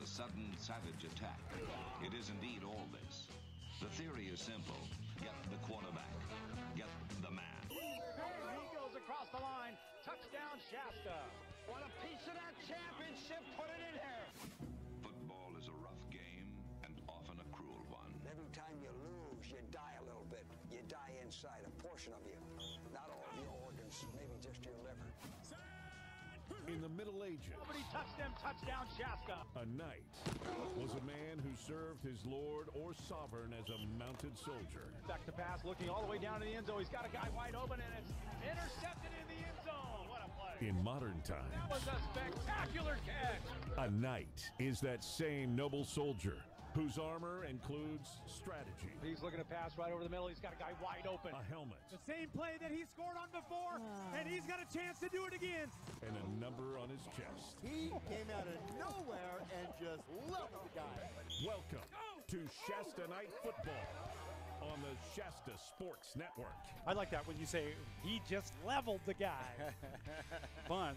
a sudden savage attack. It is indeed all this. The theory is simple. Get the quarterback. Get the man. And he goes across the line. Touchdown, Shasta. Want a piece of that championship? Put it in here. Football is a rough game and often a cruel one. Every time you lose, you die a little bit. You die inside, a portion of you. Not all of your organs, maybe just your liver. In the Middle Ages, Nobody touched him. Touchdown, Shasta. a knight was a man who served his lord or sovereign as a mounted soldier. Back to pass, looking all the way down to the end zone. He's got a guy wide open, and it's intercepted in the end zone. What a play. In modern times, That was a spectacular catch. a knight is that same noble soldier whose armor includes strategy, He's looking to pass right over the middle. He's got a guy wide open. a helmet, The same play that he scored on before, and he's got a chance to do it again. and a number on his chest. He came out of nowhere and just leveled the guy. Welcome to Shasta Night Football on the Shasta Sports Network. I like that when you say he just leveled the guy. Fun.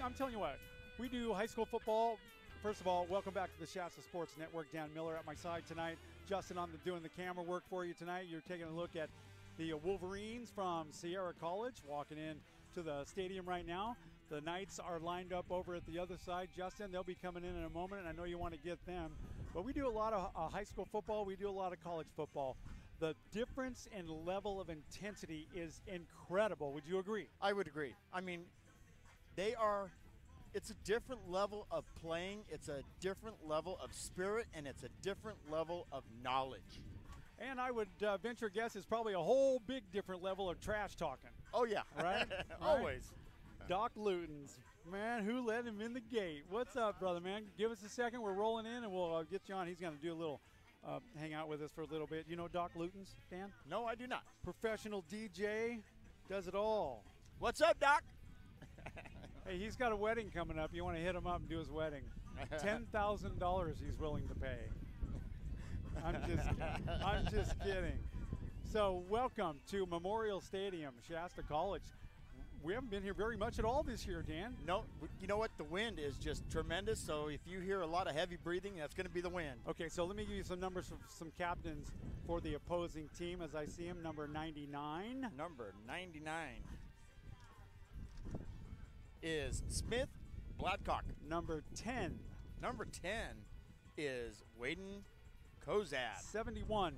I'm telling you what, we do high school football. First of all, welcome back to the Shasta Sports Network. Dan Miller at my side tonight. Justin doing the camera work for you tonight. You're taking a look at the Wolverines from Sierra College walking in to the stadium right now. The Knights are lined up over at the other side. Justin, they'll be coming in a moment, and I know you want to get them. But we do a lot of high school football. We do a lot of college football. The difference in level of intensity is incredible. Would you agree? I would agree. I mean, it's a different level of playing, it's a different level of spirit, and it's a different level of knowledge. And I would venture a guess it's probably a whole big different level of trash talking. Oh, yeah. Right? Always. Doc Luton's, man, who let him in the gate? What's up, brother, man? Give us a second. We're rolling in, and we'll get you on. He's going to do a little hang out with us for a little bit. You know Doc Luton's, Dan? No, I do not. Professional DJ, does it all. What's up, Doc? Hey, he's got a wedding coming up. You want to hit him up and do his wedding. $10,000 he's willing to pay. I'm just kidding. So welcome to Memorial Stadium, Shasta College. We haven't been here very much at all this year, Dan. No, you know what? The wind is just tremendous, so if you hear a lot of heavy breathing, that's going to be the wind. Okay, so let me give you some numbers from some captains for the opposing team as I see him. Number 99. Number 99 is Smith Bladcock. Number 10. Number 10 is Waden Kozad. 71.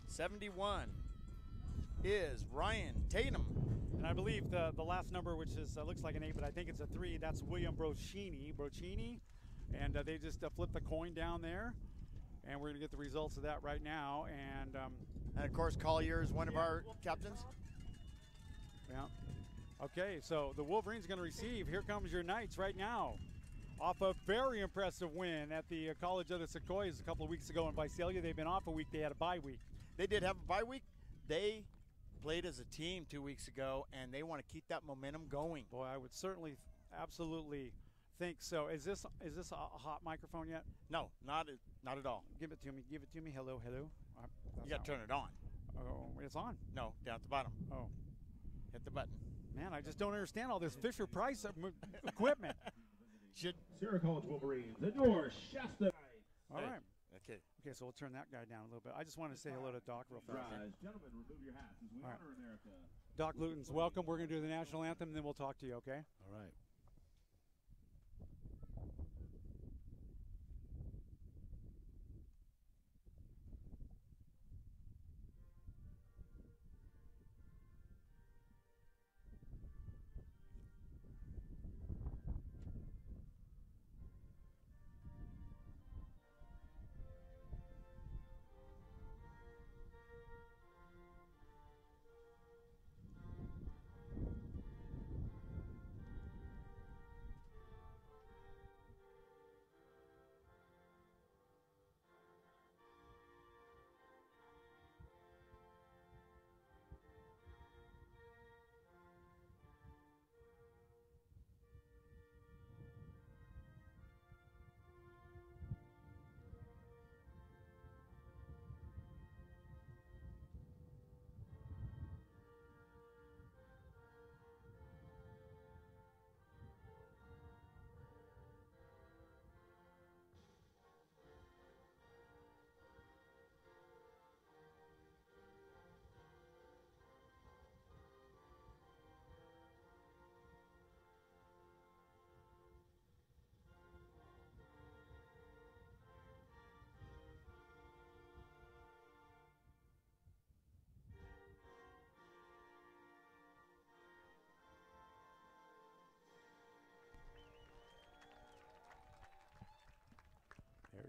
71 is Ryan Tatum. And I believe the last number, which is looks like an 8, but I think it's a 3, that's William Brochini. And they just flipped the coin down there. And we're going to get the results of that right now. And of course, Collier is one of our captains. Yeah. Okay, so the Wolverines are going to receive. Here comes your Knights right now. Off a very impressive win at the College of the Sequoias a couple of weeks ago in Visalia. They've been off a week. They had a bye week. They did have a bye week. They played as a team 2 weeks ago, and they want to keep that momentum going. Boy, I would certainly, absolutely think so. Is this a hot microphone yet? No, not at all. Give it to me. Give it to me. Hello, hello. You got to turn it on. Oh, it's on. No, down at the bottom. Oh. Hit the button. Man, I just don't understand all this Fisher Price equipment. Sierra College Wolverines, endorse Shasta. All right. Okay. Okay, so we'll turn that guy down a little bit. I just want to say hello to Doc real fast. Gentlemen, remove your hats as we honor America. Doc Luton's welcome. We're going to do the national anthem, and then we'll talk to you, okay? All right.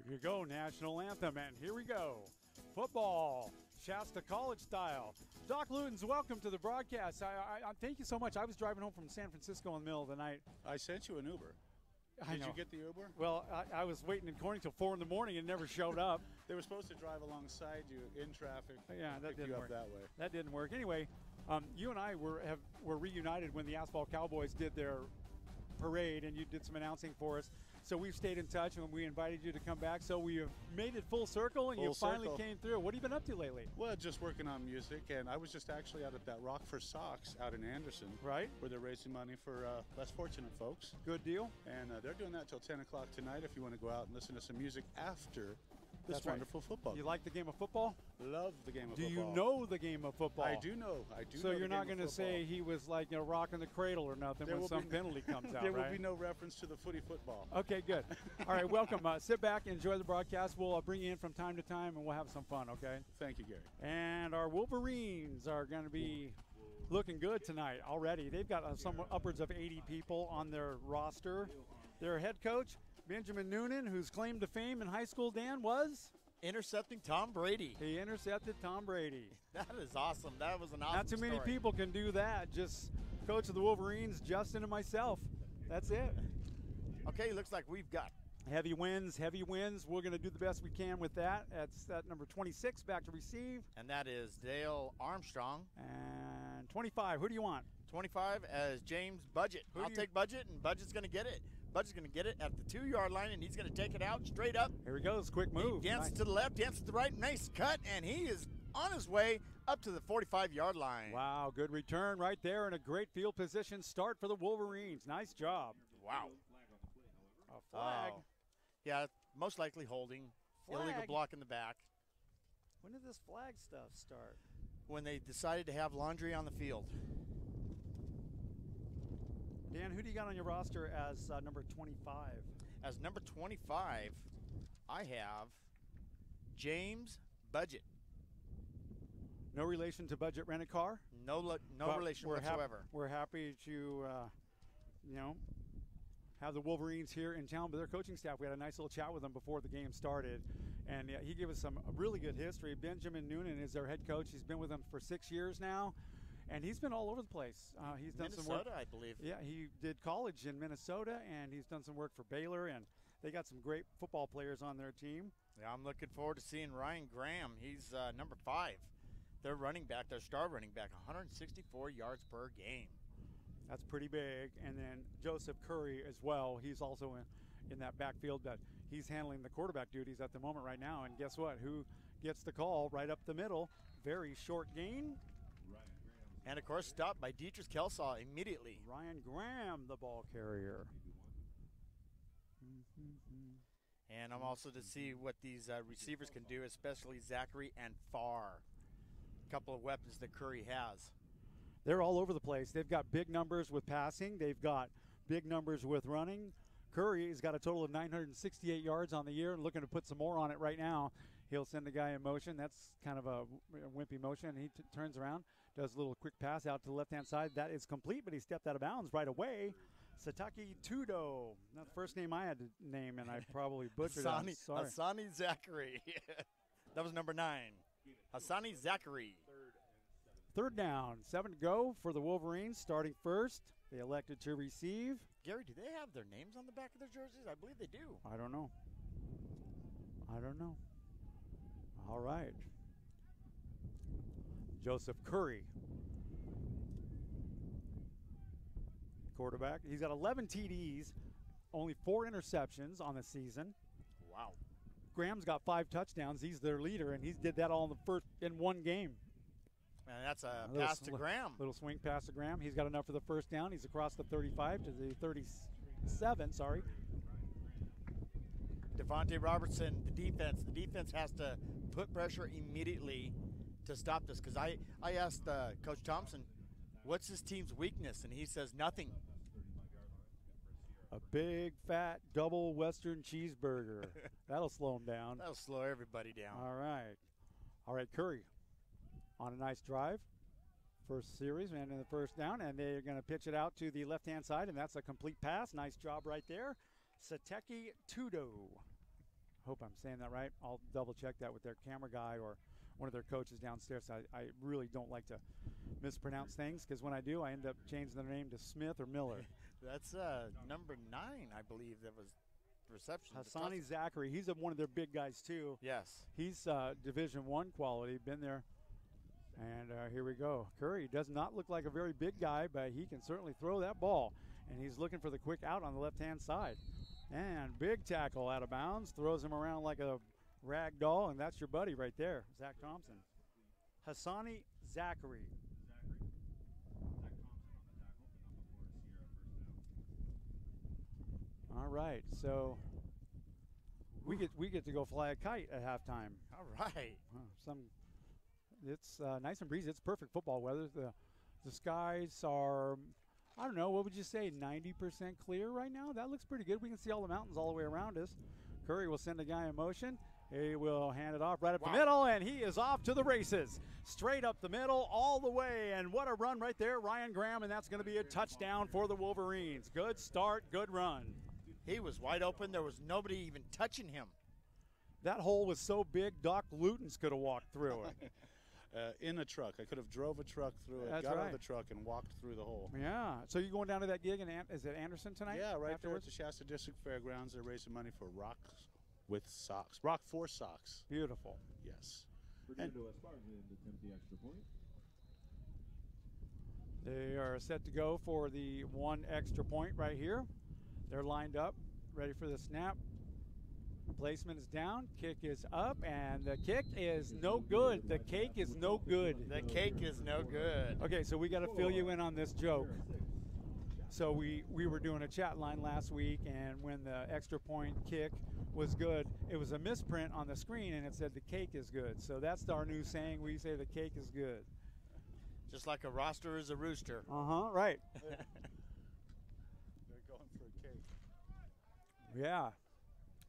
you go, national anthem, and here we go. Football, Shasta College style. Doc Lutens, welcome to the broadcast. I thank you so much. I was driving home from San Francisco in the middle of the night. I sent you an Uber. Did you get the Uber? Well, I was waiting in Corning till 4 in the morning and never showed up. They were supposed to drive alongside you in traffic. Yeah, that didn't work. That way. That didn't work. Anyway, you and I were reunited when the Asphalt Cowboys did their parade, and you did some announcing for us. So we've stayed in touch, and we invited you to come back. So we have made it full circle, and you finally came through. What have you been up to lately? Well, just working on music, and I was just actually out at that Rock for Socks out in Anderson. Right. Where they're raising money for less fortunate folks. Good deal. And they're doing that till 10 o'clock tonight if you want to go out and listen to some music after this wonderful football. You like the game of football? Love the game of football. Do you know the game of football? I do know. So you're not going to say he was like rocking the cradle or nothing when some penalty comes out, There will be no reference to the footy football. Okay, good. All right, welcome. Sit back, enjoy the broadcast. We'll bring you in from time to time, and we'll have some fun, okay? Thank you, Gary. And our Wolverines are going to be looking good tonight already. They've got upwards of 80 people on their roster. Their head coach, Benjamin Noonan, whose claim to fame in high school, Dan, was? Intercepting Tom Brady. He intercepted Tom Brady. That is awesome. That was an awesome Not too many people can do that. Just coach of the Wolverines, Justin and myself. That's it. Okay, looks like we've got heavy wins. We're going to do the best we can with that. That's that number 26 back to receive. And that is Dale Armstrong. And 25, who do you want? 25 as James Budget. I'll take Budget, and Budget's going to get it. Budget's going to get it at the 2-yard line, and he's going to take it out straight up. Here he goes, quick move. He dances to the left, dances to the right, nice cut, and he is on his way up to the 45-yard line. Wow, good return right there, and a great field position start for the Wolverines. Nice job. Wow. A flag. Yeah, most likely holding. Flag. Illegal block in the back. When did this flag stuff start? When they decided to have laundry on the field. Dan, who do you got on your roster as number 25? As number 25, I have James Budget. No relation to Budget Rent-A-Car? No relation whatsoever. We're happy to, have the Wolverines here in town, but their coaching staff, we had a nice little chat with them before the game started, and he gave us some really good history. Benjamin Noonan is their head coach. He's been with them for 6 years now. And he's been all over the place. He's done some work. Minnesota, I believe. Yeah, he did college in Minnesota, and he's done some work for Baylor, and they got some great football players on their team. Yeah, I'm looking forward to seeing Ryan Graham. He's number 5. Their running back, their star running back, 164 yards per game. That's pretty big. And then Joseph Curry as well. He's also in that backfield, but he's handling the quarterback duties at the moment right now. And guess what? Who gets the call right up the middle? Very short gain. And, of course, stopped by Dietrich Kelsaw immediately. Ryan Graham, the ball carrier. And I'm also to see what these receivers can do, especially Zachary and Farr. A couple of weapons that Curry has. They're all over the place. They've got big numbers with passing. They've got big numbers with running. Curry has got a total of 968 yards on the year and looking to put some more on it right now. He'll send the guy in motion. That's kind of a wimpy motion. He turns around, does a little quick pass out to the left-hand side. That is complete, but he stepped out of bounds right away. Sataki Tudo. Not the first name I had to name, and I probably butchered it. Sorry. Hassani Zachary. That was number 9. Hassani Zachary. Third down, 7 to go for the Wolverines, starting first. They elected to receive. Gary, do they have their names on the back of their jerseys? I believe they do. I don't know. All right. Joseph Curry, quarterback. He's got 11 TDs, only 4 interceptions on the season. Wow. Graham's got 5 touchdowns. He's their leader, and he did that all in one game. And that's a pass to Graham. Little swing pass to Graham. He's got enough for the first down. He's across the 35 to the 37, sorry. Devontae Robertson, the defense has to put pressure immediately to stop this, because I asked Coach Thompson, what's his team's weakness, and he says nothing. A big, fat, double Western cheeseburger. That'll slow him down. That'll slow everybody down. All right, Curry on a nice drive. First series and in the first down, and they're going to pitch it out to the left-hand side, and that's a complete pass. Nice job right there. Sateki Tudo. hope I'm saying that right. I'll double check that with their camera guy or one of their coaches downstairs. I really don't like to mispronounce things, because when I do, I end up changing their name to Smith or Miller. That's number 9, I believe, that was reception. Hassani Zachary, he's one of their big guys too. Yes. He's Division I quality, been there. And here we go. Curry does not look like a very big guy, but he can certainly throw that ball. And he's looking for the quick out on the left-hand side. And big tackle out of bounds, throws him around like a rag doll, and that's your buddy right there, Zach Thompson. Hassani Zachary. All right, so we get to go fly a kite at halftime. All right. It's nice and breezy. It's perfect football weather. The skies are, I don't know, what would you say, 90% clear right now? That looks pretty good. We can see all the mountains all the way around us. Curry will send a guy in motion. He will hand it off right up the middle, and he is off to the races. Straight up the middle, all the way, and what a run right there, Ryan Graham, and that's going to be a touchdown for the Wolverines. Good start, good run. He was wide open. There was nobody even touching him. That hole was so big, Doc Lutens could have walked through it. In a truck. I could have drove a truck through it, got out of the truck, and walked through the hole. Yeah. So you're going down to that gig, is it Anderson tonight? Yeah, right afterwards? there at the Shasta District Fairgrounds. They're raising money for Rock with Socks. Rock for Socks. Beautiful. Yes. They are set to go for the 1 extra point right here. They're lined up, ready for the snap. Placement is down, kick is up, and the kick is no good. The cake is no good. The cake is no good. Okay, so we got to fill you in on this joke. So we were doing a chat line last week, and when the extra point kick was good, it was a misprint on the screen, and it said the cake is good. So that's our new saying. We say the cake is good. Just like a roster is a rooster. Right. They're going for a cake. Yeah.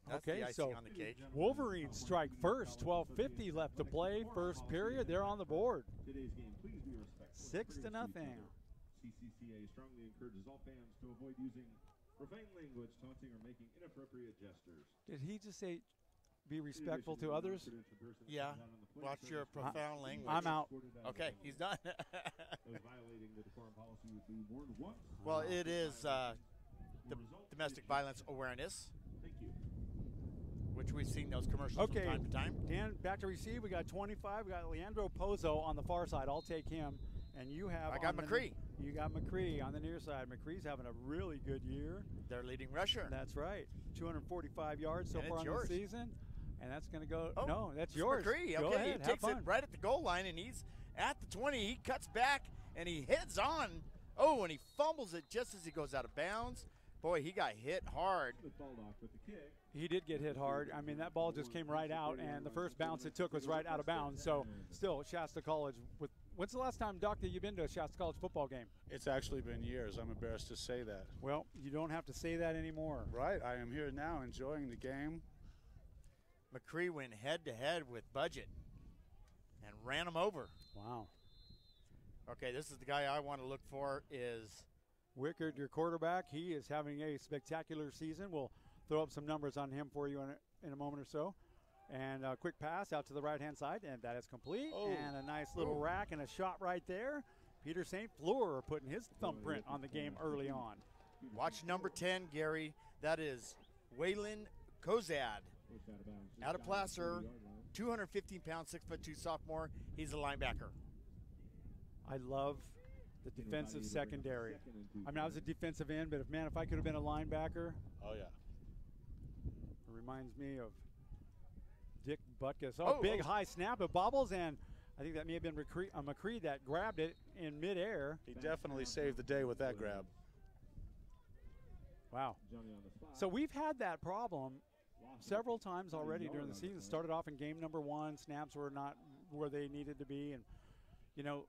That's okay, the icing so on the cake. Wolverines strike first. 12:50 left to play. First period, they're on the board. 6-0. CCCA strongly encourages all fans to avoid using profane language, taunting, or making inappropriate gestures. Did he just say be respectful to others? Yeah. Watch your profound language. I'm out. Okay, he's done. Violating the decorum policy would be warned once. Well, it is the domestic violence awareness. Thank you. Which we've seen those commercials from time to time. Dan, back to receive. We got 25. We got Leandro Pozo on the far side. I'll take him. And you have. I got McCree. You got McCree on the near side. McCree's having a really good year. Their leading rusher. That's right. 245 yards so far in the season. And that's going to go. Oh, no, that's yours. McCree. Go okay, ahead, he takes it right at the goal line, and he's at the 20. He cuts back, and he heads on. Oh, and he fumbles it just as he goes out of bounds. Boy, he got hit hard. He did get hit hard. I mean, that ball just came right out, and the first bounce it took was right out of bounds. So, still, Shasta College. When's the last time, Doc, that you've been to a Shasta College football game? It's actually been years. I'm embarrassed to say that. Well, you don't have to say that anymore. Right. I am here now enjoying the game. McCree went head-to-head with Budget and ran him over. Wow. Okay, this is the guy I want to look for is Wickard, your quarterback. He is having a spectacular season. We'll throw up some numbers on him for you in a moment or so. And a quick pass out to the right-hand side, and that is complete. Oh. And a nice little rack and a shot right there. Peter St. Fleur putting his thumbprint on the game early on. Watch number 10, Gary. That is Waylon Kozad. Out of Placer, 215-pound, 6'2" sophomore. He's a linebacker. I love the defensive secondary. I mean, I was a defensive end, but if I could have been a linebacker. Oh, yeah. It reminds me of Dick Butkus. Big high snap. It bobbles, and I think that may have been McCree that grabbed it in midair. He definitely saved the day with that grab. Wow. So we've had that problem several times already during the season. Started off in game number 1. Snaps were not where they needed to be. And, you know,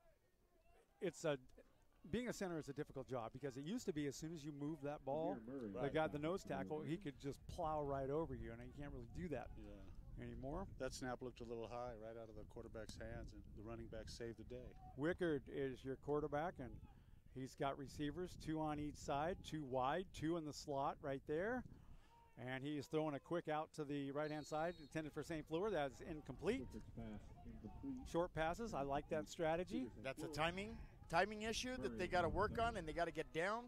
being a center is a difficult job because it used to be as soon as you move that ball, the guy, the nose tackle, he could just plow right over you, and you can't really do that anymore. That snap looked a little high right out of the quarterback's hands, and the running back saved the day. Wickard is your quarterback, and he's got receivers, 2 on each side, 2 wide, 2 in the slot right there. And he is throwing a quick out to the right-hand side, intended for St. Fleur. That's incomplete. Short passes. I like that strategy. That's a timing issue that they got to work on, and they got to get down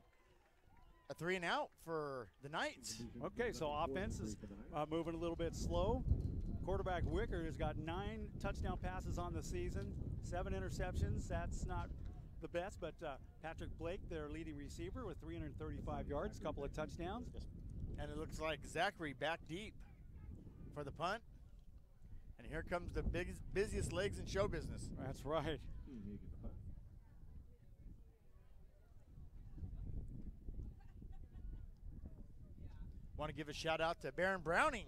a 3 and out for the Knights. Okay, so offense is moving a little bit slow. Quarterback Wicker has got 9 touchdown passes on the season, 7 interceptions. That's not the best, but Patrick Blake, their leading receiver, with 335 yards, a couple of touchdowns. And it looks like Zachary back deep for the punt. And here comes the busiest legs in show business. That's right. Want to give a shout out to Baron Browning.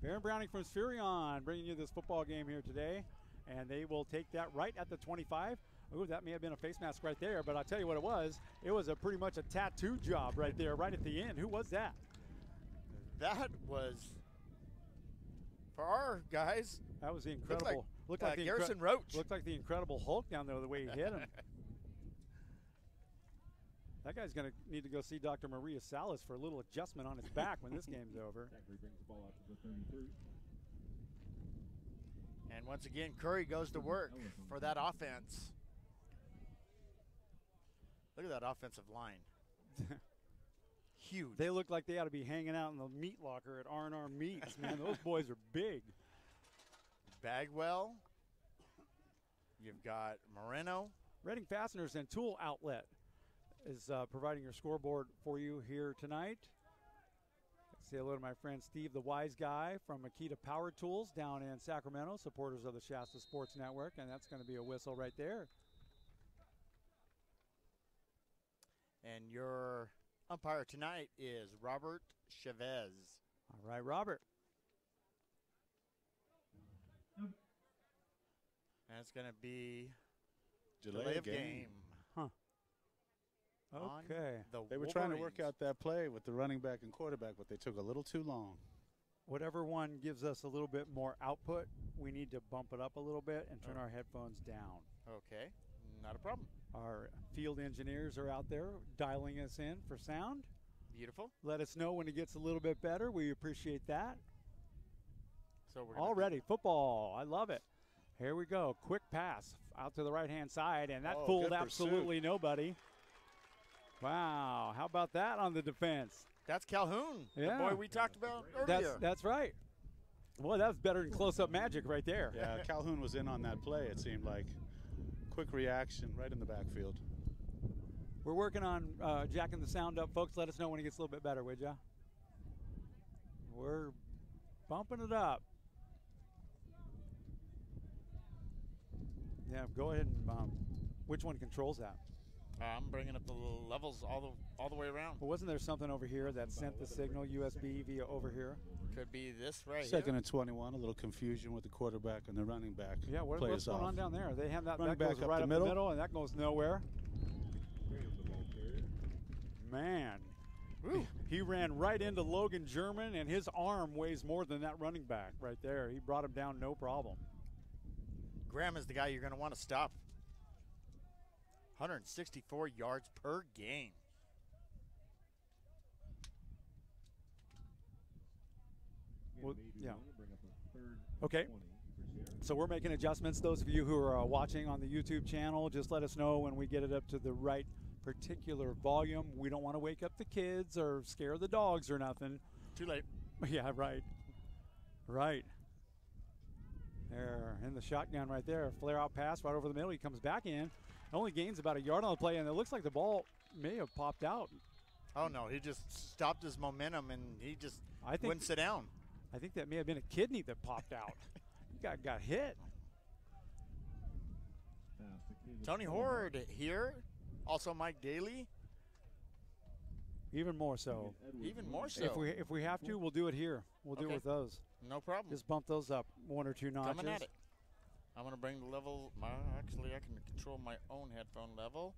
Baron Browning from Spherion bringing you this football game here today. And they will take that right at the 25. Ooh, that may have been a face mask right there, but I'll tell you what it was. It was pretty much a tattoo job right there, right at the end. Who was that? That was, for our guys, that was the incredible. Looked like Garrison Roach. Looked like the Incredible Hulk down there, the way he hit him. That guy's going to need to go see Dr. Maria Salas for a little adjustment on his back when this game's over. And once again, Curry goes to work for that offense. Look at that offensive line. Huge. They look like they ought to be hanging out in the meat locker at R&R Meats, man. Those boys are big. Bagwell. You've got Moreno. Reading Fasteners and Tool Outlet is providing your scoreboard for you here tonight. Say hello to my friend Steve, the wise guy from Makita Power Tools down in Sacramento, supporters of the Shasta Sports Network, and that's going to be a whistle right there. And your umpire tonight is Robert Chavez. All right, Robert. And it's going to be delay of game. Huh. Okay. They were trying to work out that play with the running back and quarterback, but they took a little too long. Whatever one gives us a little bit more output, we need to bump it up a little bit and turn our headphones down. Okay, not a problem. Our field engineers are out there dialing us in for sound. Beautiful. Let us know when it gets a little bit better. We appreciate that. So we're already football. I love it. Here we go. Quick pass out to the right-hand side, and that fooled absolutely nobody. Wow, how about that on the defense? That's Calhoun, yeah. The boy we talked about earlier. That's right. Boy, that was better than close-up magic right there. Yeah, Calhoun was in on that play, it seemed like. Quick reaction right in the backfield. We're working on jacking the sound up. Folks, let us know when it gets a little bit better, would ya? We're bumping it up. Yeah, go ahead and which one controls that? I'm bringing up the levels all the way around. Well, wasn't there something over here that sent the signal USB via over here? Could be this right Second here. and 21, a little confusion with the quarterback and the running back. Yeah, what's going on down there? They have that running back back goes up right the up middle. the middle, and that goes nowhere. Man, he ran right into Logan German, and his arm weighs more than that running back right there. He brought him down no problem. Graham is the guy you're going to want to stop. 164 yards per game. Well, yeah. Okay. So we're making adjustments. Those of you who are watching on the YouTube channel, just let us know when we get it up to the right particular volume. We don't want to wake up the kids or scare the dogs or nothing. Too late. Yeah, right. Right. There, in the shotgun right there. Flare out pass right over the middle. He comes back in. Only gains about a yard on the play, and it looks like the ball may have popped out. Oh, no. He just stopped his momentum, and he just wouldn't sit down. I think that may have been a kidney that popped out. He got hit. Tony Horde here. Also Mike Daly. Even more so. Even more so. If we have to, we'll do it here. We'll do it with those. No problem. Just bump those up 1 or 2 notches. Coming at it. I'm going to bring the level. Actually, I can control my own headphone level.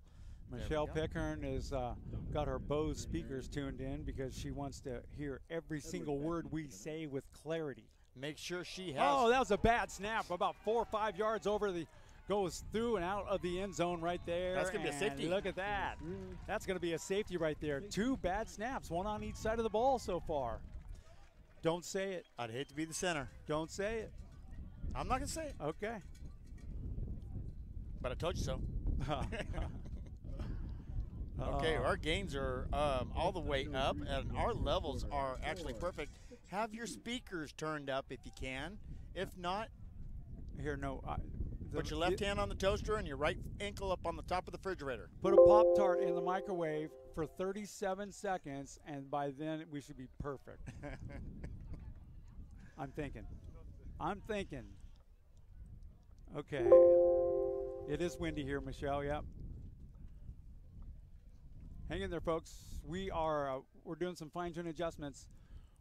Michelle Pickern has got her Bose speakers tuned in because she wants to hear every single word we say with clarity. Make sure she has. Oh, that was a bad snap. About 4 or 5 yards over goes through and out of the end zone right there. That's going to be a safety. Look at that. That's going to be a safety right there. 2 bad snaps, 1 on each side of the ball so far. Don't say it. I'd hate to be the center. Don't say it. I'm not going to say it. Okay. But I told you so. Okay, our gains are all the way up, and our levels are actually perfect. Have your speakers turned up if you can. If not, here, no. Put your left hand on the toaster and your right ankle up on the top of the refrigerator. Put a Pop-Tart in the microwave for 37 seconds, and by then we should be perfect. I'm thinking. Okay. It is windy here, Michelle. Yep. Hang in there, folks. We're doing some fine-tune adjustments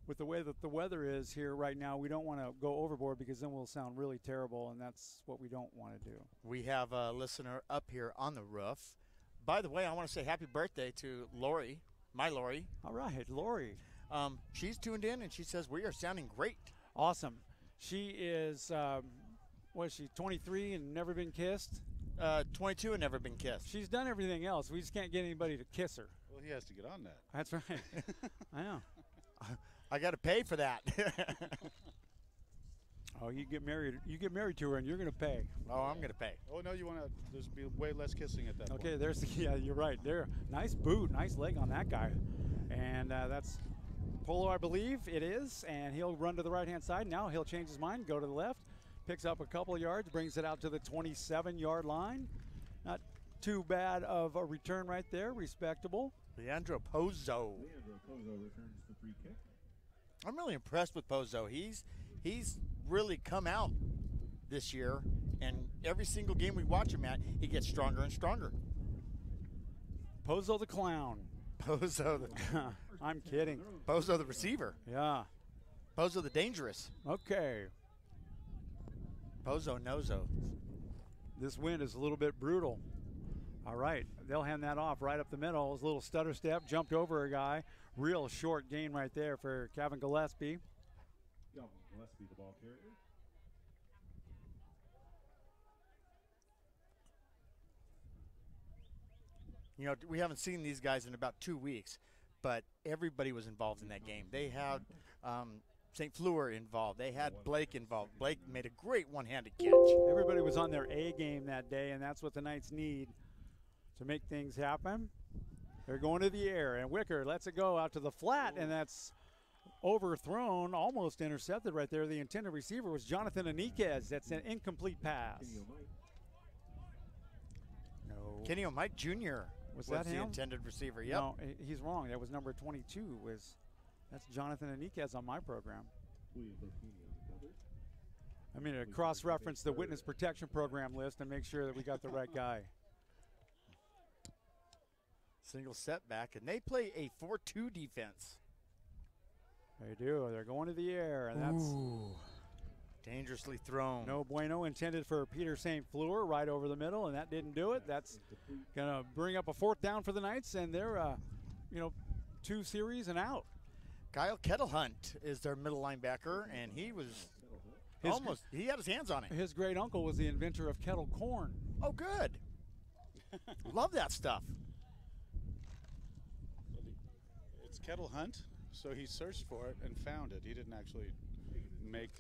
with the way that the weather is here right now. We don't want to go overboard because then we'll sound really terrible, and that's what we don't want to do. We have a listener up here on the roof. By the way, I want to say happy birthday to Lori, my Lori. All right, Lori. She's tuned in, and she says we are sounding great. Awesome. She is, what is she, 23 and never been kissed? 22 and never been kissed. She's done everything else. We just can't get anybody to kiss her. Well, he has to get on that. That's right. I know. I got to pay for that. Oh, you get married to her, and you're going to pay. Oh, I'm going to pay. Oh, no, there's be way less kissing at that point. Okay, yeah, you're right. There, nice boot, nice leg on that guy. And that's Polo, I believe it is, and he'll run to the right-hand side. Now he'll change his mind, go to the left, picks up a couple of yards, brings it out to the 27-yard line. Not too bad of a return right there, respectable. Leandro Pozo. Returns the free kick. I'm really impressed with Pozo. He's really come out this year, and every single game we watch him at, he gets stronger and stronger. Pozo the clown. Pozo the I'm kidding. Pozo the receiver. Yeah. Pozo the dangerous. Okay. Pozo Nozo. This wind is a little bit brutal. All right, they'll hand that off right up the middle. His little stutter step, jumped over a guy. Real short gain right there for Kevin Gillespie. Gillespie, the ball carrier. You know, we haven't seen these guys in about 2 weeks, but everybody was involved in that game. They had St. Fleur involved. They had Blake involved. Blake made a great one-handed catch. Everybody was on their A game that day, and that's what the Knights need to make things happen. They're going to the air, and Wicker lets it go out to the flat, and that's overthrown, almost intercepted right there. The intended receiver was Jonathan Aniquez. That's an incomplete pass. No. Kenny O'Mike Jr. Was that the him? intended receiver. Yep. No, he's wrong. That was number 22. That's Jonathan Aniquez on my program. I mean, to cross-reference the witness protection program list and make sure that we got the right guy. Single setback, and they play a 4-2 defense. They do. They're going to the air, and that's dangerously thrown. No bueno, intended for Peter St. Fleur right over the middle, and that didn't do it. That's going to bring up a fourth down for the Knights, and they're, 2 series and out. Kyle Kettlehunt is their middle linebacker, and he was he had his hands on it. His great uncle was the inventor of kettle corn. Oh, good. Love that stuff. It's Kettle Hunt, so he searched for it and found it. He didn't actually make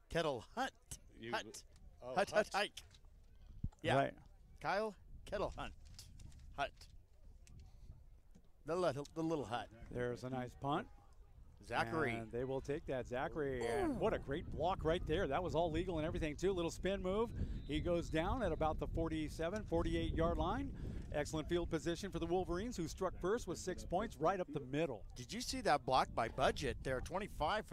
Kettle Hunt. Hut. Yeah. Right. Kyle Kettlehunt. Hut. The little hut. There's a nice punt. Zachary. And they will take that. Zachary. And what a great block right there. That was all legal and everything, too. Little spin move. He goes down at about the 47, 48-yard line. Excellent field position for the Wolverines, who struck first with 6 points right up the middle. Did you see that block by Budget there? 25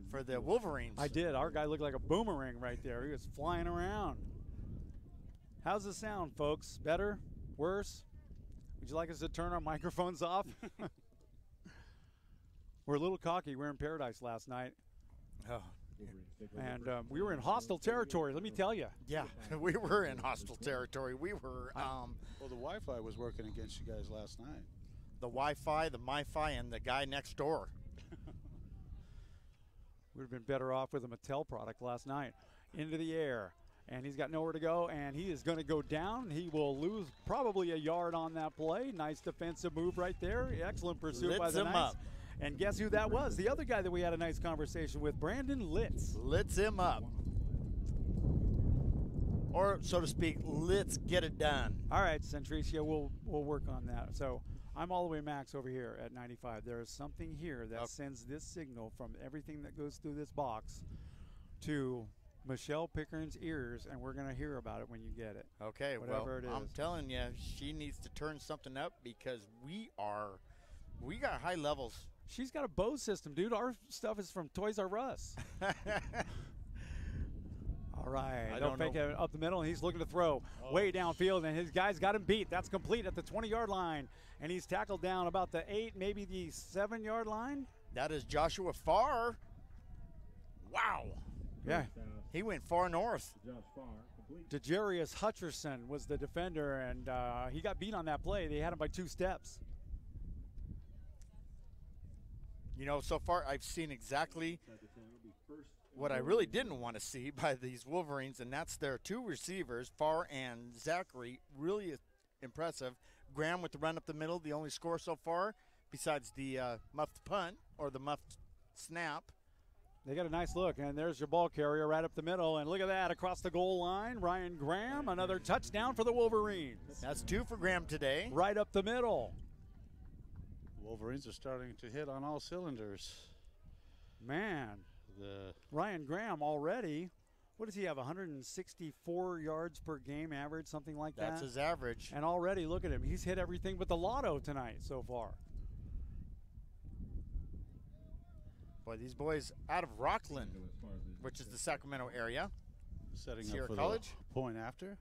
for the Wolverines. I did. Our guy looked like a boomerang right there. He was flying around. How's the sound, folks? Better? Worse? Would you like us to turn our microphones off? We're a little cocky. We were in paradise last night. Oh. And we were in hostile territory, let me tell you. Yeah, we were in hostile territory. We were. Well, the Wi-Fi was working against you guys last night. The Wi-Fi, the Mi-Fi, and the guy next door. We'd have been better off with a Mattel product last night. Into the air. And he's got nowhere to go, and he is going to go down. He will lose probably a yard on that play. Nice defensive move right there. Excellent pursuit by the Knights. And guess who that was? The other guy that we had a nice conversation with, Brandon Litz. Litz him up. Or, so to speak, let's get it done. All right, Centricia, we'll work on that. So I'm all the way max over here at 95. There is something here that sends this signal from everything that goes through this box to Michelle Pickering's ears, and we're going to hear about it when you get it. Okay, whatever it is. I'm telling you, she needs to turn something up because we got high levels. She's got a bow system, dude. Our stuff is from Toys R Us. All right, don't fake it up the middle, and he's looking to throw way downfield, and his guy's got him beat. That's complete at the 20-yard line, and he's tackled down about the 8, maybe the 7-yard line. That is Joshua Farr. Wow. Yeah. He went far north. DeJarius Hutcherson was the defender, and he got beat on that play. They had him by 2 steps. You know, so far I've seen exactly what I really didn't want to see by these Wolverines, and that's their 2 receivers, Farr and Zachary. Really impressive. Graham with the run up the middle, the only score so far, besides the muffed punt or the muffed snap. They got a nice look, and there's your ball carrier right up the middle, and look at that, across the goal line, Ryan Graham, another touchdown for the Wolverines. That's 2 for Graham today. Right up the middle. Wolverines are starting to hit on all cylinders. Man, Ryan Graham already, what does he have, 164 yards per game average, something like that? That's his average. And already, look at him, he's hit everything but the lotto tonight so far. Boy, these boys out of Rockland, which is the Sacramento area. Setting Sierra up for College. The point after.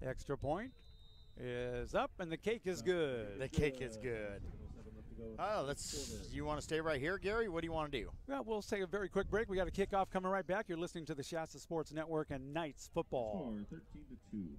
Extra point is up, and the cake is good. The cake is good. You want to stay right here, Gary? What do you want to do? Well, we'll take a very quick break. We got a kickoff coming right back. You're listening to the Shasta Sports Network and Knights football. 13-2.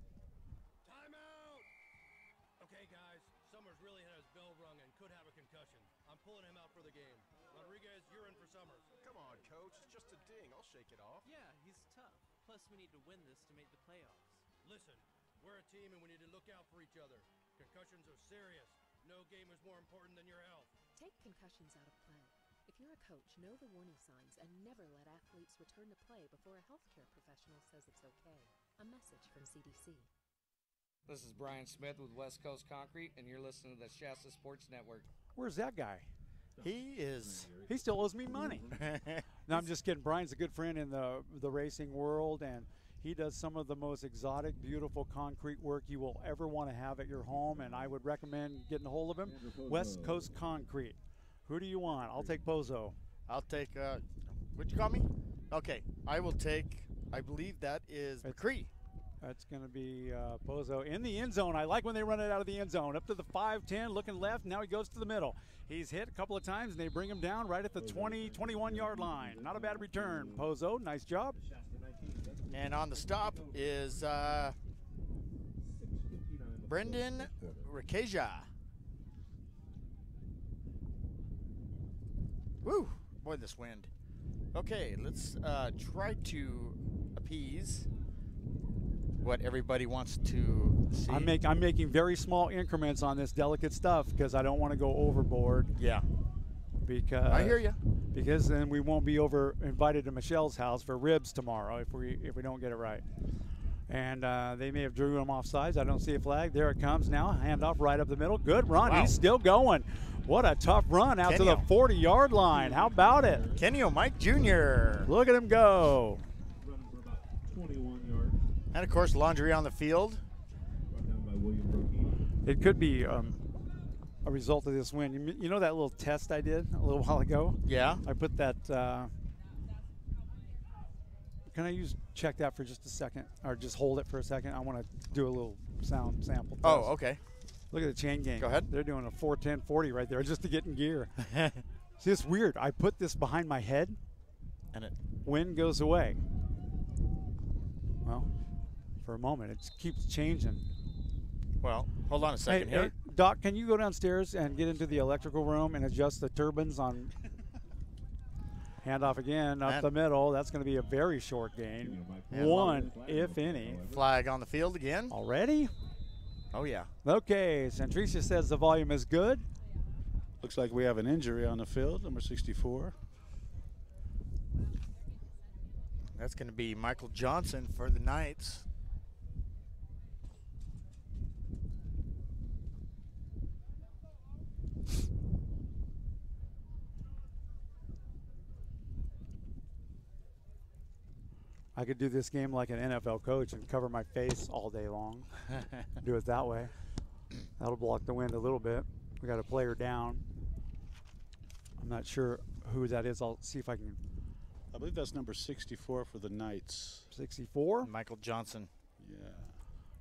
Okay, guys, Summers really had his bell rung and could have a concussion. I'm pulling him out for the game. Rodriguez, you're in for Summers. Come on, Coach. It's just a ding. I'll shake it off. Yeah, he's tough. Plus, we need to win this to make the playoffs. Listen, we're a team and we need to look out for each other. Concussions are serious. No game is more important than your health. Take concussions out of play. If you're a coach, know the warning signs and never let athletes return to play before a healthcare professional says it's okay. A message from CDC. This is Brian Smith with West Coast Concrete, and you're listening to the Shasta Sports Network. Where's that guy? He still owes me money. No, I'm just kidding. Brian's a good friend in the racing world, and he does some of the most exotic, beautiful concrete work you will ever want to have at your home, and I would recommend getting a hold of him. West Coast Concrete. Who do you want? I'll take Pozo. I'll take, what'd you call me? Okay, I will take, I believe that is McCree. That's going to be Pozo in the end zone. I like when they run it out of the end zone. Up to the 5-10, looking left. Now he goes to the middle. He's hit a couple of times, and they bring him down right at the 20, 21-yard line. Not a bad return. Pozo, nice job. And on the stop is Brendan Rikeja. Woo, boy, this wind. Okay, let's try to appease what everybody wants to see. I'm making very small increments on this delicate stuff because I don't want to go overboard. Yeah. Because I hear you. Because then we won't be invited to Michelle's house for ribs tomorrow if we don't get it right. And they may have drew him off sides. I don't see a flag. There it comes now. Handoff right up the middle. Good run. Wow. He's still going. What a tough run out to the 40-yard line. How about it? Kenny O'Mike Jr. Look at him go. Running for about 21 yards. And, of course, laundry on the field. Brought down by William Brokey. It could be a result of this win. You know that little test I did a little while ago? Yeah. I put that can I check that for just a second, or just hold it for a second? I want to do a little sound sample test. Oh, okay. Look at the chain gang. Go ahead. They're doing a 4-10-40 right there just to get in gear. See, it's weird. I put this behind my head, and it wind goes away. Well, for a moment, it keeps changing. Well, hold on a second here. Hey, Doc, can you go downstairs and get into the electrical room and adjust the turbines on? Handoff again up the middle. That's going to be a very short gain. And one, if any. Flag on the field again. Already? Oh, yeah. Okay, Centricia says the volume is good. Looks like we have an injury on the field, number 64. That's going to be Michael Johnson for the Knights. I could do this game like an NFL coach and cover my face all day long. Do it that way. That'll block the wind a little bit. We got a player down. I'm not sure who that is. I'll see if I can. I believe that's number 64 for the Knights. 64? Michael Johnson. Yeah.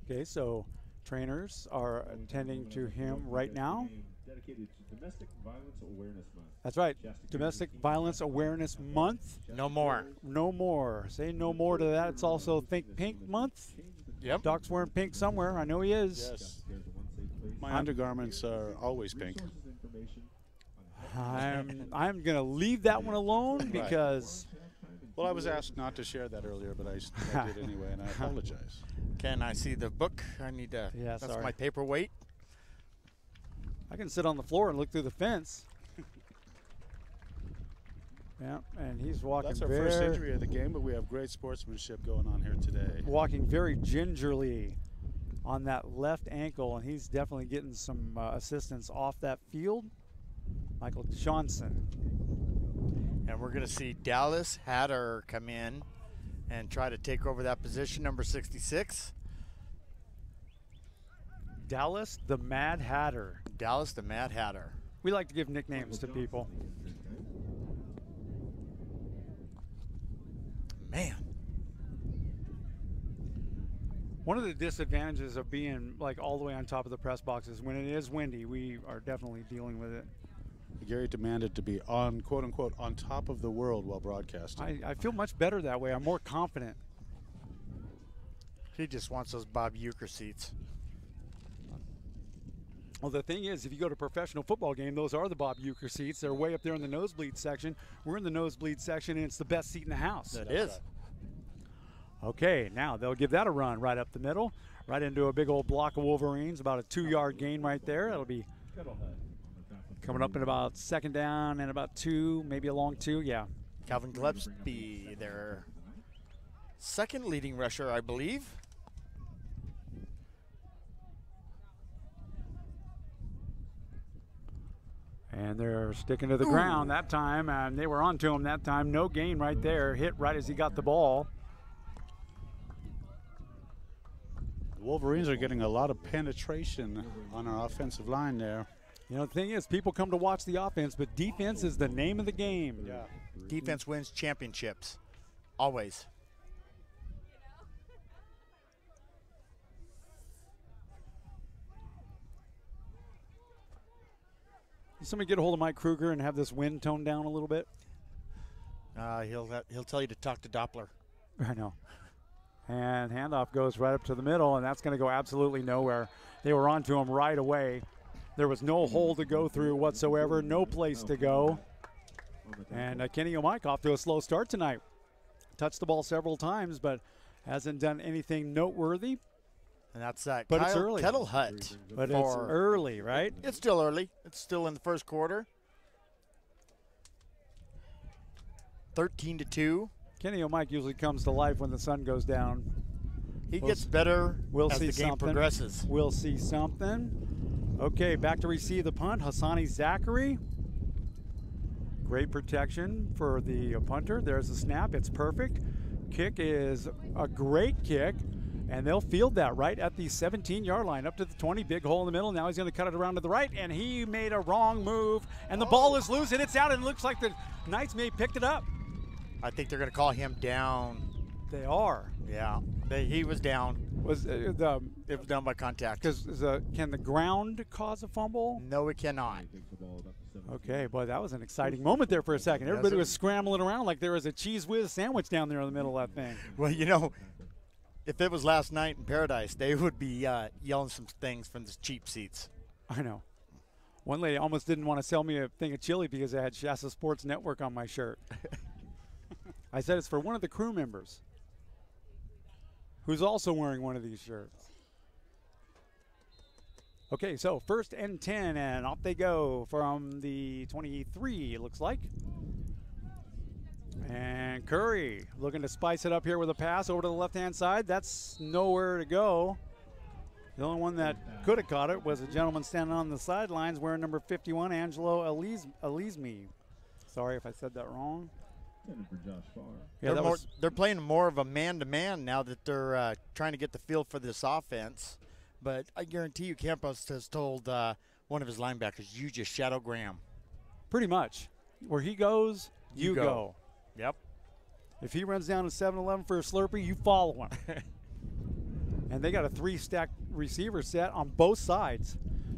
Okay, so trainers are attending to him right now. Dedicated to Domestic Violence Awareness Month. That's right. Domestic Violence Awareness Month. No more. No more. Say no more to that. It's also Think Pink Month. Yep. Doc's wearing pink somewhere. I know he is. Yes. My undergarments are always pink. I'm going to leave that one alone because. Well, I was asked not to share that earlier, but I did anyway, and I apologize. Can I see the book? I need to. Yeah, that's sorry. my paperweight. I can sit on the floor and look through the fence. Yeah, and he's walking. That's our first injury of the game, but we have great sportsmanship going on here today. Walking very gingerly on that left ankle, and he's definitely getting some assistance off that field. Michael Johnson. And we're going to see Dallas Hatter come in and try to take over that position, number 66. Dallas the Mad Hatter. Dallas the Mad Hatter. We like to give nicknames to people. Man. One of the disadvantages of being like all the way on top of the press box is when it is windy, we are definitely dealing with it. Gary demanded to be on, quote unquote, on top of the world while broadcasting. I feel much better that way. I'm more confident. He just wants those Bob Uecker seats. Well, the thing is, if you go to a professional football game, those are the Bob Uecker seats. They're way up there in the nosebleed section. We're in the nosebleed section, and it's the best seat in the house. It is. Okay, now they'll give that a run right up the middle, right into a big old block of Wolverines, about a 2-yard gain right there. That'll be coming up in about second down and about 2, maybe a long 2, yeah. Calvin Gillespie, their second leading rusher, I believe. And they're sticking to the ground that time, and they were onto him that time. No gain right there, hit right as he got the ball. The Wolverines are getting a lot of penetration on our offensive line there. You know, the thing is, people come to watch the offense, but defense is the name of the game. Yeah. Defense wins championships. Always. Can somebody get a hold of Mike Kruger and have this wind toned down a little bit? He'll tell you to talk to Doppler. I know. And handoff goes right up to the middle, and that's going to go absolutely nowhere. They were onto him right away. There was no hole to go through whatsoever, no place to go. And Kenny O'Mike off to a slow start tonight. Touched the ball several times, but hasn't done anything noteworthy. And that's that. But it's early. Kettle Hut. But it's early, right? It's still early. It's still in the first quarter. 13-2. Kenny O'Mike usually comes to life when the sun goes down. He gets better as the game progresses. We'll see something. Okay, back to receive the punt. Hassani Zachary. Great protection for the punter. There's the snap. It's perfect. Kick is a great kick. And they'll field that right at the 17-yard line, up to the 20, big hole in the middle. Now he's going to cut it around to the right, and he made a wrong move. And the ball is loose, and it's out, and it looks like the Knights may have picked it up. I think they're going to call him down. They are. Yeah, he was down. Was it was done by contact. Because can the ground cause a fumble? No, it cannot. Okay, boy, that was an exciting moment there for a second. Everybody was scrambling around like there was a Cheese Whiz sandwich down there in the middle of that thing. Well, you know, if it was last night in Paradise, they would be yelling some things from the cheap seats. I know. One lady almost didn't want to sell me a thing of chili because I had Shasta Sports Network on my shirt. I said it's for one of the crew members who's also wearing one of these shirts. Okay, so 1st and 10, and off they go from the 23, it looks like. And Curry looking to spice it up here with a pass over to the left-hand side. That's nowhere to go. The only one that could have caught it was a gentleman standing on the sidelines wearing number 51, Angelo Elizmi. Sorry if I said that wrong. For Josh Farr. Yeah, they're playing more of a man-to-man now that they're trying to get the feel for this offense. But I guarantee you Campos has told one of his linebackers, you just shadow Graham. Pretty much. Where he goes, you go. Yep. If he runs down to 7-Eleven for a Slurpee, you follow him. And they got a 3-stacked receiver set on both sides.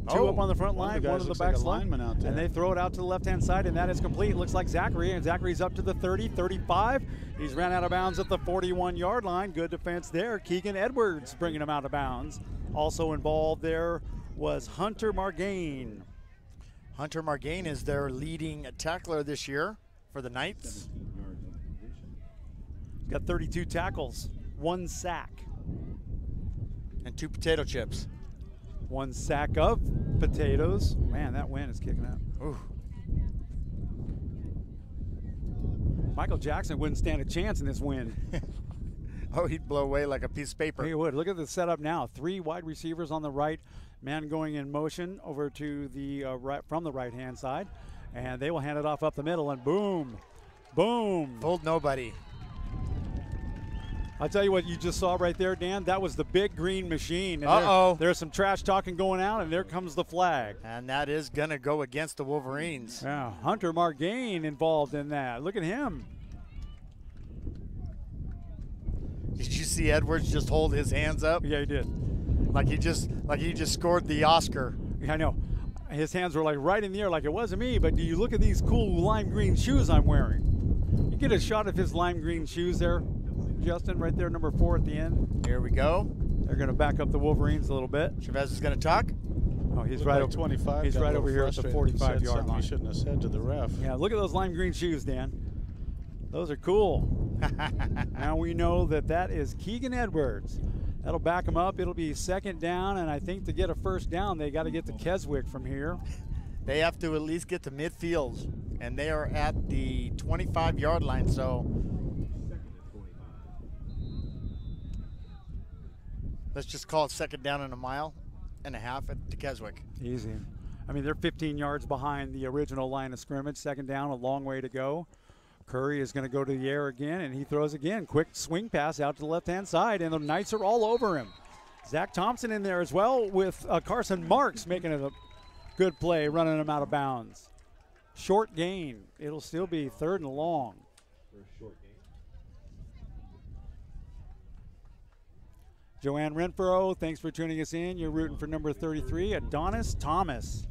2 up on the front line, one on the back line. And they throw it out to the left-hand side, and that is complete. Looks like Zachary, and Zachary's up to the 30, 35. He's ran out of bounds at the 41-yard line. Good defense there. Keegan Edwards bringing him out of bounds. Also involved there was Hunter Margain. Hunter Margain is their leading tackler this year for the Knights. Got 32 tackles, 1 sack. And 2 potato chips. 1 sack of potatoes. Man, that wind is kicking out. Ooh. Michael Jackson wouldn't stand a chance in this wind. Oh, he'd blow away like a piece of paper. He would. Look at the setup now. 3 wide receivers on the right. Man going in motion over to the right from the right-hand side. And they will hand it off up the middle, and boom, boom. Fooled nobody. I'll tell you what you just saw right there, Dan. That was the big green machine. And there's some trash talking going out, and there comes the flag. And that is going to go against the Wolverines. Yeah, Hunter Margain involved in that. Look at him. Did you see Edwards just hold his hands up? Yeah, he did. Like he just scored the Oscar. Yeah, I know. His hands were like right in the air like it wasn't me, but do you look at these cool lime green shoes I'm wearing? You get a shot of his lime green shoes there, Justin, right there, number 4 at the end. Here we go. They're going to back up the Wolverines a little bit. Chavez is going to talk. Oh, he's right over 25. He's right over here at the 45-yard line. He shouldn't have said to the ref. Yeah, look at those lime green shoes, Dan. Those are cool. Now we know that is Keegan Edwards. That'll back him up. It'll be 2nd down, and I think to get a 1st down, they got to get to Keswick from here. They have to at least get to midfield, and they are at the 25-yard line, so let's just call it 2nd down and a mile and a half to Keswick. Easy. I mean, they're 15 yards behind the original line of scrimmage. 2nd down, a long way to go. Curry is going to go to the air again, and he throws again. Quick swing pass out to the left-hand side, and the Knights are all over him. Zach Thompson in there as well with Carson Marks making it a good play, running him out of bounds. Short gain. It'll still be 3rd and long. Joanne Renfro, thanks for tuning us in. You're rooting for number 33, Adonis Thomas.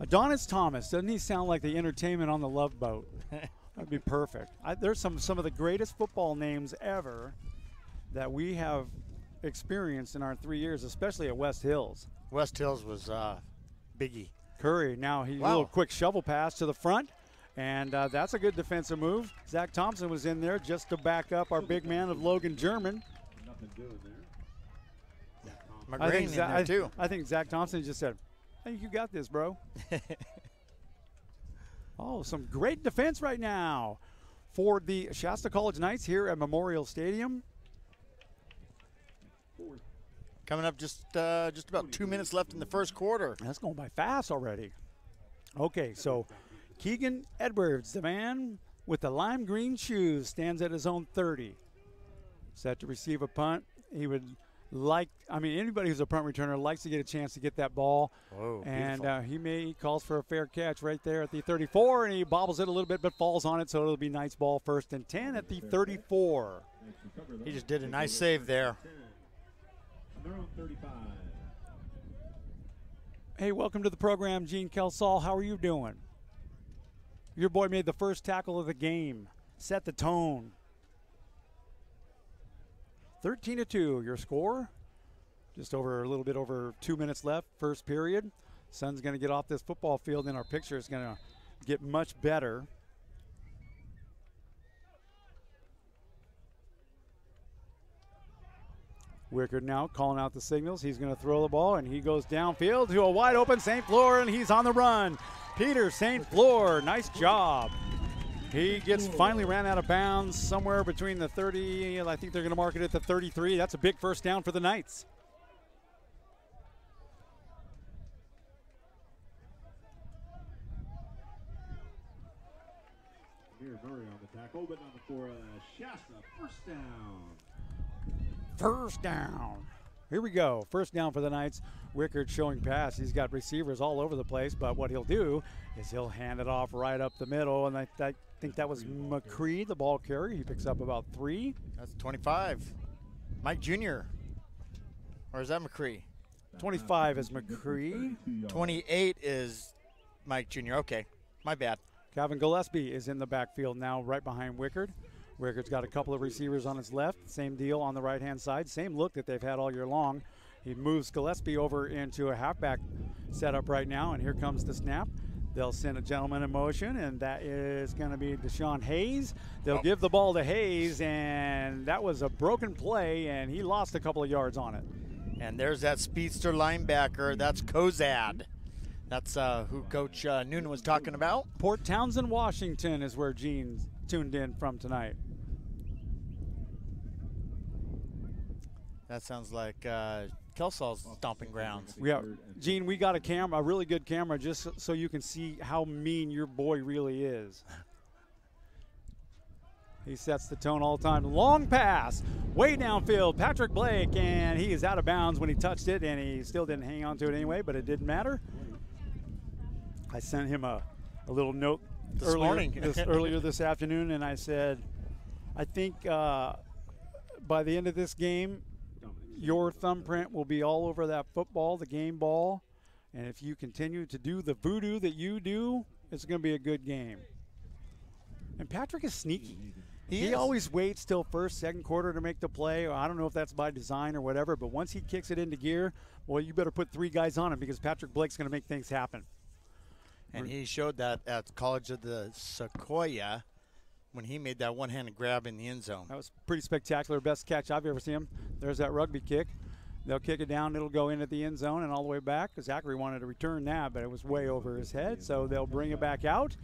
Adonis Thomas, doesn't he sound like the entertainment on the Love Boat? That'd be perfect. There's some of the greatest football names ever that we have experienced in our 3 years, especially at West Hills. West Hills was biggie. Curry, now a little quick shovel pass to the front, and that's a good defensive move. Zach Thompson was in there just to back up our big man of Logan German. Nothing doing there. I think Zach Thompson just said, "Hey, you got this, bro." Oh, some great defense right now for the Shasta College Knights here at Memorial Stadium. Coming up just about 2 minutes left in the 1st quarter. That's going by fast already. Okay, so Keegan Edwards, the man with the lime green shoes, stands at his own 30. Set to receive a punt. He would anybody who's a punt returner likes to get a chance to get that ball. Whoa, and he calls for a fair catch right there at the 34, and he bobbles it a little bit but falls on it, so it'll be Knights ball 1st and 10 at the 34. He just did a nice save there. Hey, welcome to the program, Gene Kelsall. How are you doing? Your boy made the first tackle of the game. Set the tone. 13-2, your score. Just a little bit over 2 minutes left, 1st period. Sun's going to get off this football field, and our picture is going to get much better. Wickard now calling out the signals. He's going to throw the ball, and he goes downfield to a wide open St. Fleur, and he's on the run. Peter St. Fleur, nice job. He finally ran out of bounds somewhere between the 30, I think they're going to mark it at the 33. That's a big first down for the Knights. Here, Murray on the tackle, but on the Shasta, first down. First down. Here we go. First down for the Knights. Wickard showing pass. He's got receivers all over the place, but what he'll do is he'll hand it off right up the middle, and I think that was McCree, the ball carrier. He picks up about 3. That's 25. Mike Jr. Or is that McCree? 25 is McCree. 28 is Mike Jr. Okay, my bad. Calvin Gillespie is in the backfield now right behind Wickard. Wickard's got a couple of receivers on his left. Same deal on the right-hand side. Same look that they've had all year long. He moves Gillespie over into a halfback setup right now, and here comes the snap. They'll send a gentleman in motion, and that is going to be Deshaun Hayes. They'll give the ball to Hayes, and that was a broken play, and he lost a couple of yards on it. And there's that speedster linebacker. That's Kozad. That's who Coach Noonan was talking about. Port Townsend, Washington is where Gene's tuned in from tonight. That sounds like Kelsall's stomping grounds. Yeah, Gene, we got a really good camera, just so you can see how mean your boy really is. He sets the tone all the time. Long pass, way downfield. Patrick Blake, and he is out of bounds when he touched it, and he still didn't hang on to it anyway, but it didn't matter. I sent him a little note earlier this afternoon, and I said, I think by the end of this game, your thumbprint will be all over that football, the game ball, and if you continue to do the voodoo that you do, it's going to be a good game. And Patrick is sneaky. He always waits till first, second quarter to make the play. I don't know if that's by design or whatever, but once he kicks it into gear, well, you better put 3 guys on him because Patrick Blake's going to make things happen. And he showed that at College of the Sequoia when he made that one-handed grab in the end zone. That was pretty spectacular. Best catch I've ever seen him. There's that rugby kick. They'll kick it down. It'll go in at the end zone and all the way back. Zachary wanted to return that, but it was way over his head, so they'll bring it back out.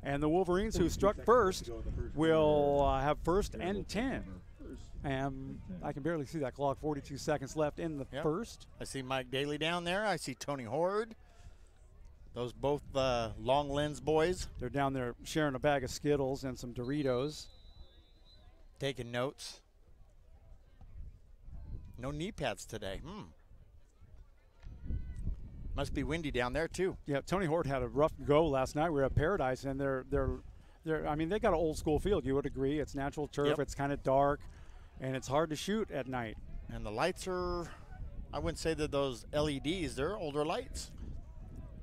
And the Wolverines, who struck first, will have first and 10. And I can barely see that clock. 42 seconds left in the first. I see Mike Daly down there. I see Tony Horde. Those both long lens boys. They're down there sharing a bag of Skittles and some Doritos. Taking notes. No knee pads today. Must be windy down there too. Yeah, Tony Horde had a rough go last night. We were at Paradise, and they're I mean, they got an old school field. You would agree. It's natural turf. Yep. It's kind of dark, and it's hard to shoot at night. And the lights are, I wouldn't say that those LEDs. They're older lights.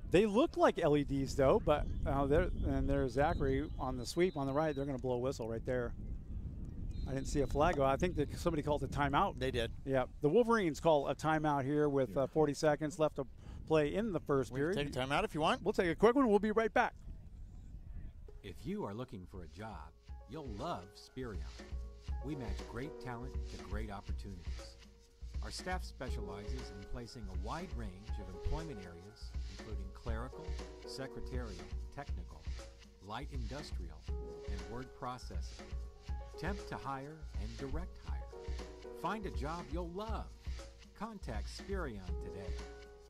They look like LEDs though, but there's Zachary on the sweep on the right. They're going to blow a whistle right there. I didn't see a flag go. I think that somebody called a timeout. They did. Yeah, the Wolverines call a timeout here with 40 seconds left to play in the first period. Take a timeout if you want. We'll take a quick one. We'll be right back. If you are looking for a job, you'll love Spherion. We match great talent to great opportunities. Our staff specializes in placing a wide range of employment areas, including clerical, secretarial, technical, light industrial, and word processing. Temp to hire and direct hire. Find a job you'll love. Contact Spherion today.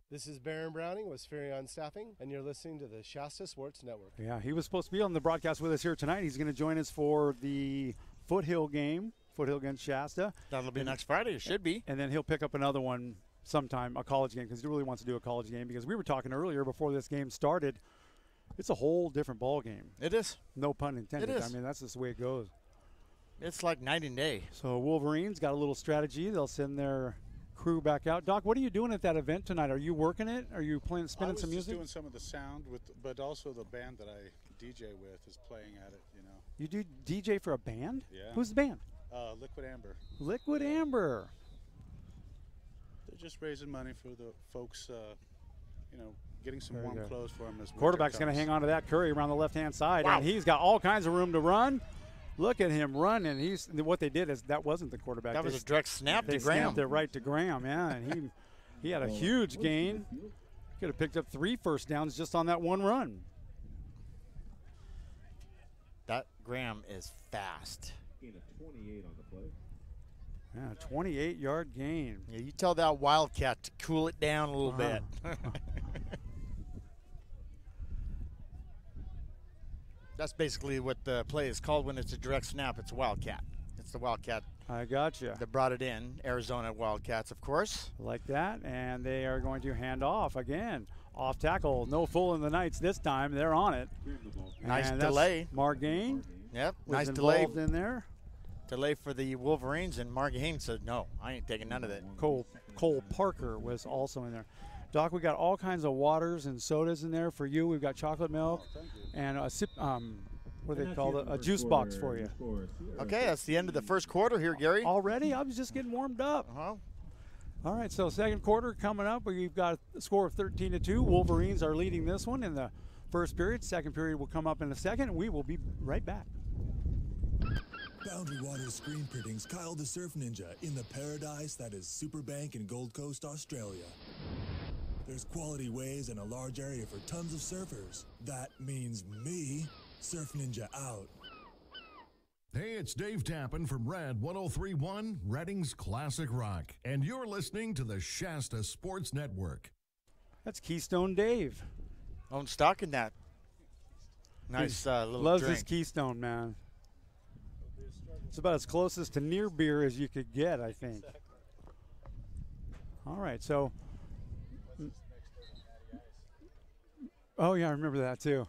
This is Baron Browning with Spherion Staffing, and you're listening to the Shasta Sports Network. Yeah, he was supposed to be on the broadcast with us here tonight. He's going to join us for the Foothill game, Foothill against Shasta. That'll be next Friday. It should be. And then he'll pick up another one sometime, a college game, because he really wants to do a college game. Because we were talking earlier before this game started, it's a whole different ball game. It is. No pun intended. It is. I mean, that's just the way it goes. It's like night and day. So Wolverines got a little strategy. They'll send their crew back out. Doc, what are you doing at that event tonight? Are you working it? Are you spinning some music? I was just doing some of the sound, but also the band that I DJ with is playing at it, you know. You do DJ for a band? Yeah. Who's the band? Liquid Amber. Liquid Amber. They're just raising money for the folks, you know, getting some warm clothes for them. Quarterback's going to hang on to that Curry around the left-hand side, Wow. and he's got all kinds of room to run. Look at him running. What they did is that wasn't the quarterback. That was a direct snap they to Graham. Snapped it right to Graham, yeah, and he had a huge gain. Could have picked up 3 first downs just on that one run. That Graham is fast. Gain of 28 on the play. Yeah, 28-yard gain. Yeah, you tell that Wildcat to cool it down a little bit. That's basically what the play is called when it's a direct snap. It's a Wildcat. It's the Wildcat. I gotcha. That brought it in. Arizona Wildcats, of course. Like that, and they are going to hand off again. Off tackle, no full in the Knights this time. They're on it. Nice and delay. Margain. Yep, was nice delay in there. Delay for the Wolverines, and Margain said, no, I ain't taking none of it. Cole Parker was also in there. Doc, we got all kinds of waters and sodas in there for you. We've got chocolate milk and a sip, what do they call it? A juice box for you. Okay, that's the end of the first quarter here, Gary. Already? I was just getting warmed up. Uh-huh. All right, so second quarter coming up. We've got a score of 13-2. Wolverines are leading this one in the first period. Second period will come up in a second, and we will be right back. Boundary Waters Screen Printing's Kyle the Surf Ninja in the paradise that is Superbank in Gold Coast, Australia. There's quality waves and a large area for tons of surfers. That means me, Surf Ninja out. Hey, it's Dave Tappan from Rad 103.1, Redding's Classic Rock, and you're listening to the Shasta Sports Network. That's Keystone Dave. Own stock in that. Nice little loves drink. his Keystone, man. It's about as closest to near beer as you could get, I think. All right, so. Oh, yeah, I remember that, too.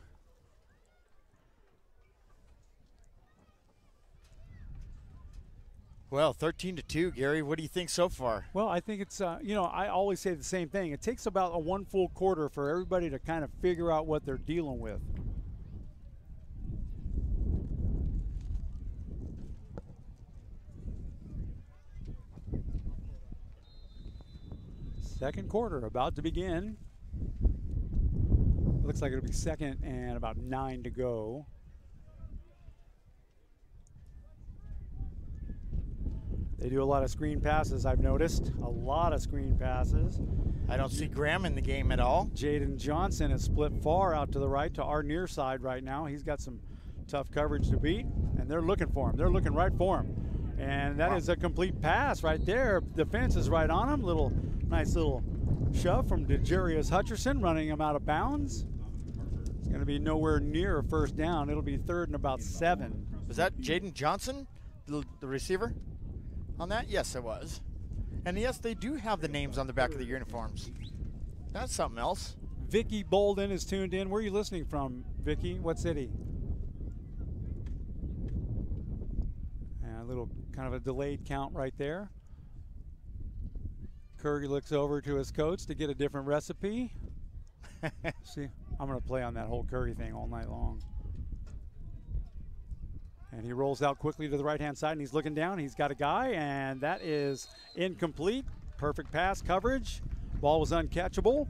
Well, 13-2, Gary. What do you think so far? Well, I think it's, I always say the same thing. It takes about a one full quarter for everybody to kind of figure out what they're dealing with. Second quarter about to begin. Looks like it'll be second and about 9 to go. They do a lot of screen passes, I've noticed. A lot of screen passes. I don't see Graham in the game at all. Jaden Johnson is split far out to the right to our near side right now. He's got some tough coverage to beat, and they're looking for him. They're looking right for him. And that is a complete pass right there. The fence is right on him. Nice little shove from DeJarius Hutcherson, running him out of bounds. It's going to be nowhere near a first down. It'll be third and about 7. Was that Jaden Johnson, the receiver, on that? Yes, it was. And yes, they do have the names on the back of the uniforms. That's something else. Vicky Bolden is tuned in. Where are you listening from, Vicky? What city? A little kind of a delayed count right there. Curry looks over to his coach to get a different recipe. See, I'm going to play on that whole Curry thing all night long. And he rolls out quickly to the right-hand side, and he's looking down. He's got a guy, and that is incomplete. Perfect pass coverage. Ball was uncatchable.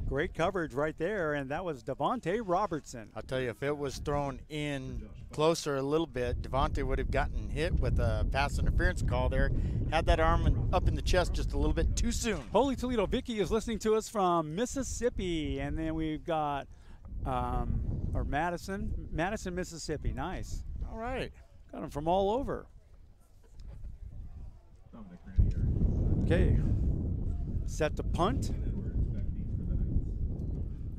Great coverage right there, and that was Devontae Robertson. I'll tell you, if it was thrown in closer a little bit, Devontae would have gotten hit with a pass interference call there. Had that arm up in the chest just a little bit too soon. Holy Toledo, Vicky is listening to us from Mississippi, and then we've got Madison, Mississippi. Nice. All right. Got them from all over. Okay. Set to punt.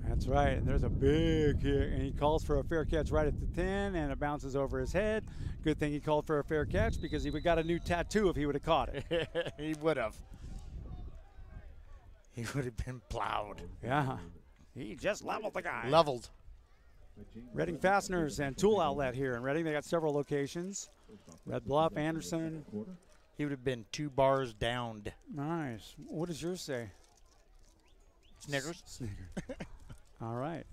That's right. And there's a big hit, and he calls for a fair catch right at the 10, and it bounces over his head. Good thing he called for a fair catch because he would have got a new tattoo if he would have caught it. He would have. He would have been plowed. Yeah. He just leveled the guy. Leveled. Redding Fasteners and Tool Outlet here in Redding. They got several locations. Red Bluff, Anderson. He would have been 2 bars downed. Nice. What does yours say? Snickers. Snickers. All right.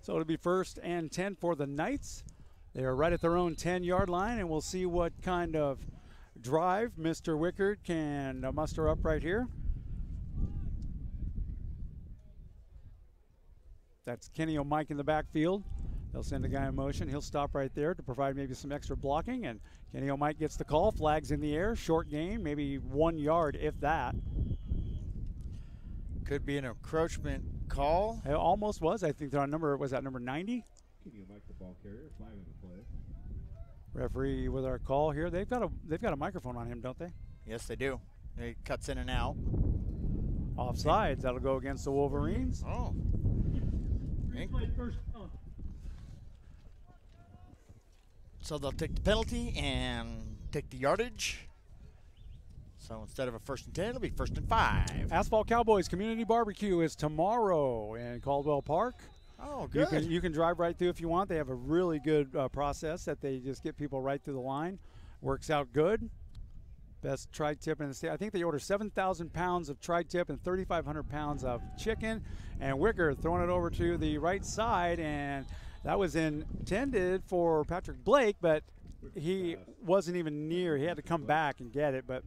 So it'll be first and 10 for the Knights. They are right at their own 10-yard line, and we'll see what kind of drive Mr. Wickard can muster up right here. That's Kenny O'Mike in the backfield. They'll send a guy in motion. He'll stop right there to provide maybe some extra blocking. And Kenny O'Mike gets the call. Flags in the air. Short game, maybe 1 yard, if that. Could be an encroachment call. It almost was. I think they're on number, was that number 90? Kenny O'Mike, the ball carrier, flag on the play. Referee with our call here. They've got a microphone on him, don't they? Yes, they do. He cuts in and out. Offsides. That'll go against the Wolverines. Oh. So they'll take the penalty and take the yardage. So instead of a 1st and 10, it'll be 1st and 5. Asphalt Cowboys Community Barbecue is tomorrow in Caldwell Park. Oh, good. You can drive right through if you want. They have a really good process that they just get people right through the line. Works out good. Best tri-tip in the state. I think they order 7,000 pounds of tri-tip and 3,500 pounds of chicken. And Wicker throwing it over to the right side, and that was intended for Patrick Blake, but he wasn't even near. He had to come back and get it, but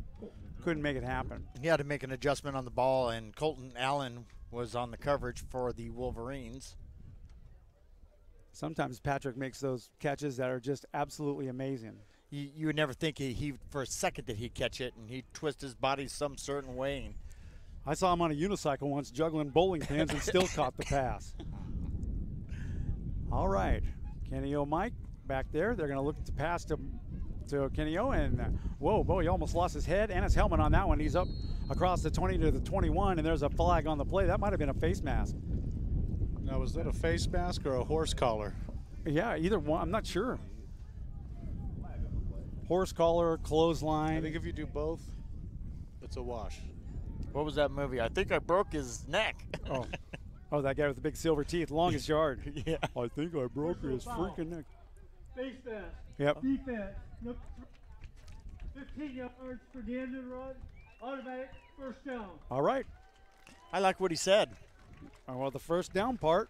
couldn't make it happen. He had to make an adjustment on the ball, and Colton Allen was on the coverage for the Wolverines. Sometimes Patrick makes those catches that are just absolutely amazing. You would never think he for a second that he'd catch it, and he'd twist his body some certain way. And I saw him on a unicycle once juggling bowling pins and still caught the pass. All right, Kenny O'Mike back there. They're going to look to pass to Kenny O, and whoa, he almost lost his head and his helmet on that one. He's up across the 20 to the 21, and there's a flag on the play. That might have been a face mask. Now, was that a face mask or a horse collar? Yeah, either one. I'm not sure. Horse collar, clothesline. I think if you do both, it's a wash. What was that movie? I think I broke his neck. Oh, that guy with the big silver teeth, longest yard. Yeah. I think I broke his freaking neck. Face pass. Yep. Defense. 15 yards for the end of the run. Automatic first down. All right. I like what he said. Well, the first down part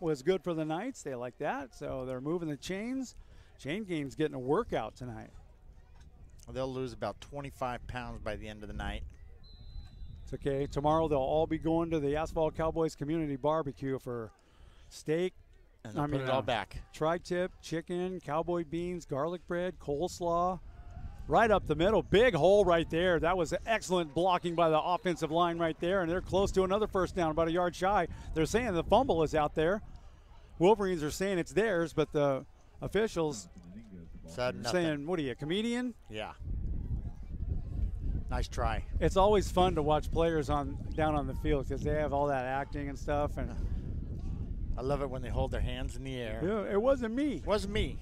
was good for the Knights. They like that, so they're moving the chains. Chain game's getting a workout tonight. They'll lose about 25 pounds by the end of the night. It's okay. Tomorrow they'll all be going to the Asphalt Cowboys Community Barbecue for steak. And they'll put it all back. Tri-tip, chicken, cowboy beans, garlic bread, coleslaw. Right up the middle. Big hole right there. That was excellent blocking by the offensive line right there. And they're close to another first down, about a yard shy. They're saying the fumble is out there. Wolverines are saying it's theirs, but the officials saying, what are you, a comedian? Yeah. Nice try. It's always fun to watch players down on the field because they have all that acting and stuff. And I love it when they hold their hands in the air. Yeah, it wasn't me. It wasn't me.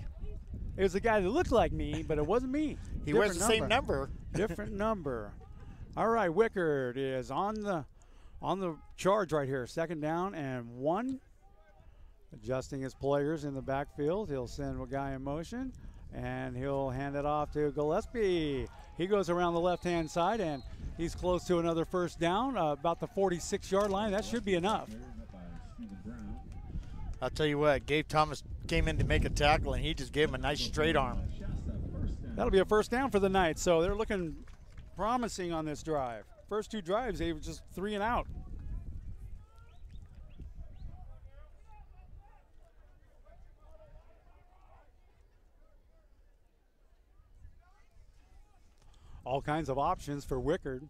It was the guy that looked like me, but it wasn't me. He wears the same number. Different number. All right, Wickard is on the charge right here. 2nd down and 1. Adjusting his players in the backfield. He'll send a guy in motion, and he'll hand it off to Gillespie. He goes around the left-hand side, and he's close to another first down, about the 46-yard line. That should be enough. I'll tell you what, Gabe Thomas came in to make a tackle, and he just gave him a nice straight arm. That'll be a first down for the Knights, so they're looking promising on this drive. First 2 drives, they were just 3 and out. All kinds of options for Wickard.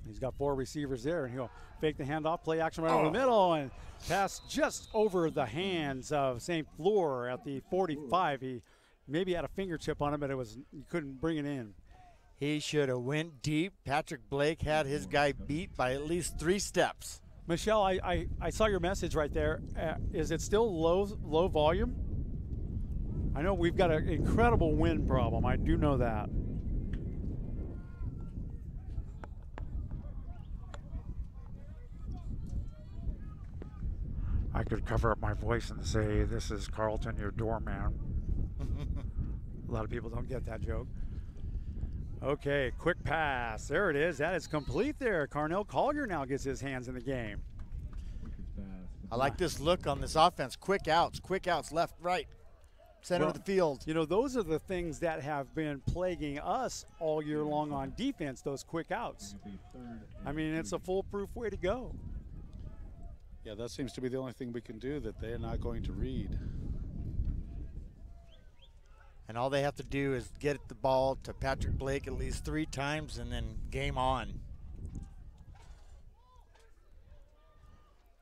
He's got 4 receivers there, and he'll fake the handoff, play action right over the middle, and pass just over the hands of St. Fleur at the 45. He maybe had a fingertip on him, but he couldn't bring it in. He should have went deep. Patrick Blake had his guy beat by at least 3 steps. Michelle, I saw your message right there. Is it still low volume? I know we've got an incredible wind problem. I do know that. I could cover up my voice and say, this is Carlton, your doorman. A lot of people don't get that joke. Okay, quick pass. There it is. That is complete there. Carnell Collier now gets his hands in the game. I like this look on this offense. Quick outs, left, right, center of the field. You know, those are the things that have been plaguing us all year long on defense, those quick outs. I mean, it's a foolproof way to go. Yeah, that seems to be the only thing we can do that they're not going to read. And all they have to do is get the ball to Patrick Blake at least 3 times and then game on.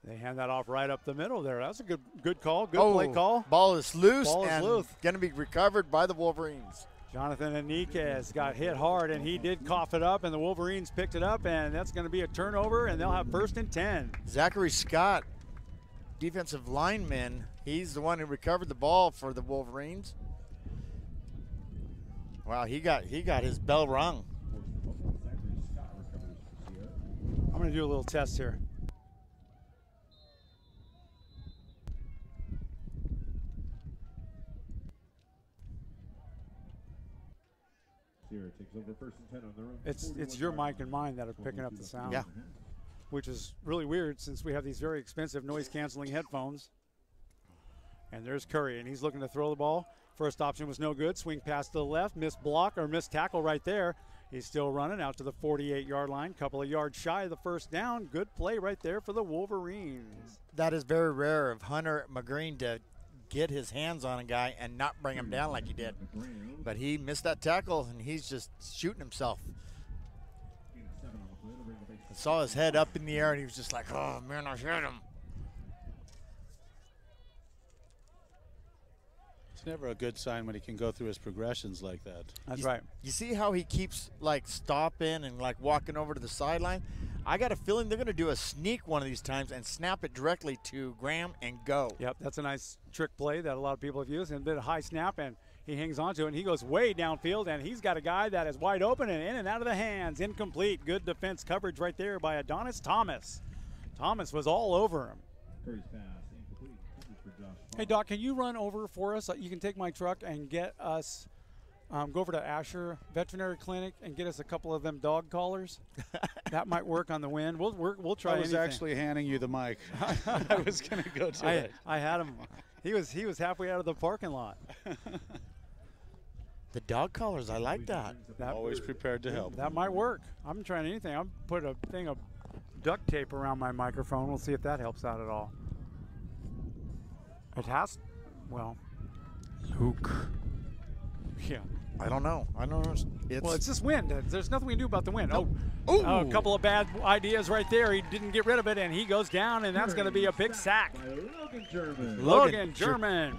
They hand that off right up the middle there. That's a good call, good play call. Ball is loose Ball is and loose. going to be recovered by the Wolverines. Jonathan Enriquez got hit hard, and he did cough it up, and the Wolverines picked it up, and that's going to be a turnover, and they'll have 1st and 10. Zachary Scott, defensive lineman, he's the one who recovered the ball for the Wolverines. Wow, he got his bell rung. I'm going to do a little test here. Takes over 1st and 10 on their own. It's your mic and mine that are picking up the sound. Yeah. Which is really weird since we have these very expensive noise-canceling headphones. And there's Curry, and he's looking to throw the ball. First option was no good. Swing pass to the left, missed block or missed tackle right there. He's still running out to the 48-yard line, couple of yards shy of the 1st down. Good play right there for the Wolverines. That is very rare of Hunter McGreen to get his hands on a guy and not bring him down like he did. But he missed that tackle, and he's just shooting himself. I saw his head up in the air, and he was just like, oh, man, I hit him. It's never a good sign when he can go through his progressions like that. That's right. You see how he keeps, like, stopping and, like, walking over to the sideline? I got a feeling they're going to do a sneak one of these times and snap it directly to Graham and go. Yep, that's a nice trick play that a lot of people have used. And a bit of high snap, and he hangs on to it, and he goes way downfield, and he's got a guy that is wide open and in and out of the hands. Incomplete. Good defense coverage right there by Adonis Thomas. Thomas was all over him. Hey, Doc, can you run over for us? You can take my truck and get us, go over to Asher Veterinary Clinic and get us a couple of them dog collars. That might work on the wind. We'll try. I was anything. actually handing you the mic. I was going to go to it. I had him. He was halfway out of the parking lot. The dog collars, I like that. Always prepared to help. That might work. I'm trying anything. I'm put a thing of duct tape around my microphone. We'll see if that helps out at all. It has. Well, Luke. Yeah. I don't know. It's just wind. There's nothing we can do about the wind. Nope. A couple of bad ideas right there. He didn't get rid of it, and he goes down, and that's going to be a big sack. Logan German.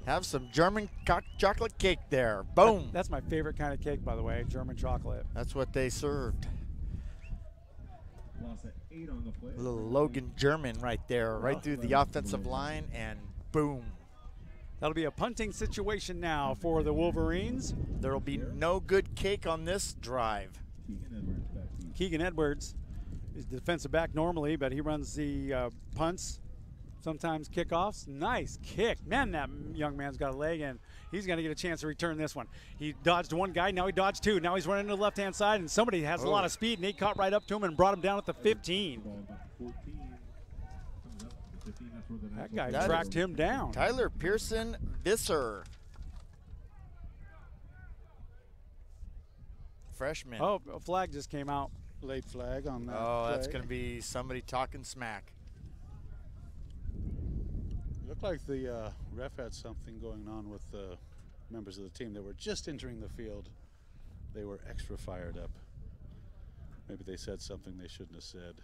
Have some German chocolate cake there. Boom. That's my favorite kind of cake, by the way, German chocolate. That's what they served. Loss at 8 on the play. A little Logan German right there, right through the offensive line, and boom. That'll be a punting situation now for the Wolverines. There will be no good cake on this drive. Keegan Edwards is the defensive back normally, but he runs the punts, sometimes kickoffs. Nice kick. Man, that young man's got a leg, and he's going to get a chance to return this one. He dodged one guy, now he dodged two. Now he's running to the left-hand side, and somebody has a lot of speed, and he caught right up to him and brought him down at the 15. That guy tracked him down. Tyler Pearson Visser. Freshman. Oh, a flag just came out. Late flag on that. Oh, that's play. going to be somebody talking smack. Looked like the ref had something going on with the members of the team that were just entering the field. They were extra fired up. Maybe they said something they shouldn't have said.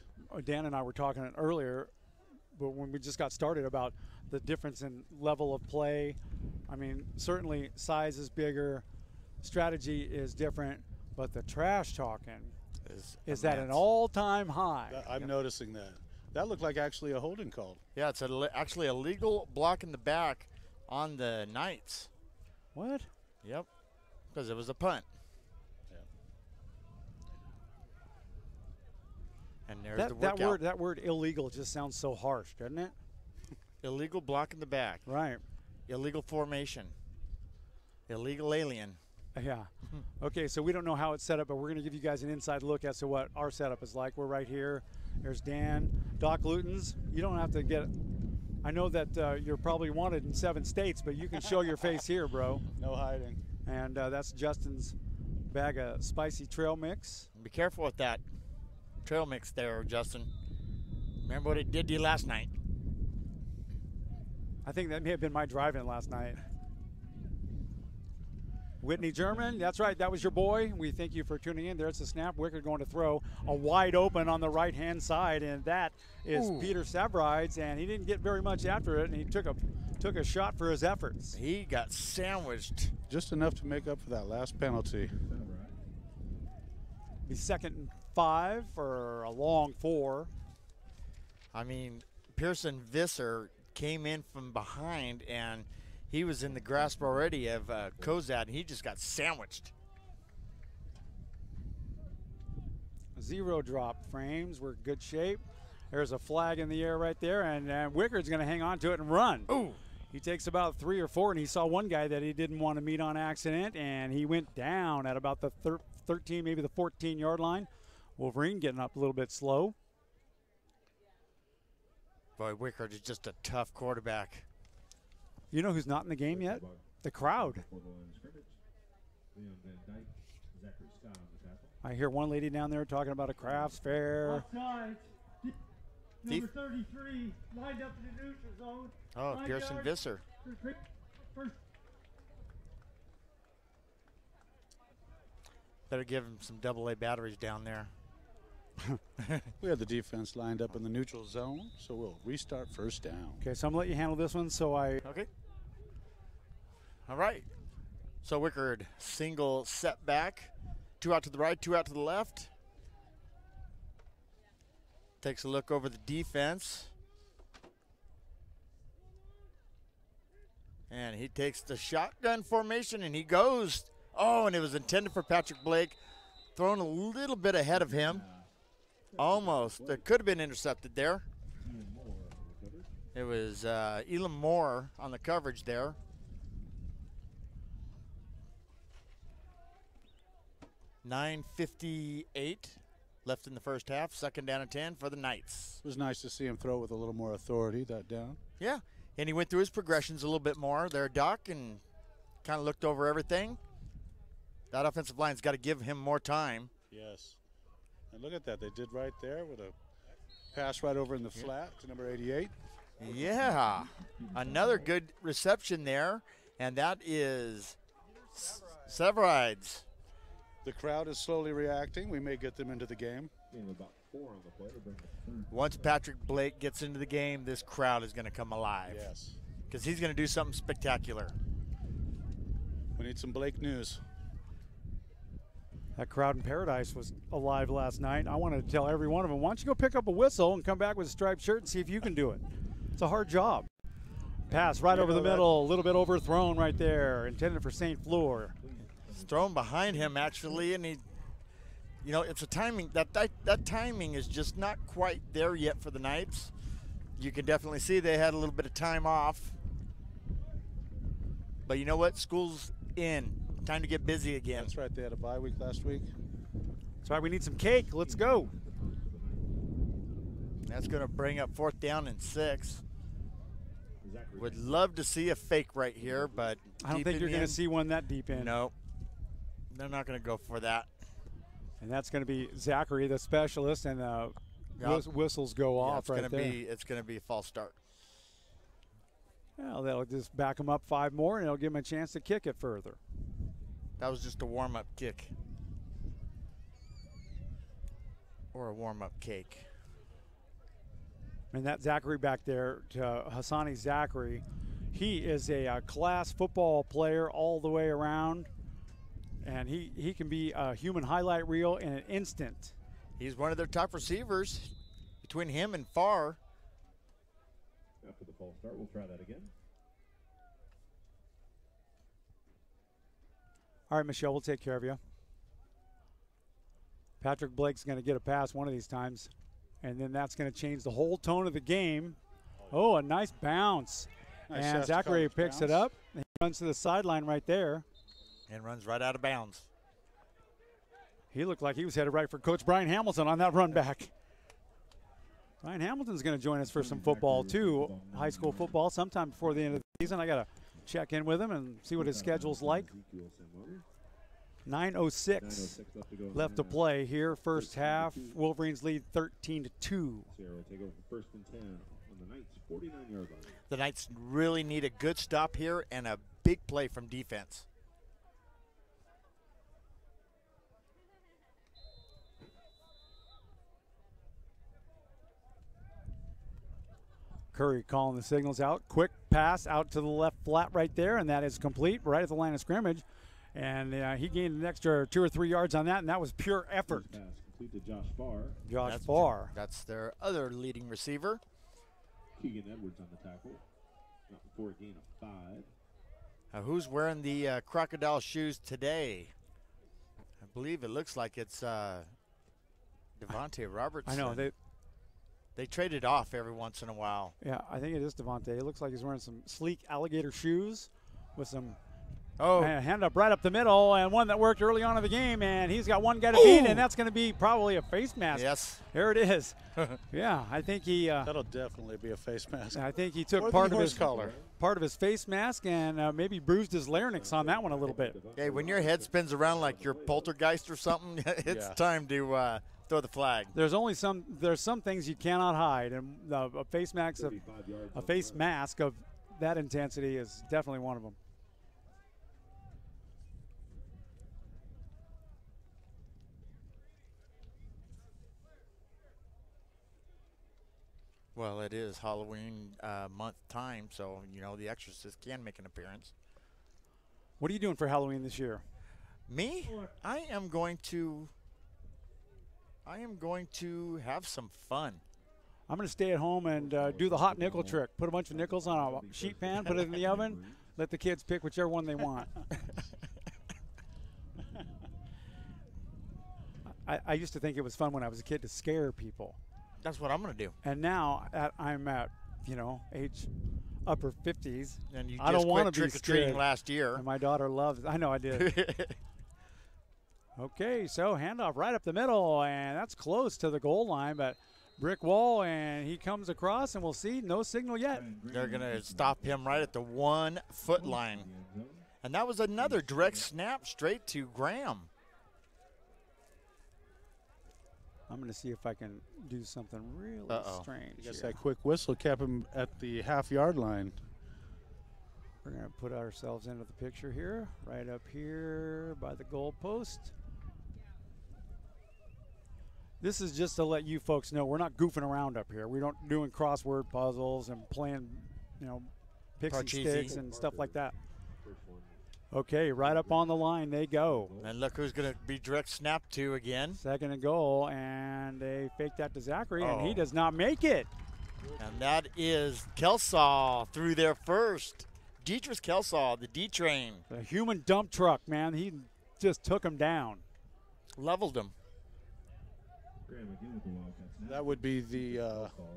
Dan and I were talking earlier, but when we just got started, about the difference in level of play. I mean, certainly size is bigger, strategy is different, but the trash talking is at an all-time high. I'm noticing that. That looked like actually a holding call. Yeah, it's actually a legal block in the back on the Knights. What? Yep, because it was a punt. And there's the workout. That word illegal just sounds so harsh, doesn't it? Illegal block in the back. Right. Illegal formation. Illegal alien. Yeah. Okay, so we don't know how it's set up, but we're going to give you guys an inside look as to what our setup is like. We're right here. There's Dan. Doc Luton's. You don't have to get – I know that you're probably wanted in 7 states, but you can show your face here, bro. No hiding. And that's Justin's bag of spicy trail mix. Be careful with that trail mix there, Justin. Remember what it did to you last night? I think that may have been my drive-in last night. Whitney German, that's right, that was your boy. We thank you for tuning in. There's the snap. Wickard going to throw a wide open on the right-hand side, and that is Peter Savrides, and he didn't get very much after it, and he took a shot for his efforts. He got sandwiched. Just enough to make up for that last penalty. Be 2nd and 5 for a long 4. I mean, Pearson Visser came in from behind, and he was in the grasp already of Kozad, and he just got sandwiched. 0 drop frames. We're in good shape. There's a flag in the air right there, and Wickard's going to hang on to it and run. Ooh. He takes about 3 or 4, and he saw one guy that he didn't want to meet on accident, and he went down at about the 13, maybe the 14-yard line. Wolverine getting up a little bit slow. Boy, Wickard is just a tough quarterback. You know who's not in the game yet? The crowd. I hear one lady down there talking about a crafts fair. Offside. Number 33 lined up in the neutral zone. Oh, Pearson Visser. Better give him some AA batteries down there. We have the defense lined up in the neutral zone, so we'll restart first down. Okay, so I'm going to let you handle this one. Okay. All right. So Wickard, single setback. 2 out to the right, 2 out to the left. Takes a look over the defense. And he takes the shotgun formation, and he goes. Oh, and it was intended for Patrick Blake. Thrown a little bit ahead of him. Almost. It could have been intercepted there. It was Elam Moore on the coverage there. .9:58 left in the first half. 2nd down and 10 for the Knights. It was nice to see him throw with a little more authority that down. Yeah, and he went through his progressions a little bit more there, Doc, and kind of looked over everything. That offensive line's got to give him more time. Yes. And look at that. They did right there with a pass right over in the flat to number 88. Yeah. Another good reception there, and that is Severides. The crowd is slowly reacting. We may get them into the game. Once Patrick Blake gets into the game, this crowd is going to come alive. Yes. Because he's going to do something spectacular. We need some Blake news. That crowd in Paradise was alive last night. I wanted to tell every one of them, why don't you go pick up a whistle and come back with a striped shirt and see if you can do it. It's a hard job. Pass right over the middle, a little bit overthrown right there, intended for St. Fleur. It's thrown behind him, actually, and he, you know, it's a timing. That timing is just not quite there yet for the Knights. You can definitely see they had a little bit of time off. But you know what? School's in. Time to get busy again. That's right. They had a bye week last week. That's right. We need some cake. Let's go. That's going to bring up 4th down and 6. Would love to see a fake right here, but I don't think you're going to see one that deep in. No. They're not going to go for that. And that's going to be Zachary, the specialist, and whistles go off right there. It's going to be a false start. Well, that'll just back him up 5 more, and it'll give him a chance to kick it further. That was just a warm-up kick. Or a warm-up cake. And that Zachary back there, to Hassani Zachary, he is a class football player all the way around. And he can be a human highlight reel in an instant. He's one of their top receivers. Between him and Farr. After the false start, we'll try that again. All right, Michelle, we'll take care of you. Patrick Blake's going to get a pass one of these times, and then that's going to change the whole tone of the game. Oh, a nice bounce. Nice and Zachary picks it up. And he runs to the sideline right there. And runs right out of bounds. He looked like he was headed right for Coach Brian Hamilton on that run back. Brian Hamilton's going to join us for some football, too, high school football, sometime before the end of the season. I got to check in with him and see what his schedule's like. 9:06 left to play here. First half, Wolverines lead 13-2. Sierra will take over first and 10 on the Knights' 49-yard line. The Knights really need a good stop here and a big play from defense. Curry calling the signals out. Quick pass out to the left flat right there, and that is complete right at the line of scrimmage. And he gained an extra 2 or 3 yards on that, and that was pure effort. Pass complete to Josh Farr. Josh Farr. That's their other leading receiver. Keegan Edwards on the tackle. Not before a gain of 5. Who's wearing the crocodile shoes today? I believe it looks like it's Devontae Robertson. I know. They trade it off every once in a while. Yeah, I think it is Devontae. It looks like he's wearing some sleek alligator shoes with some hand up right up the middle, and one that worked early on in the game, and he's got one guy to beat, and that's going to be probably a face mask. Yes. There it is. Yeah, I think he that'll definitely be a face mask. I think he took Or part the of his collar. part of his face mask and maybe bruised his larynx on that one a little bit. Hey, when your head spins around like you're poltergeist or something, it's time to throw the flag. There's some things you cannot hide, and a face mask of that intensity is definitely one of them. Well, it is Halloween month time, so the Exorcist can make an appearance. What are you doing for Halloween this year? Me? I am going to have some fun. I'm going to stay at home and do the hot nickel trick. Put a bunch of nickels on a sheet pan, put it in the oven, let the kids pick whichever one they want. I used to think it was fun when I was a kid to scare people. That's what I'm going to do. And now I'm at, age upper 50s. And you I just don't want quit to be trick-or-treating scared. last year. And my daughter loves it. I know I did. Okay, so handoff right up the middle, and that's close to the goal line, but brick wall, and he comes across, and we'll see. No signal yet. They're going to stop him right at the 1 foot line. And that was another direct snap straight to Graham. I'm going to see if I can do something really strange. I guess that quick whistle kept him at the half-yard line. We're going to put ourselves into the picture here, right up here by the goal post. This is just to let you folks know we're not goofing around up here. We don't doing crossword puzzles and playing, pixie sticks and stuff like that. Okay, right up on the line they go. And look who's going to be direct snap to again. Second and goal, and they fake that to Zachary, and he does not make it. And that is Kelsaw through there first. Dietrich Kelsaw, the D-Train. The human dump truck, man. He just took him down. Leveled him. That would be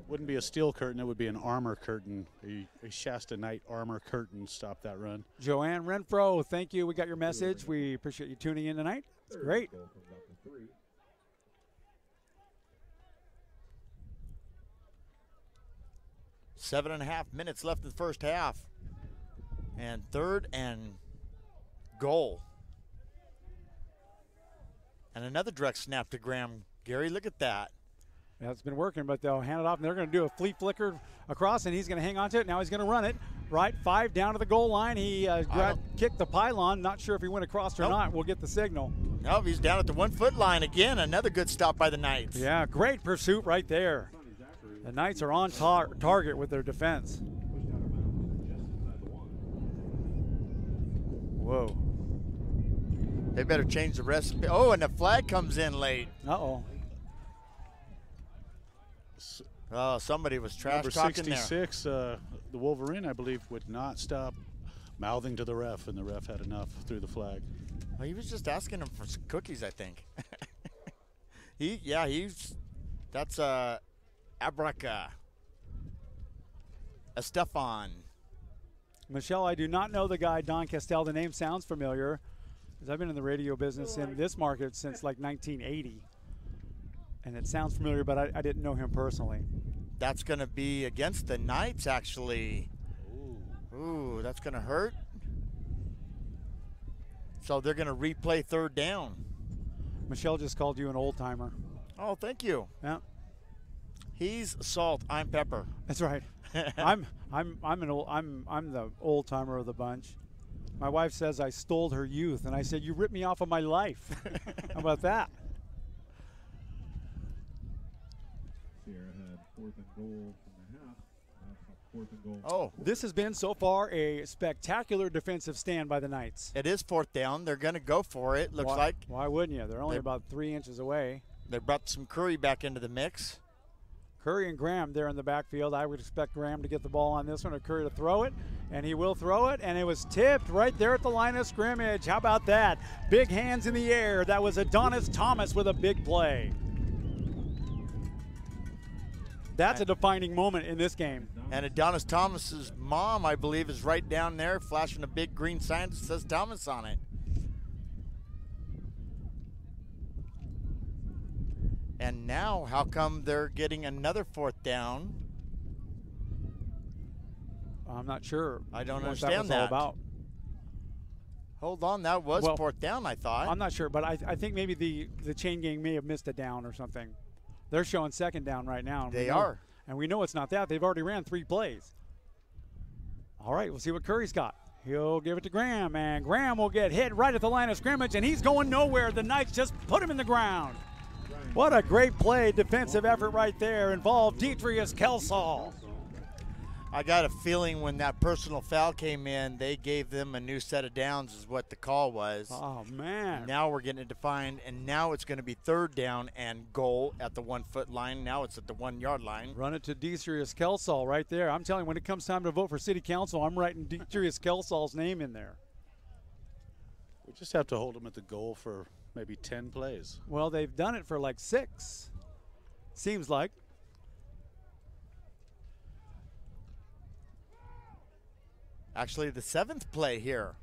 wouldn't be a steel curtain, it would be an armor curtain. A Shasta Knight armor curtain stopped that run. Joanne Renfro, thank you. We got your message. We appreciate you tuning in tonight. It's great. Seven and a half minutes left in the first half. And third and goal. And another direct snap to Graham. Gary, look at that. Yeah, it's been working, but they'll hand it off, and they're going to do a flea flicker across, and he's going to hang on to it. Now he's going to run it. Right, 5 down to the goal line. He kicked the pylon. Not sure if he went across or not. We'll get the signal. Nope, he's down at the 1 foot line again. Another good stop by the Knights. Yeah, great pursuit right there. The Knights are on target with their defense. Whoa. They better change the recipe. Oh, and the flag comes in late. Uh-oh. Oh, somebody was trash Number talking 66, the Wolverine, I believe, would not stop mouthing to the ref, and the ref had enough through the flag. Well, he was just asking him for some cookies, I think. That's Abraca. Estefan. Michelle, I do not know the guy, Don Castell. The name sounds familiar, because I've been in the radio business in this market since like 1980. And it sounds familiar, but I didn't know him personally. That's going to be against the Knights, actually. Ooh, that's going to hurt. So they're going to replay third down. Michelle just called you an old timer. Oh, thank you. Yeah. He's salt. I'm pepper. That's right. I'm the old timer of the bunch. My wife says I stole her youth, and I said, you ripped me off of my life. How about that? Sierra had 4th and goal from the half. 4th and goal. Oh. This has been so far a spectacular defensive stand by the Knights. It is 4th down. They're going to go for it, looks like. Why wouldn't you? They're only about 3 inches away. They brought some Curry back into the mix. Curry and Graham there in the backfield. I would expect Graham to get the ball on this one, or Curry to throw it, and he will throw it, and it was tipped right there at the line of scrimmage. How about that? Big hands in the air. That was Adonis Thomas with a big play. That's a defining moment in this game. And Adonis Thomas's mom, I believe, is right down there flashing a big green sign that says Thomas on it. And now, how come they're getting another 4th down? I'm not sure. I don't what understand that was all about. Hold on, that was Well, 4th down, I thought. I'm not sure, but I think maybe the chain gang may have missed a down or something. They're showing 2nd down right now. They are. And we know it's not that. They've already ran 3 plays. All right, we'll see what Curry's got. He'll give it to Graham, and Graham will get hit right at the line of scrimmage, and he's going nowhere. The Knights just put him in the ground. What a great play, defensive effort right there. Involved Detrius Kelsall. I got a feeling when that personal foul came in, they gave them a new set of downs is what the call was. Oh, man. Now we're getting it defined, and now it's going to be 3rd down and goal at the 1-foot line. Now it's at the 1-yard line. Run it to Detrius Kelsall right there. I'm telling you, when it comes time to vote for city council, I'm writing Detrius Kelsall's name in there. We just have to hold them at the goal for maybe 10 plays. Well, they've done it for like 6. Seems like. Actually, the 7th play here,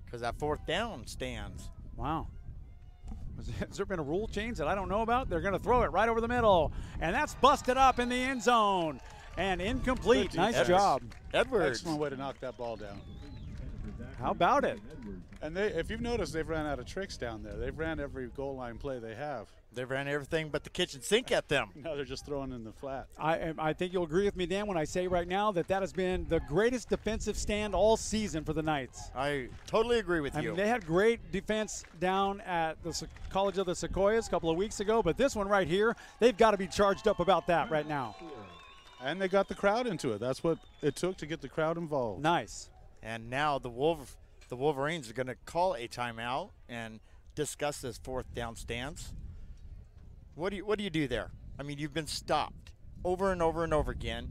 because that 4th down stands. Wow. Has there been a rule change that I don't know about? They're going to throw it right over the middle, and that's busted up in the end zone. And incomplete. Nice job. Edwards. Excellent way to knock that ball down. How about it? And if you've noticed, they've ran out of tricks down there. They've ran every goal line play they have. They've ran everything but the kitchen sink at them. Now they're just throwing in the flat. I think you'll agree with me, Dan, when I say right now that has been the greatest defensive stand all season for the Knights. I totally agree with you. I mean, they had great defense down at the College of the Sequoias a couple of weeks ago, but this one right here, they've got to be charged up about that right now. And they got the crowd into it. That's what it took to get the crowd involved. Nice. And now the Wolverines are going to call a timeout and discuss this 4th down stance. What do you do there? I mean, you've been stopped over and over and over again.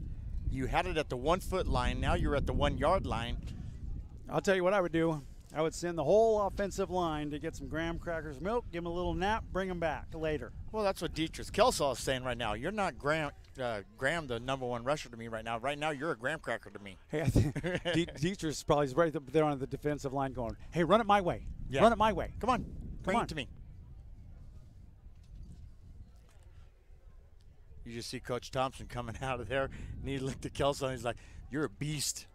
You had it at the 1-foot line. Now you're at the 1-yard line. I'll tell you what I would do. I would send the whole offensive line to get some graham crackers milk, give them a little nap, bring them back later. Well, that's what Detrius Kelsall is saying right now. You're not Graham, the number 1 rusher to me right now. Right now, you're a graham cracker to me. Hey, I think Detrius probably is right there on the defensive line going, hey, run it my way. Yeah. Run it my way. Come on. Bring it to me. You just see Coach Thompson coming out of there, and he looked at Kelsall, and he's like, you're a beast.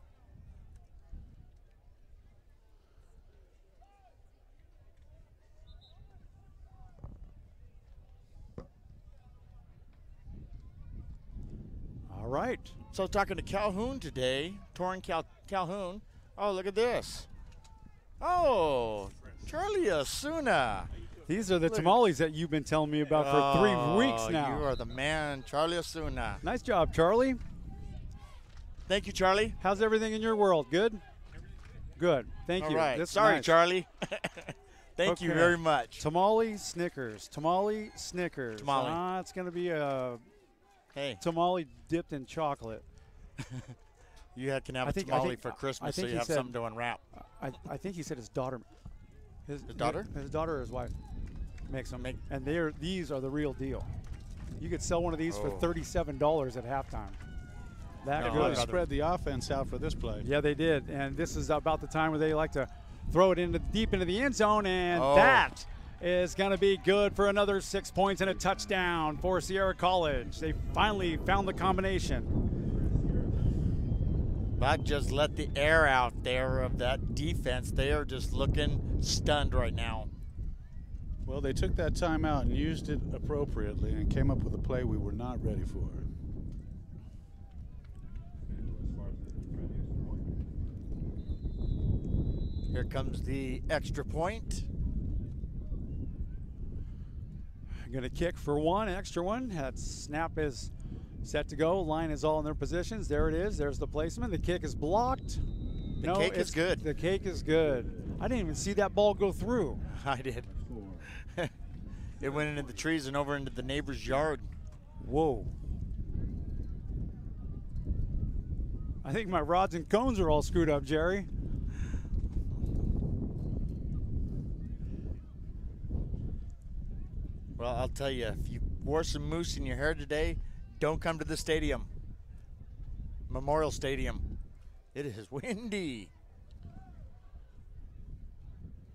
All right. So talking to Calhoun today, Torrin Calhoun. Oh, look at this. Oh, Charlie Osuna. These are the tamales that you've been telling me about for 3 weeks now. You are the man, Charlie Osuna. Nice job, Charlie. Thank you, Charlie. How's everything in your world? Good? Good. Thank you. All right. This is Sorry, nice. Charlie. Thank you very much. Tamale Snickers. Tamale Snickers. Tamale. It's going to be a tamale dipped in chocolate. You can have a tamale for Christmas, so you have something to unwrap. I think he said his daughter. His daughter? His daughter or his wife makes them. And these are the real deal. You could sell one of these for $37 at halftime. They really spread the offense out for this play. Yeah, they did. And this is about the time where they like to throw it deep into the end zone, and that is going to be good for another 6 points and a touchdown for Sierra College. They finally found the combination. But just let the air out there of that defense. They are just looking stunned right now. Well, they took that timeout and used it appropriately and came up with a play we were not ready for. Here comes the extra point. Going to kick for one, extra one. That snap is set to go. Line is all in their positions. There it is. There's the placement. The kick is blocked. The cake is good. The cake is good. I didn't even see that ball go through. I did. It went into the trees and over into the neighbor's yard. Whoa. I think my rods and cones are all screwed up, Jerry. Well, I'll tell you, if you wore some mousse in your hair today, don't come to the stadium. Memorial Stadium. It is windy.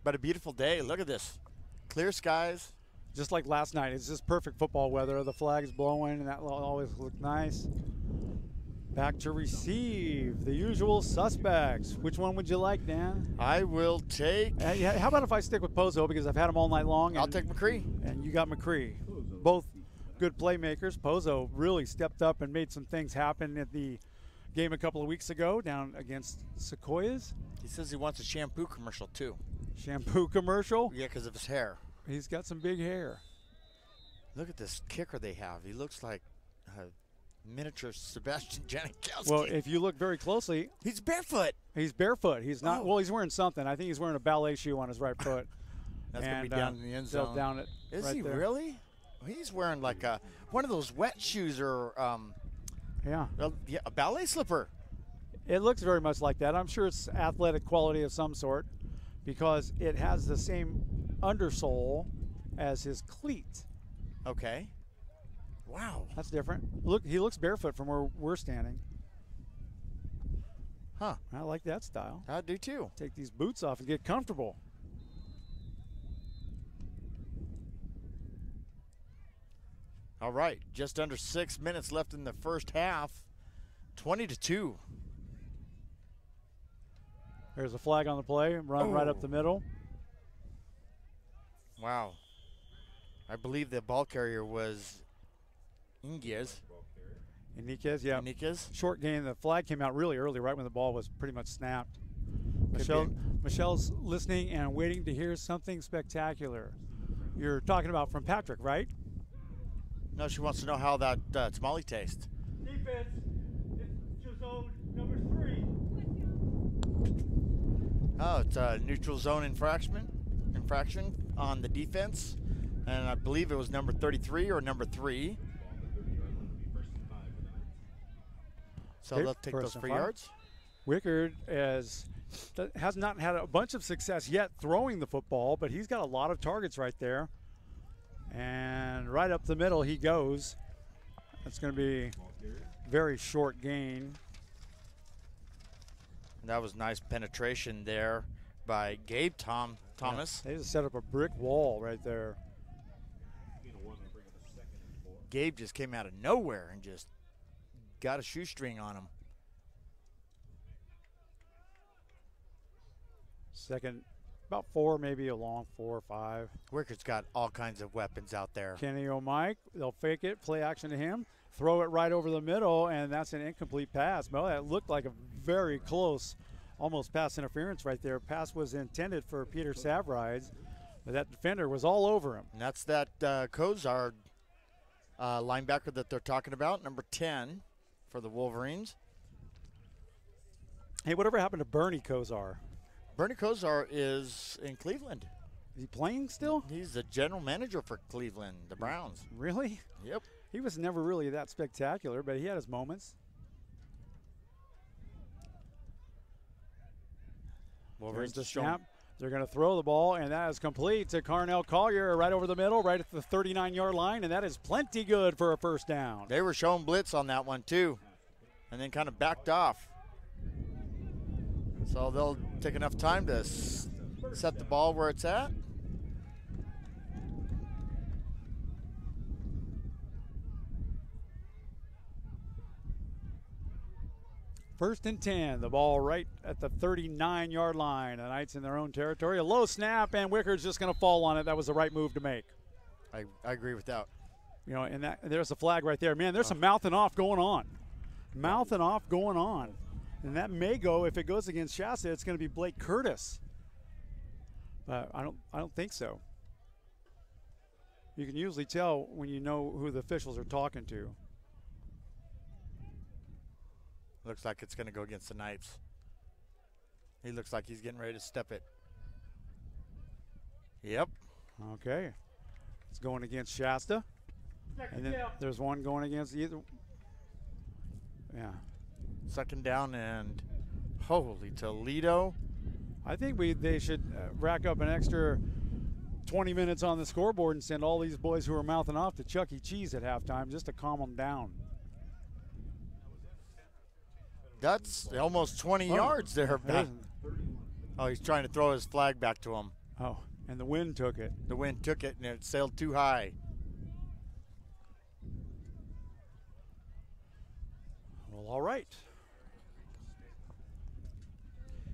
But a beautiful day. Look at this. Clear skies. Just like last night. It's just perfect football weather. The flag's blowing, and that will always look nice. Back to receive. The usual suspects. Which one would you like, Dan? I will take... How about if I stick with Pozo, because I've had him all night long. I'll take McCree. And you got McCree. Both good playmakers. Pozo really stepped up and made some things happen at the game a couple of weeks ago down against Sequoias. He says he wants a shampoo commercial, too. Shampoo commercial? Yeah, because of his hair. He's got some big hair. Look at this kicker they have. He looks like miniature Sebastian Janikowski. Well, if you look very closely. He's barefoot. He's barefoot. He's not. Well, he's wearing something. I think he's wearing a ballet shoe on his right foot. That's going to be down in the end zone. Down it. Is right he there. really? He's wearing like one of those wet shoes or a ballet slipper. It looks very much like that. I'm sure it's athletic quality of some sort because it has the same undersole as his cleat. Okay. Wow. That's different. Look, he looks barefoot from where we're standing. Huh. I like that style. I do too. Take these boots off and get comfortable. All right. Just under 6 minutes left in the first half. 20-2. There's a flag on the play. Run right up the middle. Wow. I believe the ball carrier was Inguez. Yeah. Iniguez. Short gain. The flag came out really early, right when the ball was pretty much snapped. Michelle's listening and waiting to hear something spectacular. You're talking about from Patrick, right? No, she wants to know how that tamale tastes. Defense, it's zone number 3. Oh, it's a neutral zone infraction on the defense. And I believe it was number 33 or number 3. So they'll take those 3 yards. Wickard has not had a bunch of success yet throwing the football, but he's got a lot of targets right there. And right up the middle he goes. That's going to be very short gain. That was nice penetration there by Gabe Thomas. Yeah, they just set up a brick wall right there. Gabe just came out of nowhere and just got a shoestring on him. Second, about 4, maybe a long 4 or 5. Wickard's got all kinds of weapons out there. Kenny O'Mike, they'll fake it, play action to him, throw it right over the middle, and that's an incomplete pass. Well, that looked like a very close, almost pass interference right there. Pass was intended for Peter Savrides, but that defender was all over him. And that's that Kozar linebacker that they're talking about, number 10 for the Wolverines. Hey, whatever happened to Bernie Kozar? Bernie Kozar is in Cleveland. Is he playing still? He's the general manager for Cleveland, the Browns. Really? Yep. He was never really that spectacular, but he had his moments. Wolverines the snap. They're going to throw the ball, and that is complete to Carnell Collier right over the middle, right at the 39-yard line, and that is plenty good for a first down. They were showing blitz on that one, too, and then kind of backed off. So they'll take enough time to set the ball where it's at. First and 10, the ball right at the 39-yard line. The Knights in their own territory. A low snap, and Wicker's just going to fall on it. That was the right move to make. I agree with that. You know, and there's a flag right there. Man, there's some mouthing off going on. Mouthing off going on. And that may go, if it goes against Shasta, it's going to be Blake Curtis. But I don't think so. You can usually tell when you know who the officials are talking to. Looks like it's going to go against the Knights. He looks like he's getting ready to step it. Yep. Okay. It's going against Shasta. And then there's one going against either. Yeah. Second down and holy Toledo. I think they should rack up an extra 20 minutes on the scoreboard and send all these boys who are mouthing off to Chuck E. Cheese at halftime just to calm them down. That's almost 20 yards there. Back. Oh, he's trying to throw his flag back to him. Oh, and the wind took it. The wind took it, and it sailed too high. Well, all right.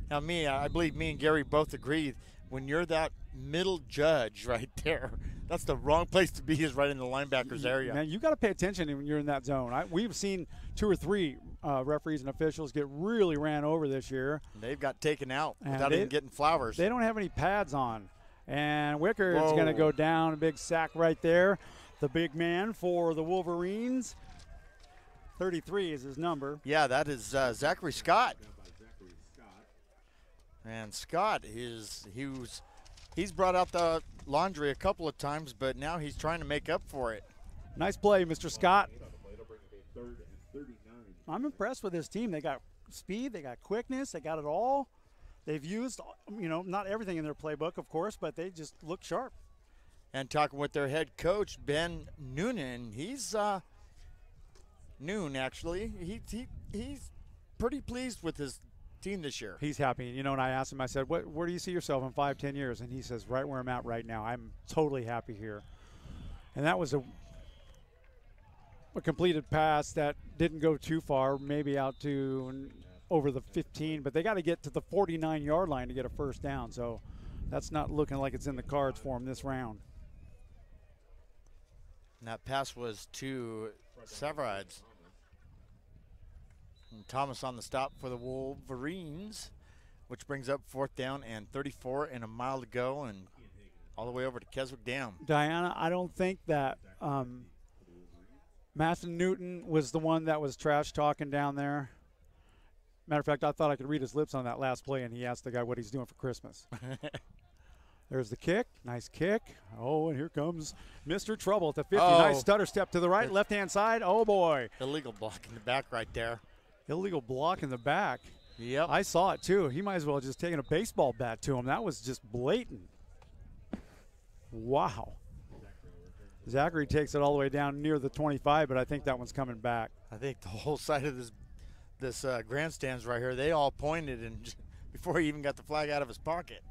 Now, I believe me and Gary both agree, when you're that middle judge right there, that's the wrong place to be, is right in the linebacker's area. Man, you got to pay attention when you're in that zone. We've seen 2 or 3 referees and officials get really ran over this year. They've got taken out without even getting flowers. They don't have any pads on. And Wicker is going to go down, a big sack right there. The big man for the Wolverines. 33 is his number. Yeah, that is Zachary Scott. And Scott he's brought out the laundry a couple of times, but now he's trying to make up for it. Nice play, Mr. Scott. I'm impressed with this team. They got speed, they got quickness, they got it all. They've used, not everything in their playbook, of course, but they just look sharp. And talking with their head coach, Ben Noonan, he's actually. He's pretty pleased with his team this year. He's happy. And I asked him, I said, where do you see yourself in 5-10 years? And he says, right where I'm at right now. I'm totally happy here. And that was a completed pass that didn't go too far, maybe out to over the 15, but they got to get to the 49-yard line to get a first down. So that's not looking like it's in the cards for him this round. And that pass was to Severides. And Thomas on the stop for the Wolverines, which brings up 4th down and 34 and a mile to go, and all the way over to Keswick Dam. Diana, I don't think that Maston Newton was the one that was trash talking down there. Matter of fact, I thought I could read his lips on that last play, and he asked the guy what he's doing for Christmas. There's the kick. Nice kick. Oh, and here comes Mr. Trouble at the 50. Nice stutter step to the right, left-hand side. Oh, boy. Illegal block in the back right there. Illegal block in the back. Yep. I saw it, too. He might as well have just taken a baseball bat to him. That was just blatant. Wow. Zachary takes it all the way down near the 25, but I think that one's coming back. I think the whole side of this grandstands right here, they all pointed and before he even got the flag out of his pocket.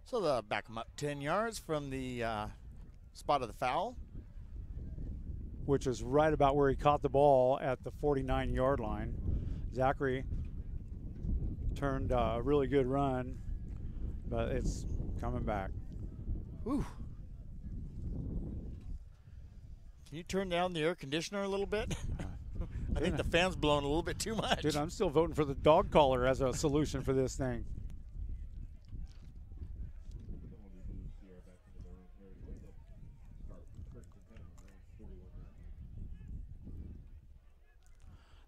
So they'll back him up 10 yards from the spot of the foul. Which is right about where he caught the ball at the 49-yard line. Zachary turned a really good run, but it's coming back. Whew. Can you turn down the air conditioner a little bit? I think the fan's blowing a little bit too much. Dude, I'm still voting for the dog collar as a solution for this thing.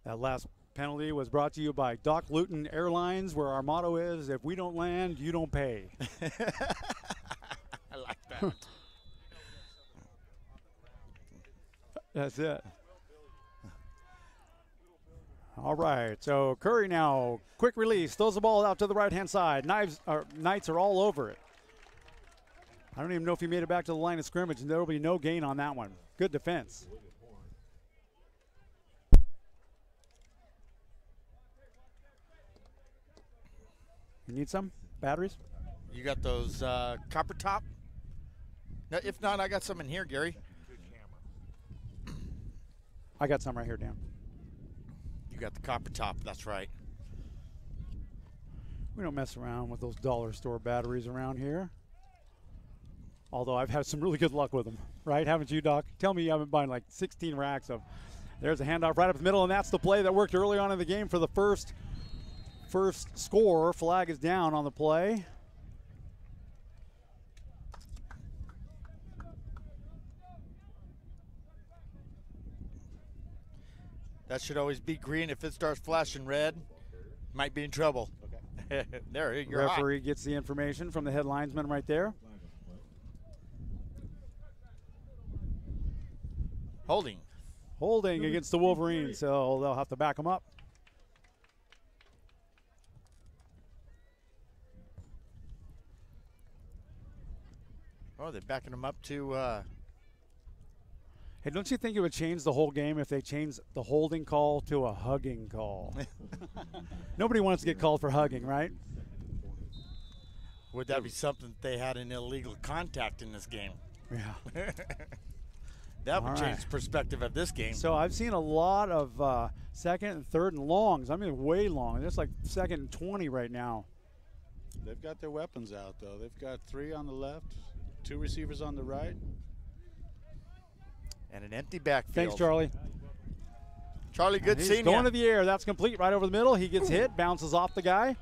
That last penalty was brought to you by Doc Luton Airlines, where our motto is, if we don't land, you don't pay. I like that. That's it. All right, so Curry now, quick release, throws the ball out to the right-hand side. Knights are all over it. I don't even know if he made it back to the line of scrimmage, and there will be no gain on that one. Good defense. You need some batteries? You got those copper top? No, if not, I got some in here, Gary. I got some right here, Dan. got the copper top. That's right. We don't mess around with those dollar store batteries around here. Although I've had some really good luck with them, right? Haven't you, Doc? Tell me you haven't bought like 16 racks of. There's a handoff right up the middle, and that's the play that worked early on in the game for the first score. Flag is down on the play. That should always be green. If it starts flashing red, might be in trouble. Okay. There, you're Referee gets the information from the head linesman right there. Holding against the Wolverines, so they'll have to back them up. Oh, they're backing them up to. Hey, don't you think it would change the whole game if they changed the holding call to a hugging call? Nobody wants to get called for hugging, right? Would that be something that they had an illegal contact in this game? Yeah. That would change the perspective of this game. So I've seen a lot of second and third and longs. I mean, way long. It's like second and 20 right now. They've got their weapons out, though. They've got 3 on the left, 2 receivers on the right. And an empty backfield. Thanks, Charlie. Charlie, good seeing you. Going to the air. That's complete right over the middle. He gets hit, bounces off the guy.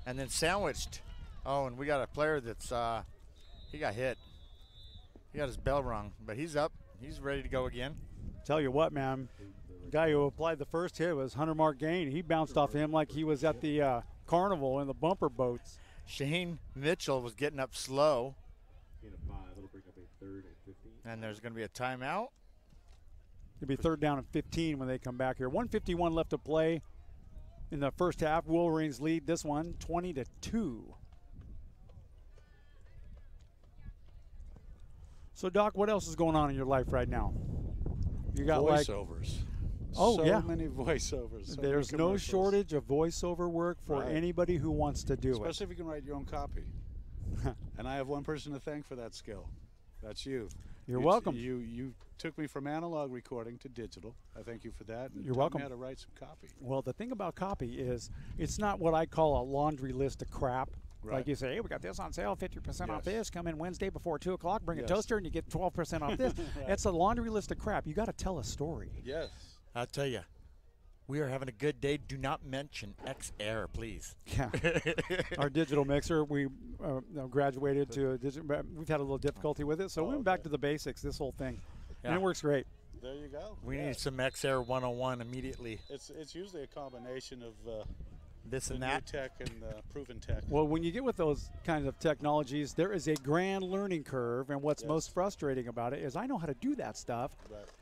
And then sandwiched. Oh, and we got a player that's, he got hit. He got his bell rung, but he's up. He's ready to go again. Tell you what, man. The guy who applied the first hit was Hunter Mark Gain. He bounced off him like he was at the carnival in the bumper boats. Shane Mitchell was getting up slow. And there's going to be a timeout. It'll be 3rd down and 15 when they come back here. 1:51 left to play in the first half. Wolverines lead this one 20-2. So, Doc, what else is going on in your life right now? You got voiceovers. So many voiceovers. There's no shortage of voiceover work for anybody who wants to do it. Especially if you can write your own copy. And I have one person to thank for that skill. That's you. You're welcome. You took me from analog recording to digital. I thank you for that. And You're taught welcome. me how to write some copy. Well, the thing about copy is it's not what I call a laundry list of crap. Right. Like you say, hey, we got this on sale, 50% off Yes. this. Come in Wednesday before 2 o'clock, bring a Yes. toaster, and you get 12% off this. Right. It's a laundry list of crap. You got to tell a story. Yes. I'll tell you, we are having a good day. Do not mention X-Air, please. Yeah. Our digital mixer, we graduated to a digital. We've had a little difficulty with it, so we went back to the basics, this whole thing. And it works great. There you go. We need some X-Air 101 immediately. It's usually a combination of this the and new that. tech and proven tech. Well, when you get with those kinds of technologies, there is a grand learning curve, and what's most frustrating about it is I know how to do that stuff,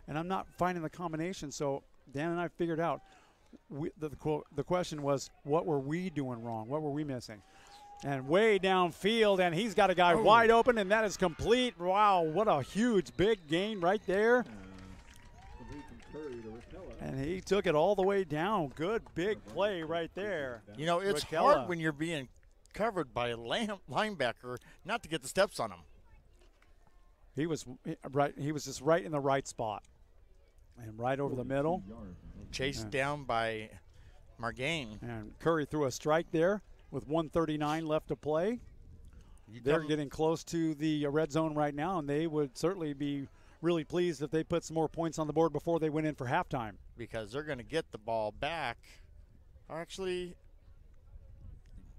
and I'm not finding the combination. So Dan and I figured out the question was, what were we doing wrong? What were we missing? And way downfield, and he's got a guy wide open, and that is complete. Wow, what a huge, big gain right there. And he took it all the way down. Good big play right there. You know, it's hard when you're being covered by a linebacker not to get the steps on him. He was right. He was just right in the right spot, and right over the middle. Chased down by Margain. And Curry threw a strike there with 1:39 left to play. They're getting close to the red zone right now, and they would certainly be really pleased if they put some more points on the board before they went in for halftime. Because they're going to get the ball back. Or actually,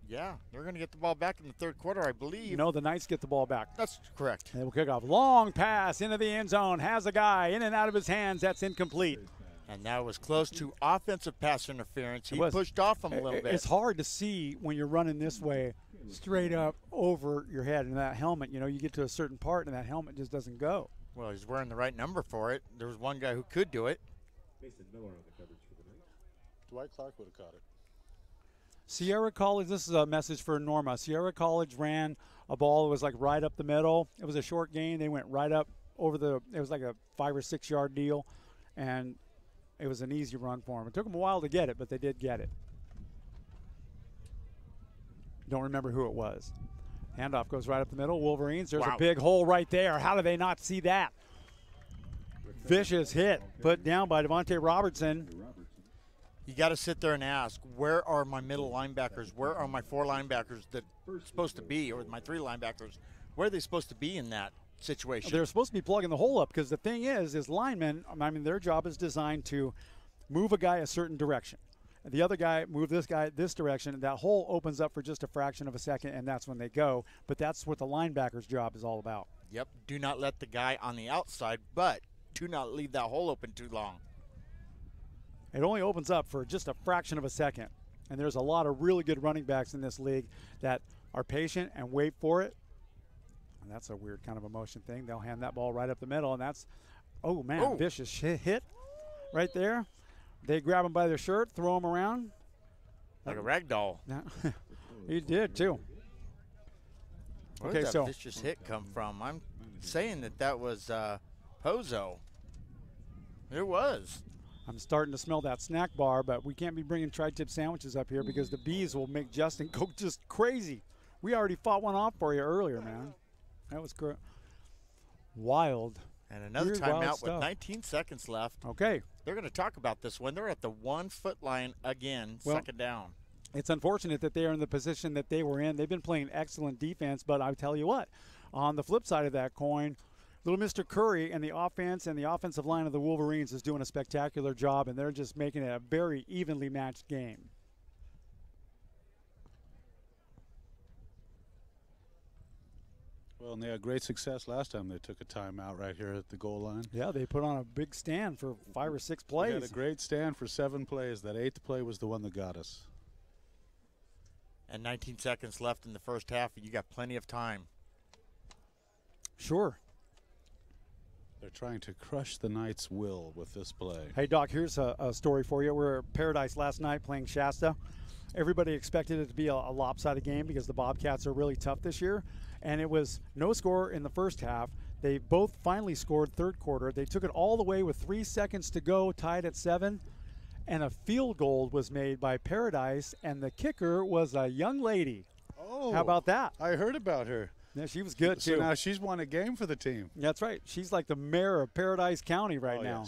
yeah, they're going to get the ball back in the third quarter, I believe. No, the Knights get the ball back. That's correct. They will kick off. Long pass into the end zone. Has a guy in and out of his hands. That's incomplete. And that was close to offensive pass interference. He pushed off him a little bit. It's hard to see when you're running this way straight up over your head in that helmet. You know, you get to a certain part and that helmet just doesn't go. Well, he's wearing the right number for it. There was one guy who could do it. Mason Miller on the coverage for the Knights. Dwight Clark would have caught it. Sierra College, this is a message for Norma. Sierra College ran a ball that was like right up the middle. It was a short gain. They went right up over it was like a 5 or 6 yard deal, and it was an easy run for them. It took them a while to get it, but they did get it. Don't remember who it was. Handoff goes right up the middle. Wolverines, there's a big hole right there. How do they not see that? Vicious hit put down by Devontae Robertson. You got to sit there and ask, where are my middle linebackers? Where are my 4 linebackers that are supposed to be, or my 3 linebackers? Where are they supposed to be in that situation? They're supposed to be plugging the hole up because the thing is linemen, I mean, their job is designed to move a guy a certain direction. The other guy, move this guy this direction, and that hole opens up for just a fraction of a second, and that's when they go. But that's what the linebacker's job is all about. Yep. Do not let the guy on the outside, but do not leave that hole open too long. It only opens up for just a fraction of a second. And there's a lot of really good running backs in this league that are patient and wait for it. And that's a weird kind of a motion thing. They'll hand that ball right up the middle, and that's, oh, man, vicious hit right there. They grab him by their shirt, throw him around. Like a rag doll. He did, too. Where did that vicious hit come from? I'm saying that was Pozo. It was. I'm starting to smell that snack bar, but we can't be bringing tri-tip sandwiches up here because the bees will make Justin go just crazy. We already fought one off for you earlier, man. That was wild. And another timeout with 19 seconds left. Okay. They're going to talk about this one. They're at the 1-foot line again, second down. It's unfortunate that they are in the position that they were in. They've been playing excellent defense, but I tell you what, on the flip side of that coin, little Mr. Curry and the offense and the offensive line of the Wolverines is doing a spectacular job, and they're just making it a very evenly matched game. Well, and they had great success last time they took a timeout right here at the goal line. Yeah, they put on a big stand for 5 or 6 plays. They had a great stand for 7 plays. That 8th play was the one that got us. And 19 seconds left in the first half, and you got plenty of time. Sure. They're trying to crush the Knights' will with this play. Hey, Doc, here's a story for you. We were at Paradise last night playing Shasta. Everybody expected it to be a lopsided game because the Bobcats are really tough this year. And it was no score in the first half. They both finally scored third quarter. They took it all the way with 3 seconds to go, tied at 7. And a field goal was made by Paradise, and the kicker was a young lady. Oh. How about that? I heard about her. Yeah, she was good, so too. Now she's won a game for the team. That's right. She's like the mayor of Paradise County right now.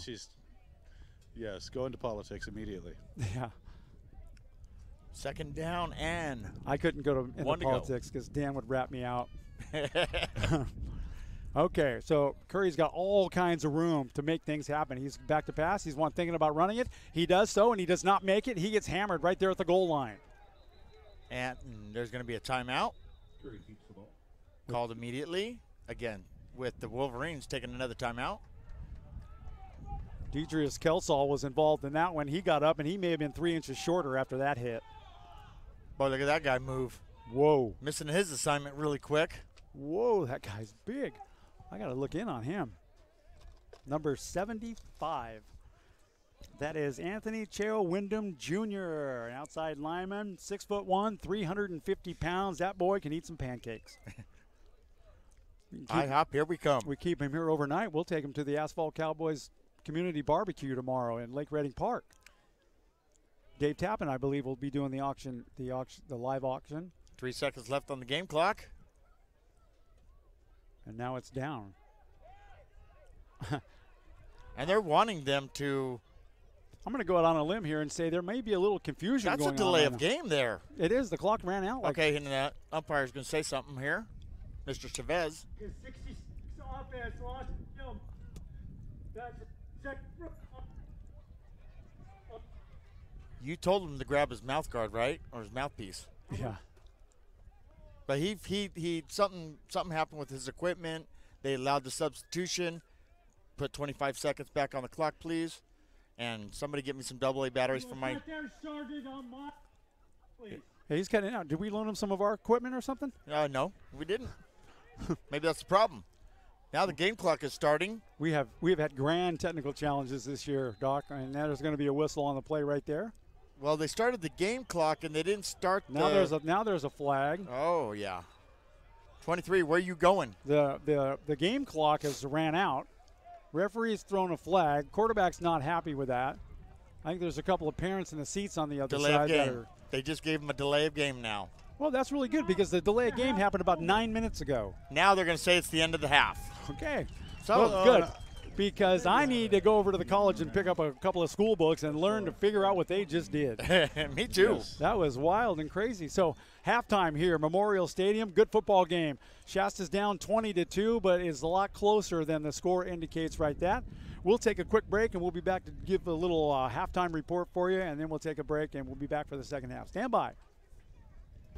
Yeah, she's go into politics immediately. Yeah. Second down and I couldn't go into politics because Dan would rat me out. Okay, so Curry's got all kinds of room to make things happen. He's back to pass. He's thinking about running it. He does so, and he does not make it. He gets hammered right there at the goal line. And there's going to be a timeout. Called immediately. Again, with the Wolverines taking another timeout. Deidreus Kelsall was involved in that one. He got up, and he may have been 3 inches shorter after that hit. Boy, look at that guy move. Whoa. Missing his assignment really quick. Whoa, that guy's big. I got to look in on him. Number 75. That is Anthony Cheo Wyndham Jr., an outside lineman, 6'1", 350 pounds. That boy can eat some pancakes. IHOP, here we come. We keep him here overnight. We'll take him to the Asphalt Cowboys Community Barbecue tomorrow in Lake Reading Park. Dave Tappan, I believe, will be doing the live auction. 3 seconds left on the game clock. And now it's down. And they're wanting them to. I'm going to go out on a limb here and say there may be a little confusion going on. That's a delay of game there. It is. The clock ran out. Okay, and the umpire's going to say something here. Mr. Chavez. 66 offense, lost film. That's You told him to grab his mouth guard, right? Or his mouthpiece. Yeah. But he something happened with his equipment. They allowed the substitution. Put 25 seconds back on the clock, please. And somebody get me some AA batteries for my. Hey, he's cutting out. Did we loan him some of our equipment or something? No, we didn't. Maybe that's the problem. Now the game clock is starting. We have had grand technical challenges this year, Doc, and there's going to be a whistle on the play right there. Well, they started the game clock and they didn't start. Now there's a flag. Oh yeah. 23. Where are you going? The game clock has ran out. Referee's thrown a flag. Quarterback's not happy with that. I think there's a couple of parents in the seats on the other delay side. Of game. They just gave him a delay of game now. Well, that's really good because the delay of game happened about 9 minutes ago. Now they're going to say it's the end of the half. Okay. So well, good. because I need to go over to the college and pick up a couple of school books and learn to figure out what they just did. Me too. That was wild and crazy. So halftime here, Memorial Stadium, good football game. Shasta's down 20-2, but is a lot closer than the score indicates right that. We'll take a quick break, and we'll be back to give a little halftime report for you, and then we'll take a break, and we'll be back for the second half. Stand by.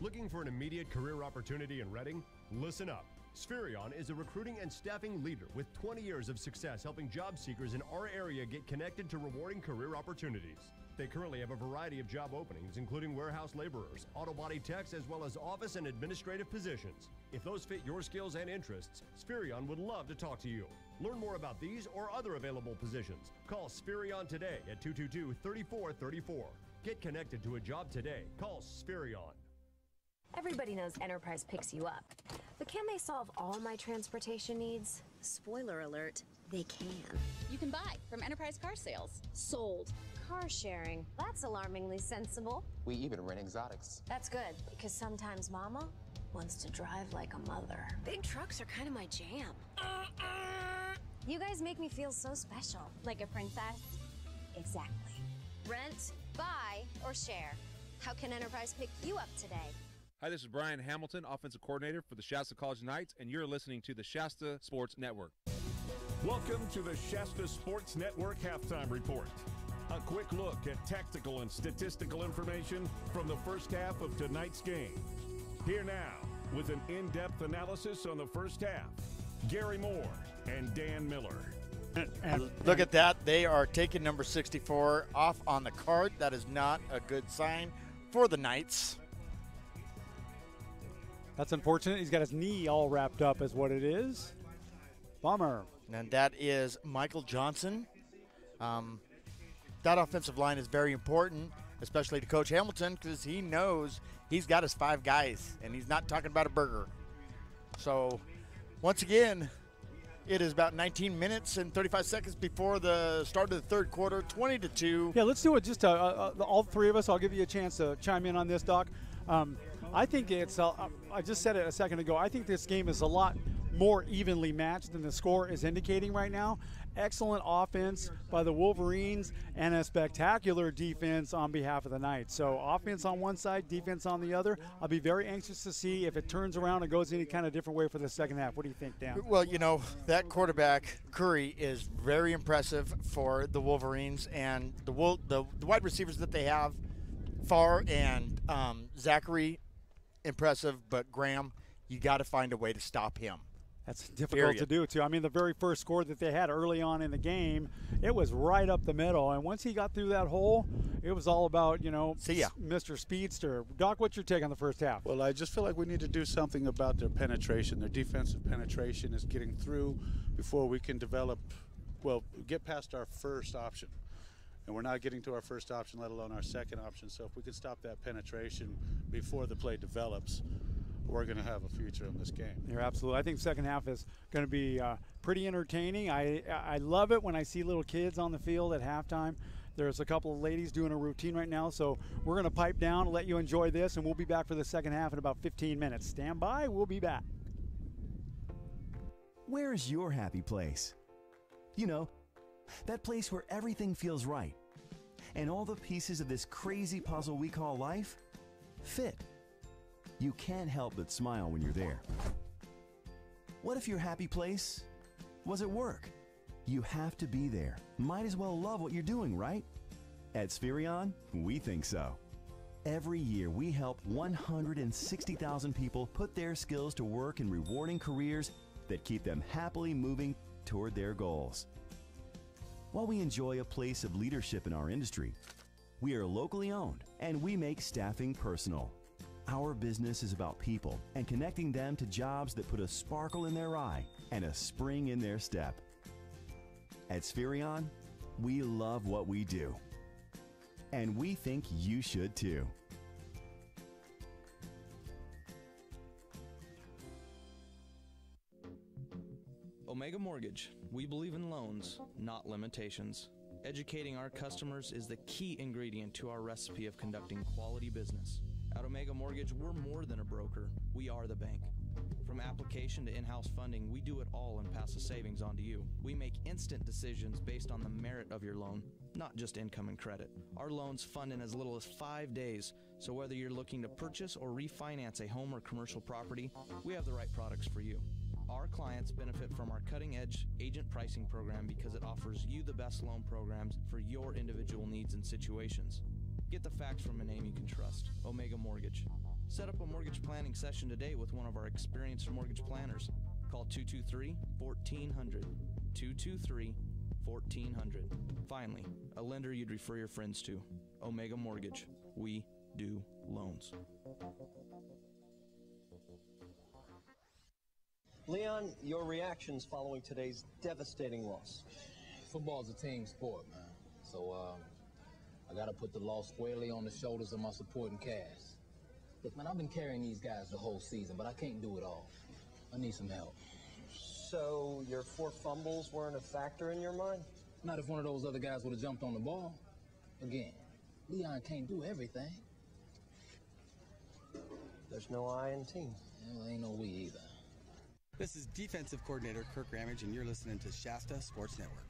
Looking for an immediate career opportunity in Reading? Listen up. Spherion is a recruiting and staffing leader with 20 years of success helping job seekers in our area get connected to rewarding career opportunities. They currently have a variety of job openings, including warehouse laborers, auto body techs, as well as office and administrative positions. If those fit your skills and interests, Spherion would love to talk to you. Learn more about these or other available positions. Call Spherion today at 222-3434. Get connected to a job today. Call Spherion. Everybody knows Enterprise picks you up. But can they solve all my transportation needs? Spoiler alert, they can. You can buy from Enterprise Car Sales. Sold. Car sharing. That's alarmingly sensible. We even rent exotics. That's good, because sometimes Mama wants to drive like a mother. Big trucks are kind of my jam. You guys make me feel so special. Like a princess? Exactly. Rent, buy, or share. How can Enterprise pick you up today? Hi, this is Brian Hamilton, Offensive Coordinator for the Shasta College Knights, and you're listening to the Shasta Sports Network. Welcome to the Shasta Sports Network Halftime Report. A quick look at tactical and statistical information from the first half of tonight's game. Here now, with an in-depth analysis on the first half, Gary Moore and Dan Miller. Look at that. They are taking number 64 off on the card. That is not a good sign for the Knights. That's unfortunate. He's got his knee all wrapped up is what it is. Bummer. And that is Michael Johnson. That offensive line is very important, especially to Coach Hamilton, because he knows he's got his 5 guys, and he's not talking about a burger. So, once again, it is about 19 minutes and 35 seconds before the start of the third quarter, 20-2. Yeah, let's do it. Just all three of us. I'll give you a chance to chime in on this, Doc. I think it's, I just said it a second ago, I think this game is a lot more evenly matched than the score is indicating right now. Excellent offense by the Wolverines and a spectacular defense on behalf of the Knights. So offense on one side, defense on the other. I'll be very anxious to see if it turns around and goes any kind of different way for the second half. What do you think, Dan? Well, you know, that quarterback, Curry, is very impressive for the Wolverines, and the wide receivers that they have, Farr and Zachary, impressive, but Graham, you got to find a way to stop him. That's difficult to do, too. I mean, the very first score that they had early on in the game, it was right up the middle. And once he got through that hole, it was all about, you know, Mr. Speedster. Doc, what's your take on the first half? Well, I just feel like we need to do something about their penetration. Their defensive penetration is getting through before we can develop, well, get past our first option. And we're not getting to our first option, let alone our second option. So if we can stop that penetration before the play develops, we're going to have a future in this game. You're absolutely. I think second half is going to be pretty entertaining. I love it when I see little kids on the field at halftime. There's a couple of ladies doing a routine right now, so we're going to pipe down, let you enjoy this, and we'll be back for the second half in about 15 minutes. Stand by. We'll be back. Where's your happy place? You know, that place where everything feels right, and all the pieces of this crazy puzzle we call life fit. You can't help but smile when you're there. What if your happy place was at work? You have to be there. Might as well love what you're doing, right? At Spherion, we think so. Every year, we help 160,000 people put their skills to work in rewarding careers that keep them happily moving toward their goals. While we enjoy a place of leadership in our industry, we are locally owned and we make staffing personal. Our business is about people and connecting them to jobs that put a sparkle in their eye and a spring in their step. At Spherion, we love what we do. And we think you should too. Omega Mortgage. We believe in loans, not limitations. Educating our customers is the key ingredient to our recipe of conducting quality business. At Omega Mortgage, we're more than a broker. We are the bank. From application to in-house funding, we do it all and pass the savings on to you. We make instant decisions based on the merit of your loan, not just income and credit. Our loans fund in as little as 5 days, so whether you're looking to purchase or refinance a home or commercial property, we have the right products for you. Our clients benefit from our cutting-edge agent pricing program because it offers you the best loan programs for your individual needs and situations. Get the facts from a name you can trust, Omega Mortgage. Set up a mortgage planning session today with one of our experienced mortgage planners. Call 223-1400, 223-1400. Finally, a lender you'd refer your friends to, Omega Mortgage. We do loans. Leon, your reactions following today's devastating loss? Football's a team sport, man. So, I got to put the loss squarely on the shoulders of my supporting cast. Look, man, I've been carrying these guys the whole season, but I can't do it all. I need some help. So your 4 fumbles weren't a factor in your mind? Not if one of those other guys would have jumped on the ball. Again, Leon can't do everything. There's no I in team. Well, ain't no we either. This is Defensive Coordinator Kirk Ramage, and you're listening to Shasta Sports Network.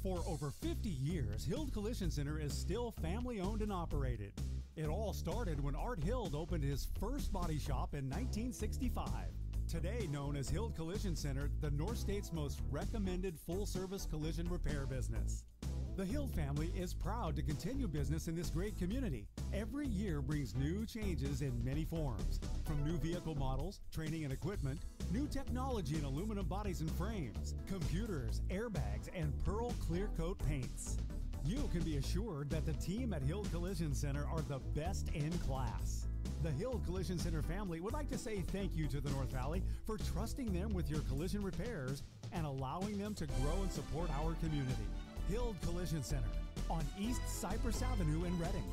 For over 50 years, Hild Collision Center is still family-owned and operated. It all started when Art Hild opened his first body shop in 1965. Today known as Hild Collision Center, the North State's most recommended full-service collision repair business. The Hild family is proud to continue business in this great community. Every year brings new changes in many forms, from new vehicle models, training and equipment, new technology in aluminum bodies and frames, computers, airbags, and pearl clear coat paints. You can be assured that the team at Hild Collision Center are the best in class. The Hild Collision Center family would like to say thank you to the North Valley for trusting them with your collision repairs and allowing them to grow and support our community. Hild Collision Center on East Cypress Avenue in Reading.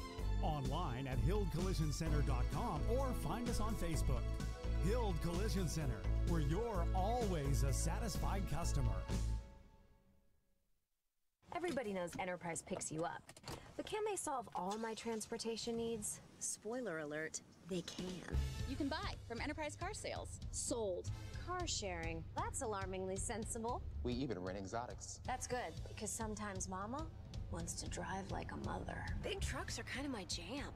Online at hildcollisioncenter.com or find us on Facebook. Hild Collision Center, where you're always a satisfied customer. Everybody knows Enterprise picks you up. But can they solve all my transportation needs? Spoiler alert, they can. You can buy from Enterprise Car Sales. Sold. Car sharing. That's alarmingly sensible. We even rent exotics. That's good, because sometimes Mama wants to drive like a mother. Big trucks are kind of my jam.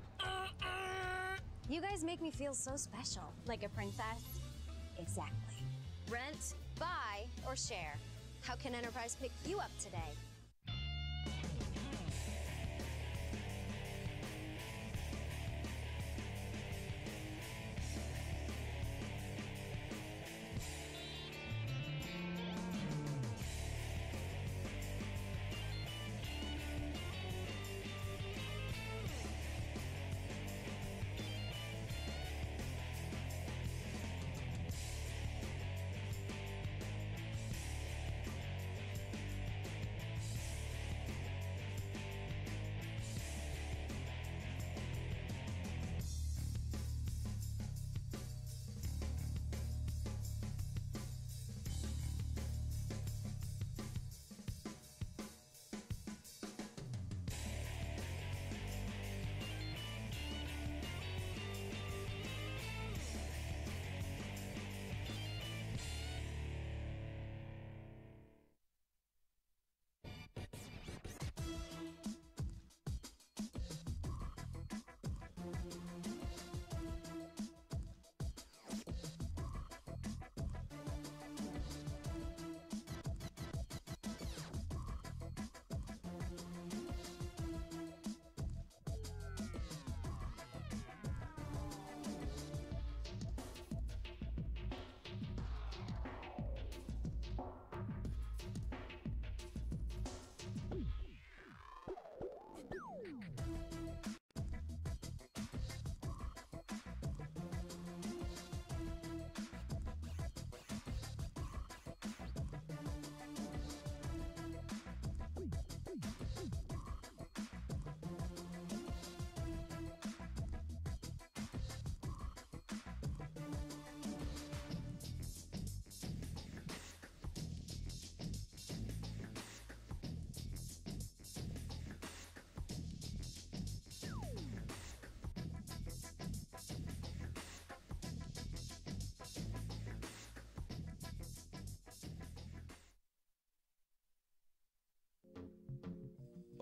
You guys make me feel so special. Like a princess? Exactly. Rent, buy, or share. How can Enterprise pick you up today?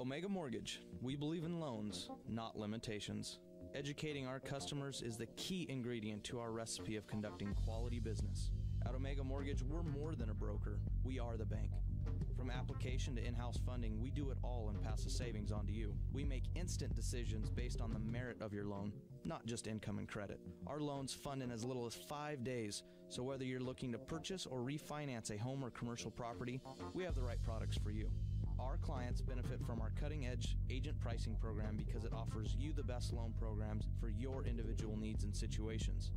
Omega Mortgage. We believe in loans, not limitations. Educating our customers is the key ingredient to our recipe of conducting quality business. At Omega Mortgage, we're more than a broker. We are the bank. From application to in-house funding, we do it all and pass the savings on to you. We make instant decisions based on the merit of your loan, not just income and credit. Our loans fund in as little as 5 days, so whether you're looking to purchase or refinance a home or commercial property, we have the right products for you. Our clients benefit from our cutting-edge agent pricing program because it offers you the best loan programs for your individual needs and situations.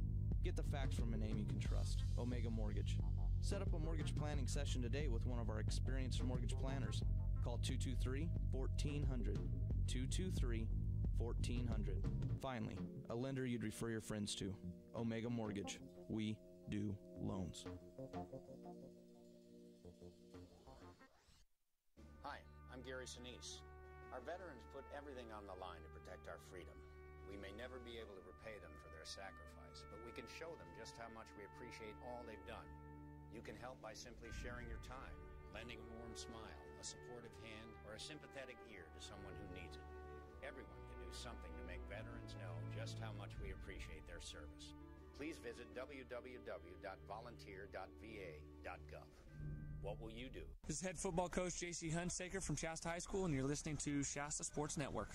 Get the facts from a name you can trust, Omega Mortgage. Set up a mortgage planning session today with one of our experienced mortgage planners. Call 223-1400, 223-1400. Finally, a lender you'd refer your friends to, Omega Mortgage. We do loans. Hi, I'm Gary Sinise. Our veterans put everything on the line to protect our freedom. We may never be able to repay them for their sacrifice, but we can show them just how much we appreciate all they've done. You can help by simply sharing your time, lending a warm smile, a supportive hand, or a sympathetic ear to someone who needs it. Everyone can do something to make veterans know just how much we appreciate their service. Please visit www.volunteer.va.gov. What will you do? This is head football coach J.C. Hunsaker from Shasta High School, and you're listening to Shasta Sports Network.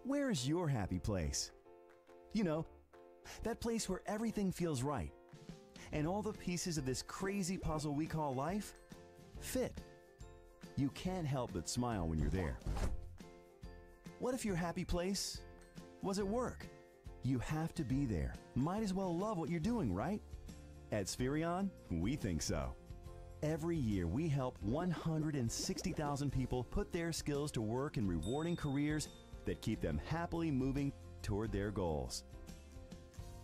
Where's your happy place? You know, that place where everything feels right and all the pieces of this crazy puzzle we call life fit. You can't help but smile when you're there. What if your happy place was at work? You have to be there. Might as well love what you're doing, right? At Spherion, we think so. Every year, we help 160,000 people put their skills to work in rewarding careers that keep them happily moving toward their goals.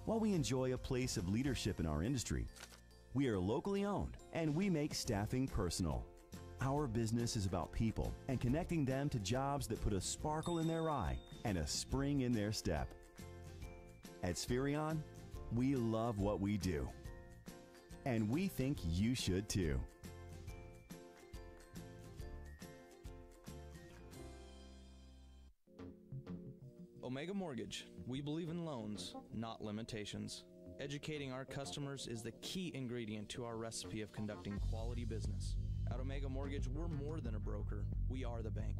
While we enjoy a place of leadership in our industry, we are locally owned and we make staffing personal. Our business is about people and connecting them to jobs that put a sparkle in their eye and a spring in their step. At Spherion, we love what we do. And we think you should too. Omega Mortgage. We believe in loans, not limitations. Educating our customers is the key ingredient to our recipe of conducting quality business. At Omega Mortgage, we're more than a broker. We are the bank.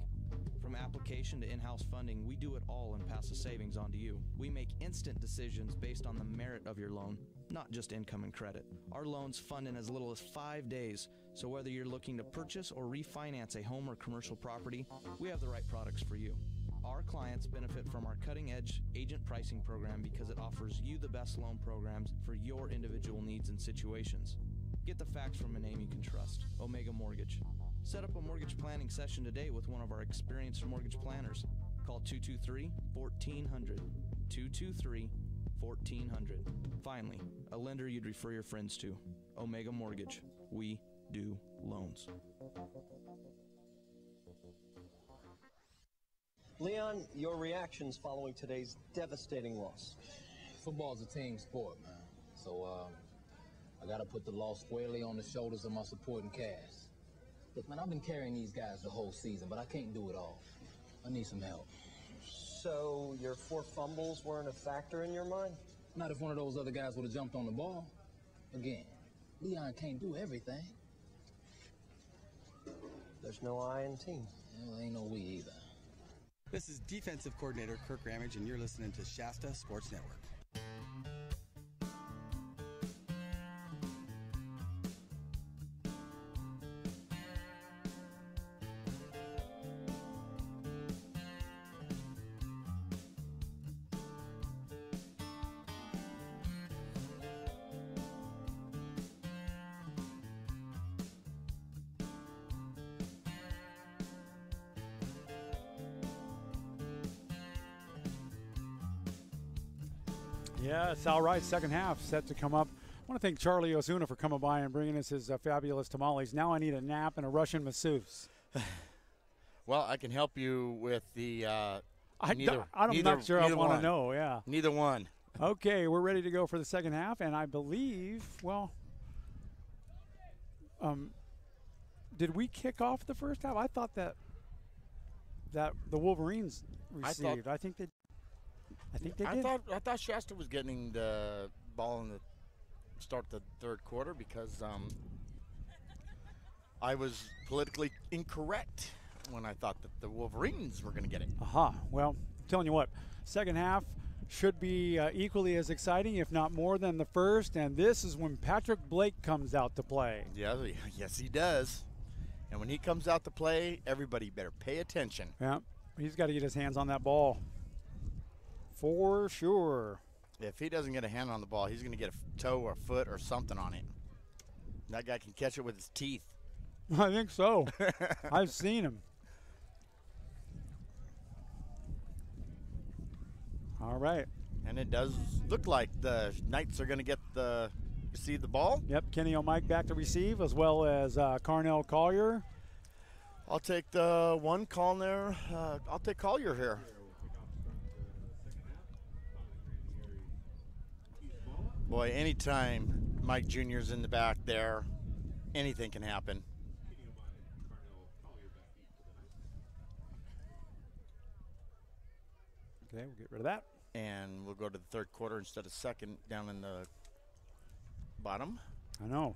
From application to in-house funding, we do it all and pass the savings on to you. We make instant decisions based on the merit of your loan, not just income and credit. Our loans fund in as little as 5 days, so whether you're looking to purchase or refinance a home or commercial property, we have the right products for you. Our clients benefit from our cutting-edge agent pricing program because it offers you the best loan programs for your individual needs and situations. Get the facts from a name you can trust, Omega Mortgage. Set up a mortgage planning session today with one of our experienced mortgage planners. Call 223-1400, 223-1400. Finally, a lender you'd refer your friends to, Omega Mortgage. We do loans. Leon, your reactions following today's devastating loss. Football's a team sport, man. So, I got to put the loss squarely on the shoulders of my supporting cast. Look, man, I've been carrying these guys the whole season, but I can't do it all. I need some help. So your 4 fumbles weren't a factor in your mind? Not if one of those other guys would have jumped on the ball. Again, Leon can't do everything. There's no I in team. Well, ain't no we either. This is defensive coordinator Kirk Ramage, and you're listening to Shasta Sports Network. Yeah, it's all right. Second half set to come up. I want to thank Charlie Ozuna for coming by and bringing us his fabulous tamales. Now I need a nap and a Russian masseuse. Well, I can help you with the I'm not sure I want to know, yeah. Neither one. Okay, we're ready to go for the second half, and I believe, well, did we kick off the first half? I thought that the Wolverines received. I think they did. I thought Shasta was getting the ball in the start the third quarter because I was politically incorrect when I thought that the Wolverines were going to get it. Well, I'm telling you what, second half should be equally as exciting, if not more than the first, and this is when Patrick Blake comes out to play. Yeah, yes, he does. And when he comes out to play, everybody better pay attention. Yeah, he's got to get his hands on that ball. For sure. If he doesn't get a hand on the ball, he's going to get a toe or a foot or something on it. That guy can catch it with his teeth. I think so. I've seen him. All right. And it does look like the Knights are going to receive the ball. Yep, Kenny O'Mike back to receive, as well as Carnell Collier. I'll take the one Collier. I'll take Collier here. Boy, anytime Mike Jr.'s in the back there, anything can happen. Okay, we'll get rid of that. And we'll go to the third quarter instead of second down in the bottom. I know.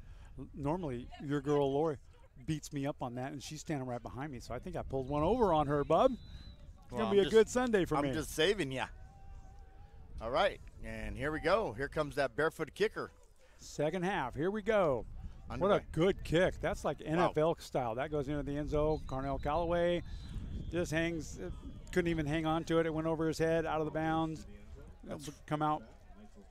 Normally, your girl Lori beats me up on that, and she's standing right behind me, so I think I pulled one over on her, bub. It's going to be a good Sunday for me. I'm just saving you. All right, and here we go. Here comes that barefoot kicker. Second half, here we go. What a good kick. That's like NFL style. That goes into the end zone. Carnell Callaway just hangs, couldn't even hang on to it. It went over his head, out of the bounds. Come out.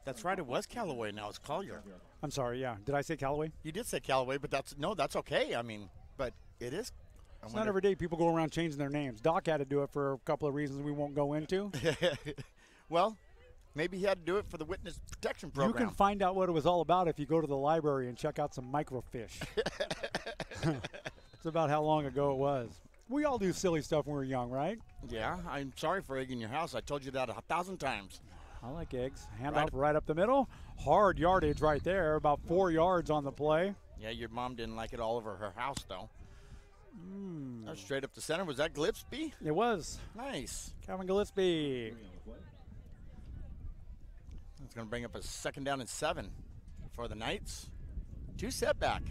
That's right, it was Callaway. Now it's Collier. I'm sorry, yeah. Did I say Callaway? You did say Callaway, but that's okay. I mean, but it is. It's not every day people go around changing their names. Doc had to do it for a couple of reasons we won't go into. Well, maybe he had to do it for the witness protection program. You can find out what it was all about if you go to the library and check out some microfiche. It's about how long ago it was. We all do silly stuff when we're young, right? Yeah, I'm sorry for egging your house. I told you that 1,000 times. I like eggs. Handoff right up the middle. Hard yardage right there, about 4 yards on the play. Yeah, your mom didn't like it all over her house, though. That was straight up the center. Was that Gillespie? It was. Nice. Calvin Gillespie. It's going to bring up a 2nd down and 7 for the Knights. 2 setback.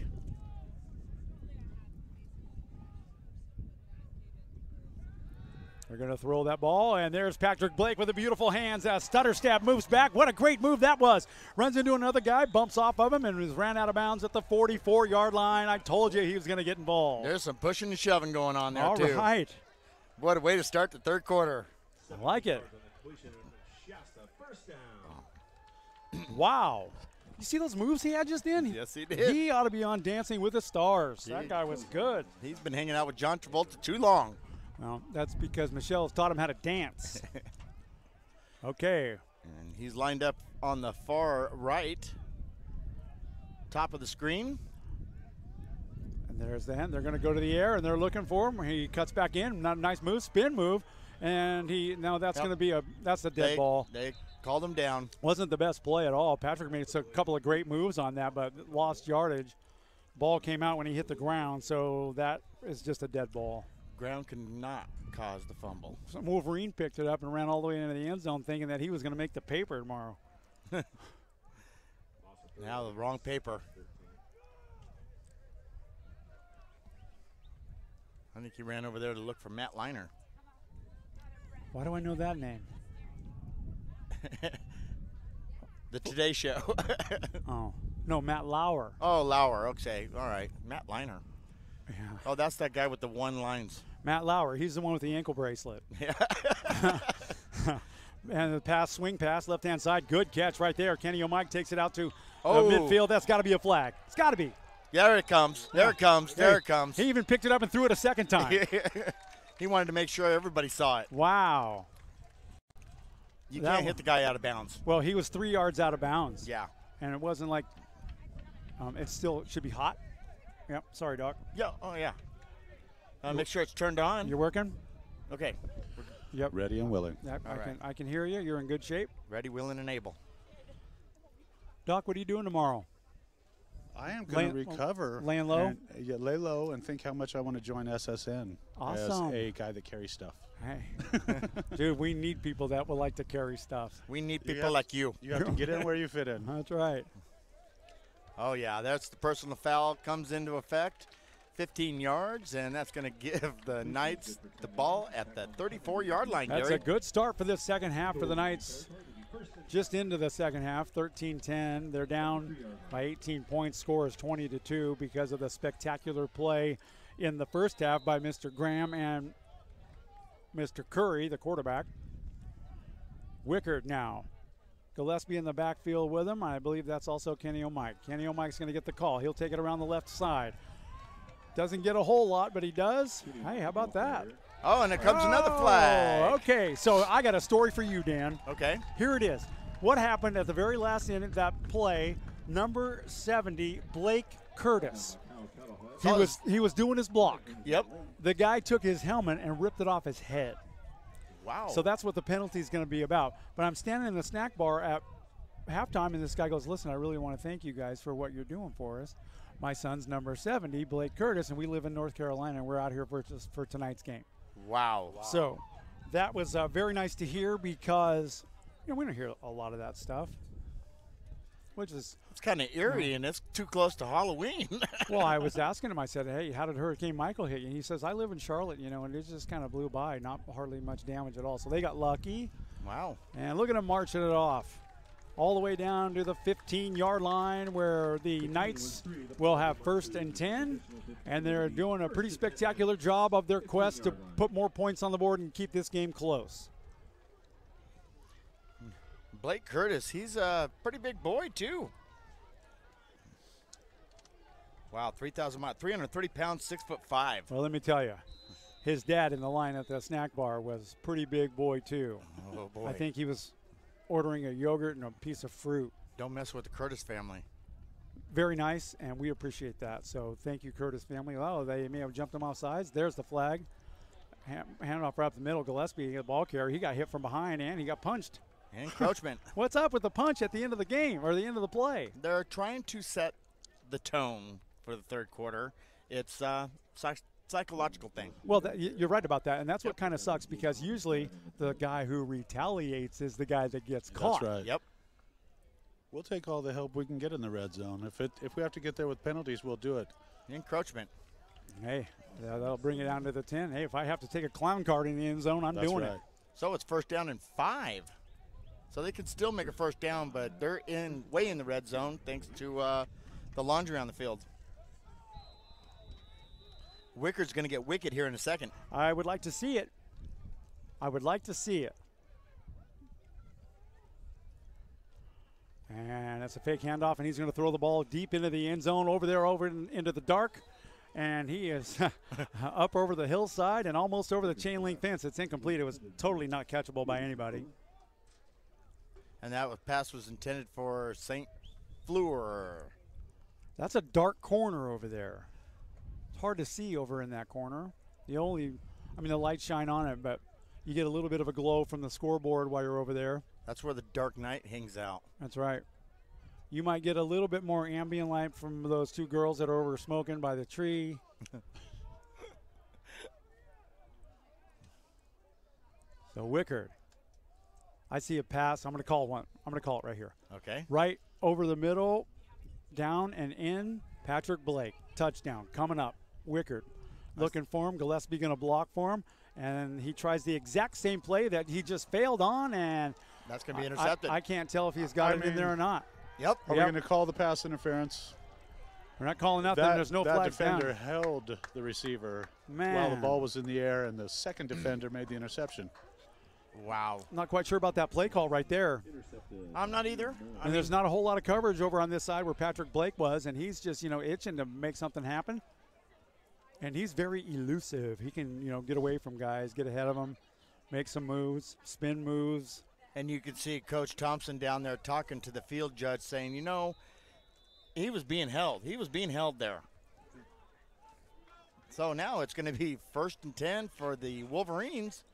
They're going to throw that ball, and there's Patrick Blake with the beautiful hands as Stutter Stab moves back. What a great move that was. Runs into another guy, bumps off of him, and ran out of bounds at the 44-yard line. I told you he was going to get involved. There's some pushing and shoving going on there, too. All right. What a way to start the 3rd quarter. I like it. Wow. You see those moves he had just in? Yes, he did. He ought to be on Dancing with the Stars. That guy was good. He's been hanging out with John Travolta too long. Well, that's because Michelle's taught him how to dance. Okay. And he's lined up on the far right, top of the screen. And there's the hand. They're going to go to the air, and they're looking for him. He cuts back in. Not a nice move, spin move. And that's going to be that's a dead ball. They called him down. Wasn't the best play at all. Patrick made a couple of great moves on that, but lost yardage. Ball came out when he hit the ground, so that is just a dead ball. Ground cannot cause the fumble. Some Wolverine picked it up and ran all the way into the end zone thinking that he was going to make the paper tomorrow. Now the wrong paper. I think he ran over there to look for Matt Liner. Why do I know that name? The Today Show. Oh. No, Matt Lauer. Oh, Lauer. Okay. All right. Matt Liner. Yeah. Oh, that's that guy with the 1 lines. Matt Lauer. He's the one with the ankle bracelet. Yeah. And the swing pass, left-hand side. Good catch right there. Kenny O'Mike takes it out to Oh. midfield. That's got to be a flag. It's got to be. Yeah, there it comes. There it comes. There it comes. He even picked it up and threw it a second time. He wanted to make sure everybody saw it. Wow. You can't hit the guy out of bounds. Well, he was 3 yards out of bounds. Yeah. And it wasn't like it still should be hot. Yep. Sorry, Doc. Yeah. Oh, yeah. Make sure it's turned on. You're working? Okay. Yep. Ready and willing. I can hear you. You're in good shape. Ready, willing, and able. Doc, what are you doing tomorrow? I am going to recover. Laying low? And, lay low and think how much I want to join SSN Awesome. as a guy that carries stuff. Hey. Dude, we need people that would like to carry stuff. We need people like you. You have to get in where you fit in. That's right. Oh, yeah, that's the personal foul comes into effect. 15 yards, and that's going to give the Knights the ball at the 34-yard line, That's Gary. a good start for this second half for the Knights. Just into the second half, 13-10. They're down by 18 points. Score is 20-2 because of the spectacular play in the first half by Mr. Graham and Mr. Curry, the quarterback. Wickard now. Gillespie in the backfield with him. I believe that's also Kenny O'Mike. Kenny O'Mike's going to get the call. He'll take it around the left side. Doesn't get a whole lot, but he does. Hey, how about that? Oh, and it comes another flag. Okay, so I got a story for you, Dan. Okay. Here it is. What happened at the very last end of that play, number 70, Blake Curtis. He was doing his block. Yep. The guy took his helmet and ripped it off his head. Wow. So that's what the penalty is going to be about. But I'm standing in the snack bar at halftime, and this guy goes, listen, I really want to thank you guys for what you're doing for us. My son's number 70, Blake Curtis, and we live in North Carolina, and we're out here for tonight's game. Wow. So that was very nice to hear because we don't hear a lot of that stuff. which is it's kind of eerie, and it's too close to Halloween. Well, I was asking him. I said, "Hey, how did Hurricane Michael hit you?" And he says, "I live in Charlotte, and it just kind of blew by, not hardly much damage at all." So they got lucky. Wow! And look at them marching it off, all the way down to the 15-yard line, where the Knights will have 1st and 10, and they're doing a pretty spectacular job of their quest to put more points on the board and keep this game close. Blake Curtis, he's a pretty big boy, too. Wow, 330 pounds, 6'5". Well, let me tell you, his dad in the line at the snack bar was pretty big boy, too. Oh, boy. I think he was ordering a yogurt and a piece of fruit. Don't mess with the Curtis family. Very nice, and we appreciate that. So thank you, Curtis family. Oh, they may have jumped him off sides. There's the flag. Hand off right up the middle. Gillespie, the ball carrier, he got hit from behind, and he got punched. Encroachment. What's up with the punch at the end of the game or the end of the play? They're trying to set the tone for the third quarter. It's a psychological thing. Well, you're right about that, and that's what kind of sucks, because usually the guy who retaliates is the guy that gets caught. That's right. Yep. We'll take all the help we can get in the red zone. If we have to get there with penalties, we'll do it. Encroachment. Hey, that'll bring it down to the 10. Hey, if I have to take a clown card in the end zone, I'm doing it. So it's 1st down and 5. So they could still make a 1st down, but they're way in the red zone thanks to the laundry on the field. Wicker's going to get wicked here in a second. I would like to see it. I would like to see it. And that's a fake handoff, and he's going to throw the ball deep into the end zone over into the dark. And he is up over the hillside and almost over the chain link fence. It's incomplete. It was totally not catchable by anybody. And that pass was intended for St. Fleur. That's a dark corner over there. It's hard to see over in that corner. The lights shine on it, but you get a little bit of a glow from the scoreboard while you're over there. That's where the dark night hangs out. That's right. You might get a little bit more ambient light from those two girls that are over smoking by the tree. So Wickard. I see a pass. I'm going to call one. I'm going to call it right here. Okay. Right over the middle, down and in. Patrick Blake, touchdown, coming up. Wickard looking for him. Gillespie going to block for him. And he tries the exact same play that he just failed on. And that's going to be intercepted. I can't tell if he's got it in there or not. Yep. Are we going to call the pass interference? We're not calling nothing. There's no flags down. That defender held the receiver while the ball was in the air, and the second defender made the interception. Wow. Not quite sure about that play call right there. I'm not either. And there's not a whole lot of coverage over on this side where Patrick Blake was, and he's just, itching to make something happen. And he's very elusive. He can, get away from guys, get ahead of them, make some moves, spin moves. And you could see Coach Thompson down there talking to the field judge saying, he was being held. He was being held there. So now it's going to be 1st and 10 for the Wolverines.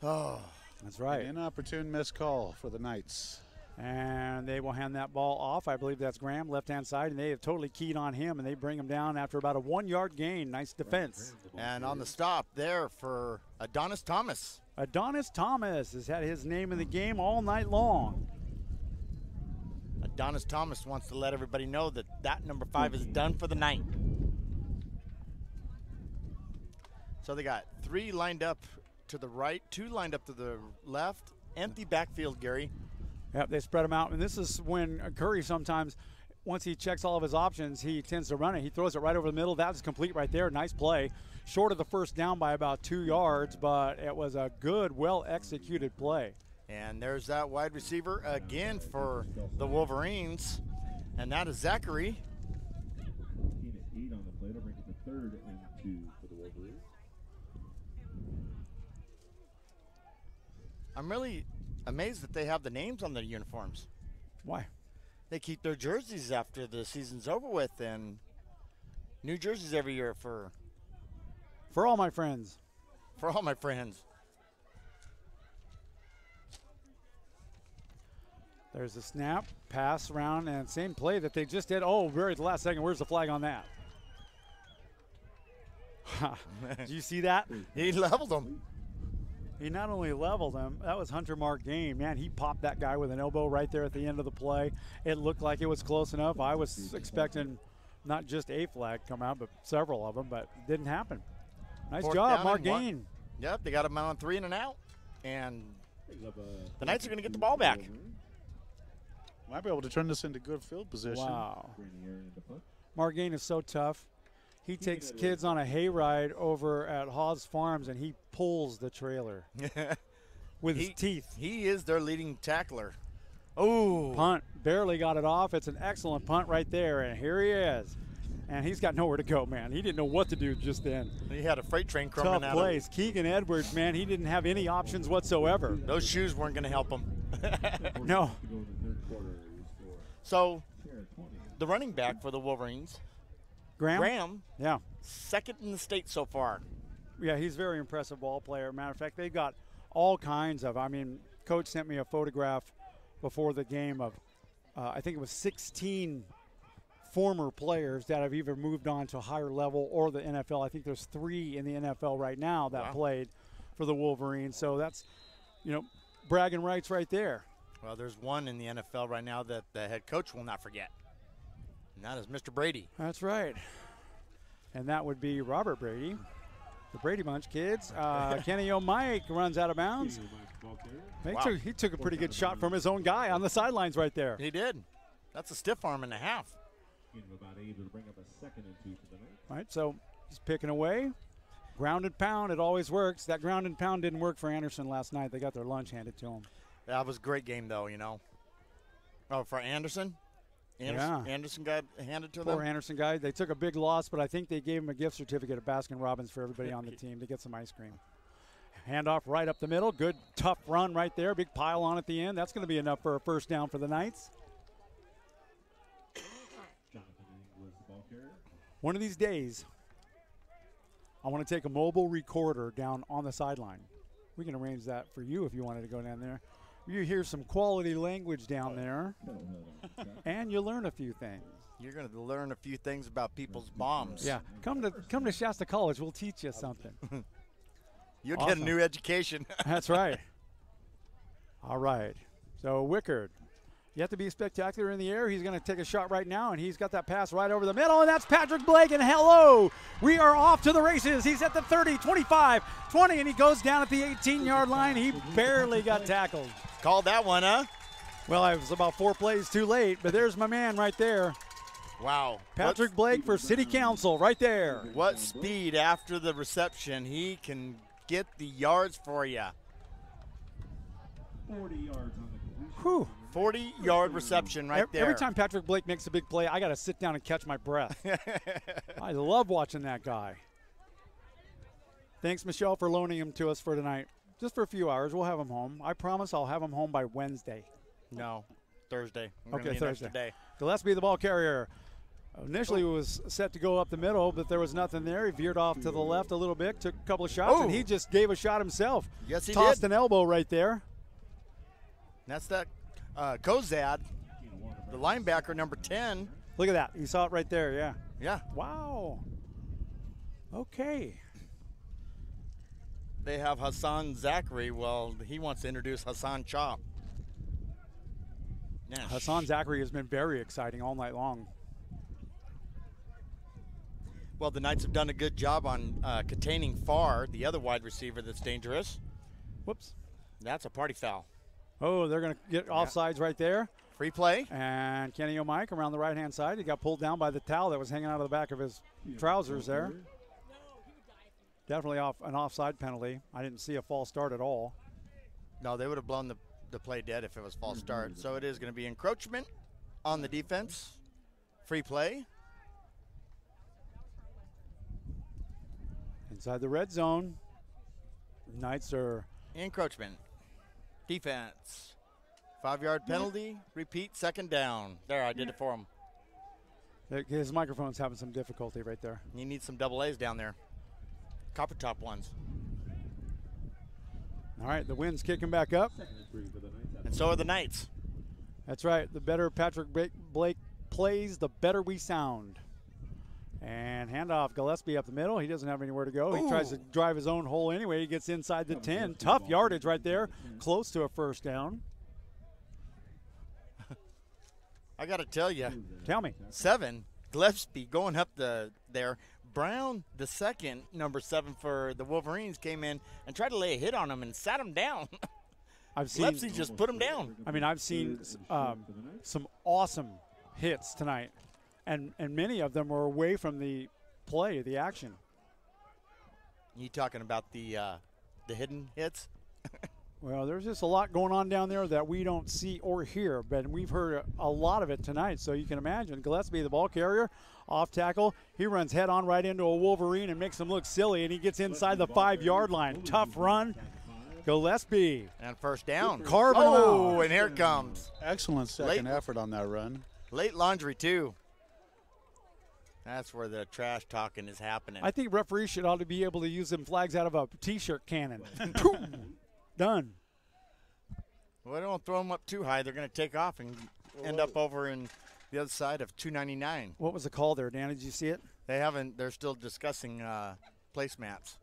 Oh, that's right. An inopportune missed call for the Knights. And they will hand that ball off. I believe that's Graham, left-hand side, and they have totally keyed on him, and they bring him down after about a 1-yard gain. Nice defense. And on the stop there for Adonis Thomas. Adonis Thomas has had his name in the game all night long. Adonis Thomas wants to let everybody know that number 5 is done for the night. So they got 3 lined up to the right, 2 lined up to the left. Empty backfield, Gary. Yep, they spread them out. And this is when Curry sometimes, once he checks all of his options, he tends to run it. He throws it right over the middle. That is complete right there. Nice play. Short of the 1st down by about 2 yards, but it was a good, well-executed play. And there's that wide receiver again for the Wolverines. And that is Zachary. 8 on the play to bring it to 3rd and 2 for the Wolverines. I'm really amazed that they have the names on their uniforms. Why? They keep their jerseys after the season's over with, and new jerseys every year for all my friends. For all my friends. There's a snap, pass around, and same play that they just did. Oh, very the last second. Where's the flag on that? Did you see that? He leveled them. He not only leveled him, that was Hunter Mark Gain. Man, he popped that guy with an elbow right there at the end of the play. It looked like it was close enough. I was expecting not just a flag come out, but several of them, but it didn't happen. Nice job, Mark Gain. Yep, they got him on 3 and an out, and the Knights are going to get the ball back. Might be able to turn this into good field position. Wow. Mark Gain is so tough. He takes kids on a hayride over at Hawes Farms, and he pulls the trailer with his teeth. He is their leading tackler. Oh. Punt. Barely got it off. It's an excellent punt right there, and here he is. And he's got nowhere to go, man. He didn't know what to do just then. He had a freight train coming Tough at plays. Keegan Edwards, man, he didn't have any options whatsoever. Those shoes weren't going to help him. No. So, the running back for the Wolverines, Graham, yeah, second in the state so far. Yeah, he's a very impressive ball player. Matter of fact, they've got all kinds of, Coach sent me a photograph before the game of, I think it was 16 former players that have either moved on to a higher level or the NFL. I think there's 3 in the NFL right now that played for the Wolverines. So that's, bragging rights right there. Well, there's one in the NFL right now that the head coach will not forget, and that is Mr. Brady. That's right. And that would be Robert Brady. The Brady Bunch kids. Kenny O'Mike runs out of bounds. He took a pretty good shot from his own guy on the sidelines right there. He did. That's a stiff arm and a half. All right, so he's picking away. Ground and pound, it always works. That ground and pound didn't work for Anderson last night. They got their lunch handed to him. That was a great game, though, Oh, for Anderson? Anderson got handed to them? Poor Anderson guy. They took a big loss, but I think they gave him a gift certificate of Baskin-Robbins for everybody on the team to get some ice cream. Handoff right up the middle. Good, tough run right there. Big pile on at the end. That's going to be enough for a first down for the Knights. One of these days, I want to take a mobile recorder down on the sideline. We can arrange that for you if you wanted to go down there. You hear some quality language down there, and you learn a few things. You're going to learn a few things about people's bombs. Yeah, come to Shasta College. We'll teach you something. You'll get a new education. That's right. All right. So Wickard, you have to be spectacular in the air. He's going to take a shot right now, and he's got that pass right over the middle, and that's Patrick Blake, and hello. We are off to the races. He's at the 30, 25, 20, and he goes down at the 18-yard line. He barely got tackled. Called that one, huh? Well, I was about 4 plays too late, but there's my man right there. Wow. Patrick Blake for City Council right there. What speed after the reception. He can get the yards for you. 40 yards on the completion. 40-yard reception right there. Every time Patrick Blake makes a big play, I got to sit down and catch my breath. I love watching that guy. Thanks, Michelle, for loaning him to us for tonight. Just for a few hours. We'll have him home. I promise I'll have him home by Wednesday. No, Thursday. Okay, Thursday. Day. Gillespie, the ball carrier. Initially it was set to go up the middle, but there was nothing there. He veered off to the left a little bit, took a couple of shots, and he just gave a shot himself. Yes, he Tossed did. an elbow right there. That's that Kozad, the linebacker, number 10. Look at that. You saw it right there, yeah. Yeah. Wow. Okay. They have Hassan Zachary. Well, he wants to introduce Hassan Chop. Yeah. Hassan Zachary has been very exciting all night long. Well, the Knights have done a good job on containing Farr, the other wide receiver that's dangerous. Whoops. That's a party foul. Oh, they're going to get offsides right there. Free play. And Kenny O'Mike around the right-hand side. He got pulled down by the towel that was hanging out of the back of his trousers there. Definitely an offside penalty. I didn't see a false start at all. No, they would have blown the play dead if it was false start. So it is going to be encroachment on the defense. Free play. Inside the red zone. Knights are... Encroachment. Defense. 5-yard penalty. Repeat, second down. There, I did it for him. His microphone's having some difficulty right there. He needs some double A's down there. Copper top ones. All right, the wind's kicking back up. And so are the Knights. That's right. The better Patrick Blake plays, the better we sound. And handoff Gillespie up the middle. He doesn't have anywhere to go. He tries to drive his own hole anyway. He gets inside the 10. Tough yardage right there. Close to a first down. I got to tell you. Tell me. 7, Gillespie going up there. Brown, the second, number 7 for the Wolverines, came in and tried to lay a hit on him and sat him down. Gillespie just put him down. I mean, I've seen some awesome hits tonight, and many of them were away from the play, the action. You talking about the hidden hits? Well, there's just a lot going on down there that we don't see or hear, but we've heard a lot of it tonight, so you can imagine. Gillespie, the ball carrier, off tackle. He runs head-on right into a Wolverine and makes him look silly, and he gets inside the 5-yard line. Tough run. Gillespie. And first down. Carving him out. And here it comes. Excellent second effort on that run. Late laundry, too. That's where the trash talking is happening. I think referees should ought to be able to use them flags out of a T-shirt cannon. Done. Well, don't throw them up too high. They're going to take off and end up over in the other side of 299. What was the call there, Dan? Did you see it? They haven't. They're still discussing placemats.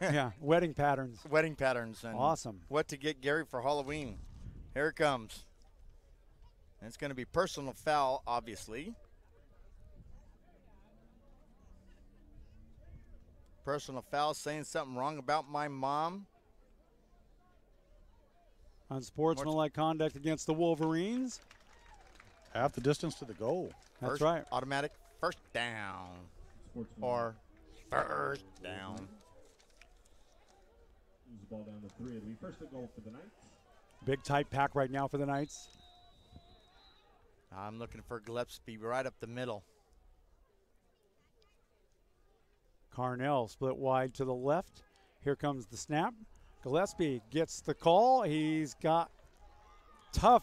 Yeah, wedding patterns. Wedding patterns. And awesome. What to get Gary for Halloween. Here it comes. And it's going to be personal foul, obviously. Personal foul, saying something wrong about my mom. Unsportsmanlike conduct against the Wolverines. Half the distance to the goal. That's right. Automatic first down. Or first down. Moves the ball down to 3. It'll be first and goal for the Knights. Big tight pack right now for the Knights. I'm looking for Gillespie right up the middle. Carnell split wide to the left. Here comes the snap. Gillespie gets the call. He's got tough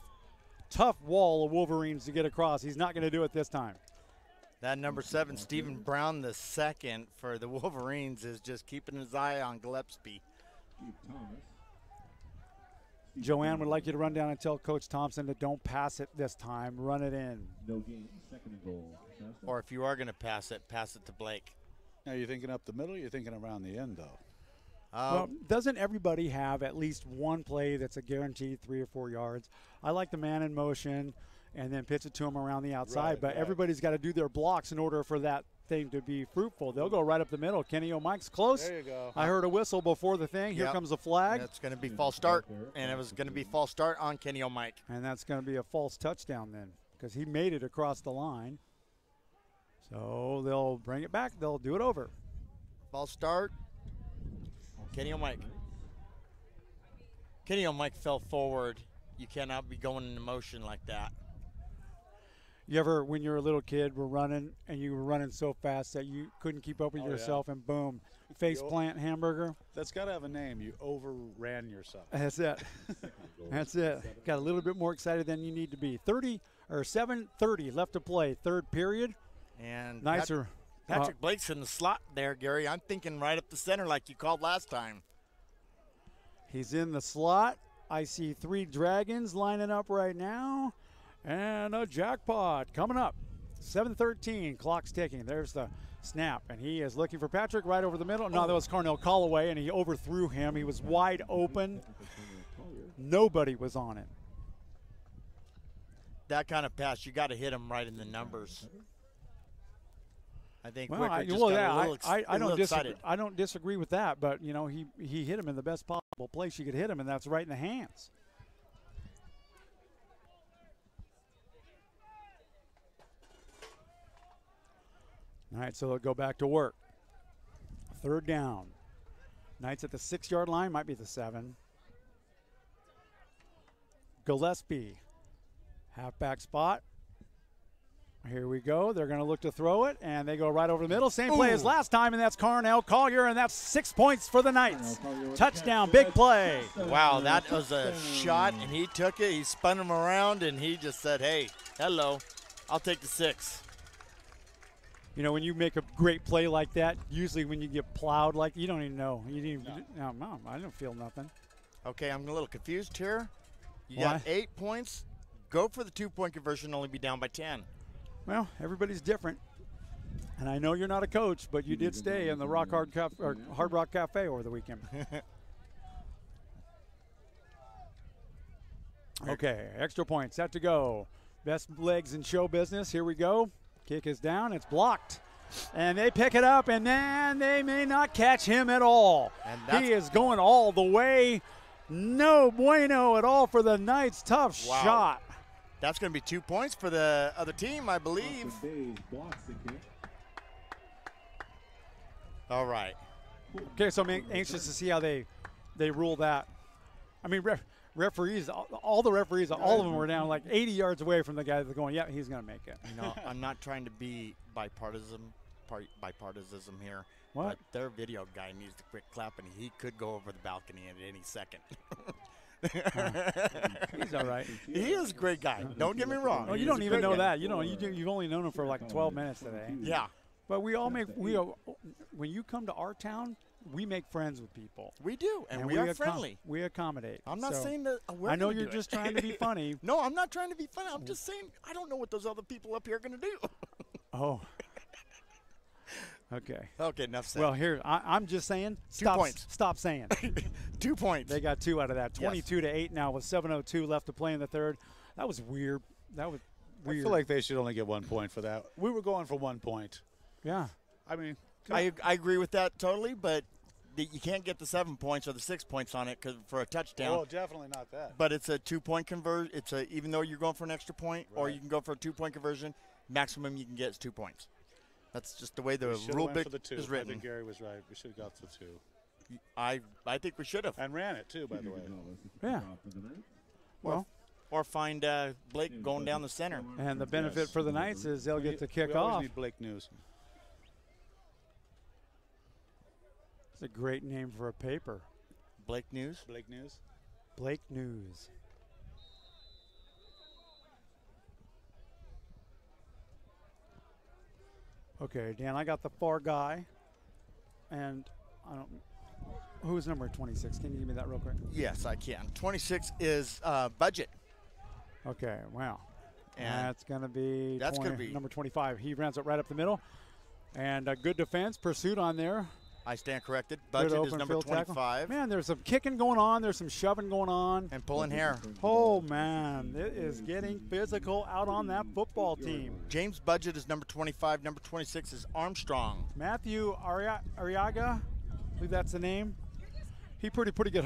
wall of Wolverines to get across. He's not going to do it this time. That number 7, Stephen Brown, the second for the Wolverines, is just keeping his eye on Gillespie. Joanne would like you to run down and tell Coach Thompson to don't pass it this time. Run it in. No gain, second and goal. Or if you are going to pass it to Blake. Now, you're thinking up the middle, you're thinking around the end, though. Well, doesn't everybody have at least one play that's a guaranteed 3 or 4 yards? I like the man in motion and then pitch it to him around the outside, but everybody's got to do their blocks in order for that thing to be fruitful. They'll go right up the middle. Kenny O'Mike's close. There you go. I heard a whistle before the thing. Here comes the flag. That's going to be false start, and it was going to be false start on Kenny O'Mike. And that's going to be a false touchdown then because he made it across the line. So they'll bring it back. They'll do it over. False start. Kenny O'Mike. Kenny O'Mike fell forward. You cannot be going into motion like that. You ever, when you were a little kid, were running and you were running so fast that you couldn't keep up with yourself and boom, face plant hamburger? That's got to have a name. You overran yourself. That's it. That's it. Got a little bit more excited than you need to be. 7:30 left to play, third period. And nicer. Patrick Blake's in the slot there, Gary. I'm thinking right up the center like you called last time. He's in the slot. I see 3 Dragons lining up right now. And a jackpot coming up. 7:13, clock's ticking. There's the snap, and he is looking for Patrick right over the middle. No, that was Carnell Callaway, and he overthrew him. He was wide open. Nobody was on it. That kind of pass, you got to hit him right in the numbers. I think well, Wicker just got a little excited. I don't disagree with that, but you know he hit him in the best possible place you could hit him, and that's right in the hands. All right, so they'll go back to work. Third down. Knights at the 6-yard line, might be the 7. Gillespie, halfback spot. Here we go. They're going to look to throw it, and they go right over the middle. Same play as last time, and that's Carnell Collier, and that's 6 points for the Knights. Touchdown, big play. Wow, that was a shot, and he took it. He spun him around, and he just said, hey, hello, I'll take the 6. You know, when you make a great play like that, usually when you get plowed like, you don't even know. You didn't even, no, I don't feel nothing. Okay, I'm a little confused here. You got 8 points. Go for the 2-point conversion, only be down by 10. Well, everybody's different. And I know you're not a coach, but you did stay in the Hard Rock Cafe over the weekend. Okay, extra point, set to go. Best legs in show business. Here we go. Kick is down. It's blocked. And they pick it up, and then they may not catch him at all. He is going all the way. No bueno at all for the Knights. Tough shot. That's going to be 2 points for the other team, I believe. All right. Okay, so I'm anxious to see how they rule that. I mean, referees, all the referees, all of them were down like 80 yards away from the guy that's going, yeah, he's going to make it. No, I'm not trying to be bipartisan here. What? But their video guy needs to quit clapping. He could go over the balcony at any second. He's all right. He is a great guy. Don't get me wrong. Oh, you don't even know that. You've only known him for like 12 minutes today. Yeah. But when you come to our town, we make friends with people. We do, and we are friendly. We accommodate. I'm not saying that I know you're just trying to be funny. No, I'm not trying to be funny. I'm just saying I don't know what those other people up here are going to do. Oh. Okay. Okay, enough said. Well, here, I'm just saying. 2 points. Stop saying. 2 points. They got 2 out of that. 22-8 now with 7:02 left to play in the third. That was weird. I feel like they should only get 1 point for that. We were going for 1 point. Yeah. I mean, I agree with that totally, but you can't get the 7 points or the 6 points on it for a touchdown. Oh, definitely not that. But it's a 2-point conversion. Even though you're going for an extra point, or you can go for a 2-point conversion, maximum you can get is 2 points. That's just the way the rule book is written. I think Gary was right. We should have got the 2. I think we should have. And ran it, too, by the way. Yeah. Well, or find Blake going down the center. And the benefit for the Knights is they'll get to kick we off. always need Blake News. It's a great name for a paper. Blake News? Blake News? Blake News. Okay, Dan, I got the far guy. And who's number 26? Can you give me that real quick? Yes, I can. 26 is Budget. Okay, wow. And that's going to be number 25. He runs it right up the middle. And a good defense, pursuit on there. I stand corrected. Budget is number 25. Man, there's some kicking going on. There's some shoving going on. And pulling hair. Oh, man. It is getting physical out on that football team. James Budget is number 25. Number 26 is Armstrong. Matthew Arriaga, I believe that's the name. He pretty good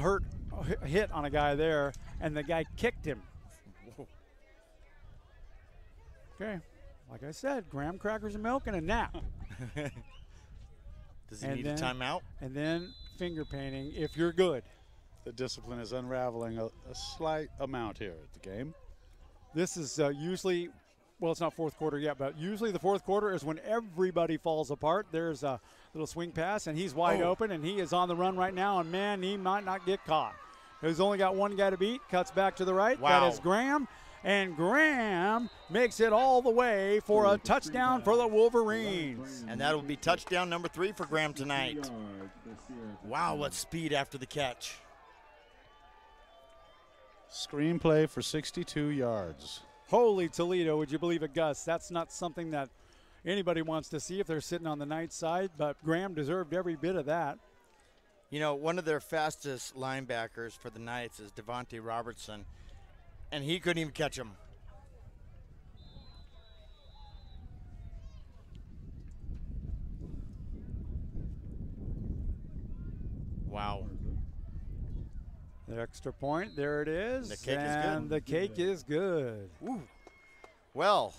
hit on a guy there, and the guy kicked him. Okay. Like I said, graham crackers and milk and a nap. Does he need a timeout? And then finger painting if you're good. The discipline is unraveling a slight amount here at the game. This is usually, well, it's not fourth quarter yet, but usually the fourth quarter is when everybody falls apart. There's a little swing pass, and he's wide open, and he is on the run right now, and, man, he might not get caught. He's only got one guy to beat, cuts back to the right. Wow. That is Graham. And Graham makes it all the way for a touchdown for the Wolverines. And that'll be touchdown number 3 for Graham tonight. Wow, what speed after the catch. Screenplay for 62 yards. Holy Toledo, would you believe it, Gus? That's not something that anybody wants to see if they're sitting on the Knights side, but Graham deserved every bit of that. You know, one of their fastest linebackers for the Knights is Devontae Robertson. And he couldn't even catch him. Wow. The extra point, there it is. The cake is good. And the cake is good. Ooh. Well,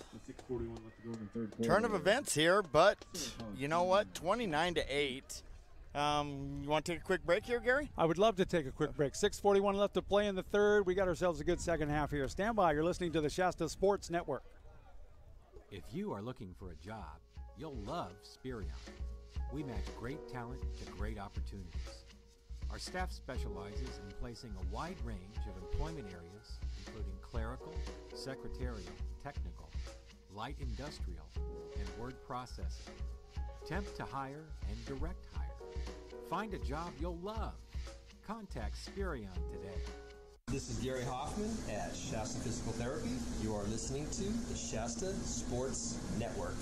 turn of events here, but you know what? 29-8. You want to take a quick break here, Gary? I would love to take a quick break. 6:41 left to play in the third. We got ourselves a good second half here. Stand by. You're listening to the Shasta Sports Network. If you are looking for a job, you'll love Spherion. We match great talent to great opportunities. Our staff specializes in placing a wide range of employment areas, including clerical, secretarial, technical, light industrial, and word processing, temp to hire, and direct hire. Find a job you'll love. Contact Spherion today. This is Gary Hoffman at Shasta Physical Therapy. You are listening to the Shasta Sports Network.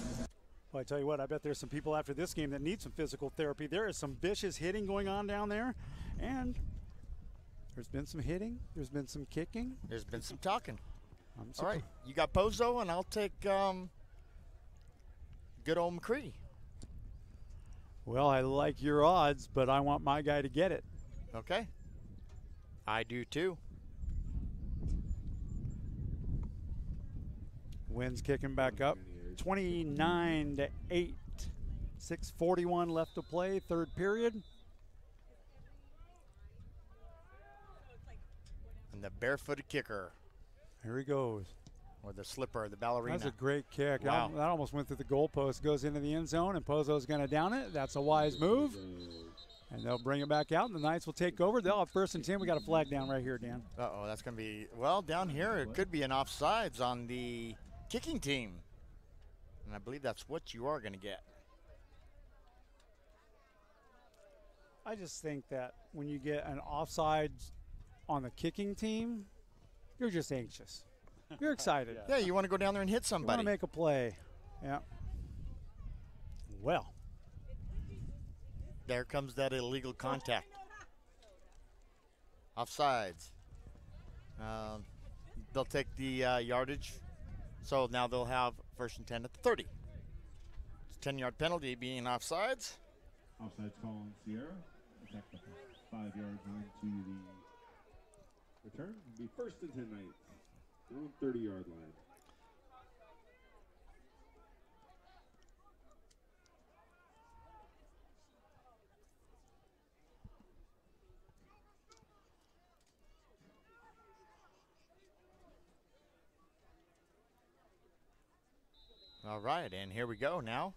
Well, I tell you what, I bet there's some people after this game that need some physical therapy. There is some vicious hitting going on down there, and there's been some hitting. There's been some kicking. There's been some talking. All right, you got Pozo, and I'll take good old McCree. Well, I like your odds, but I want my guy to get it. Okay. I do too. Wind's kicking back up. 29-8. 6:41 left to play, third period. And the barefooted kicker. Here he goes. Or the slipper, the ballerina. That's a great kick. Wow. That almost went through the goalpost, goes into the end zone, and Pozo's going to down it. That's a wise move. And they'll bring it back out, and the Knights will take over. They'll have 1st and 10. We got a flag down right here, Dan. Uh-oh, that's going to be, well, down here it could be an offsides on the kicking team. And I believe that's what you are going to get. I just think that when you get an offside on the kicking team, you're just anxious. You're excited. Yeah, you want to go down there and hit You somebody. want to make a play. Yeah. Well. There comes that illegal contact. Offsides. They'll take the yardage. So now they'll have 1st and 10 at the 30. It's a 10-yard penalty being offsides. Offsides call on Sierra. Attack the 5-yard line to the return. It'll be 1st and 10 Knights. Their own 30-yard line. All right, and here we go now.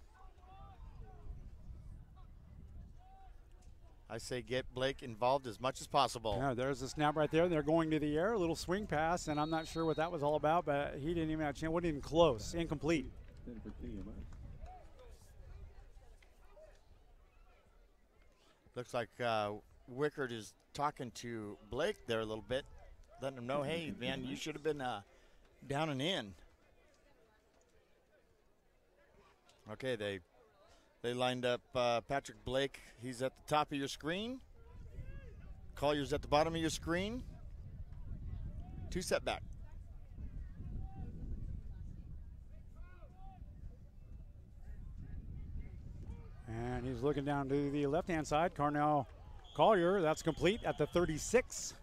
I say get Blake involved as much as possible. Yeah, there's a snap right there. They're going to the air, a little swing pass, and I'm not sure what that was all about, but he didn't even have a chance. Wasn't even close. Incomplete. Looks like Wickard is talking to Blake there a little bit, letting him know, hey, man, you should have been down and in. Okay, they lined up Patrick Blake. He's at the top of your screen. Collier's at the bottom of your screen. 2 setback. And he's looking down to the left-hand side. Carnell Collier, that's complete at the 36.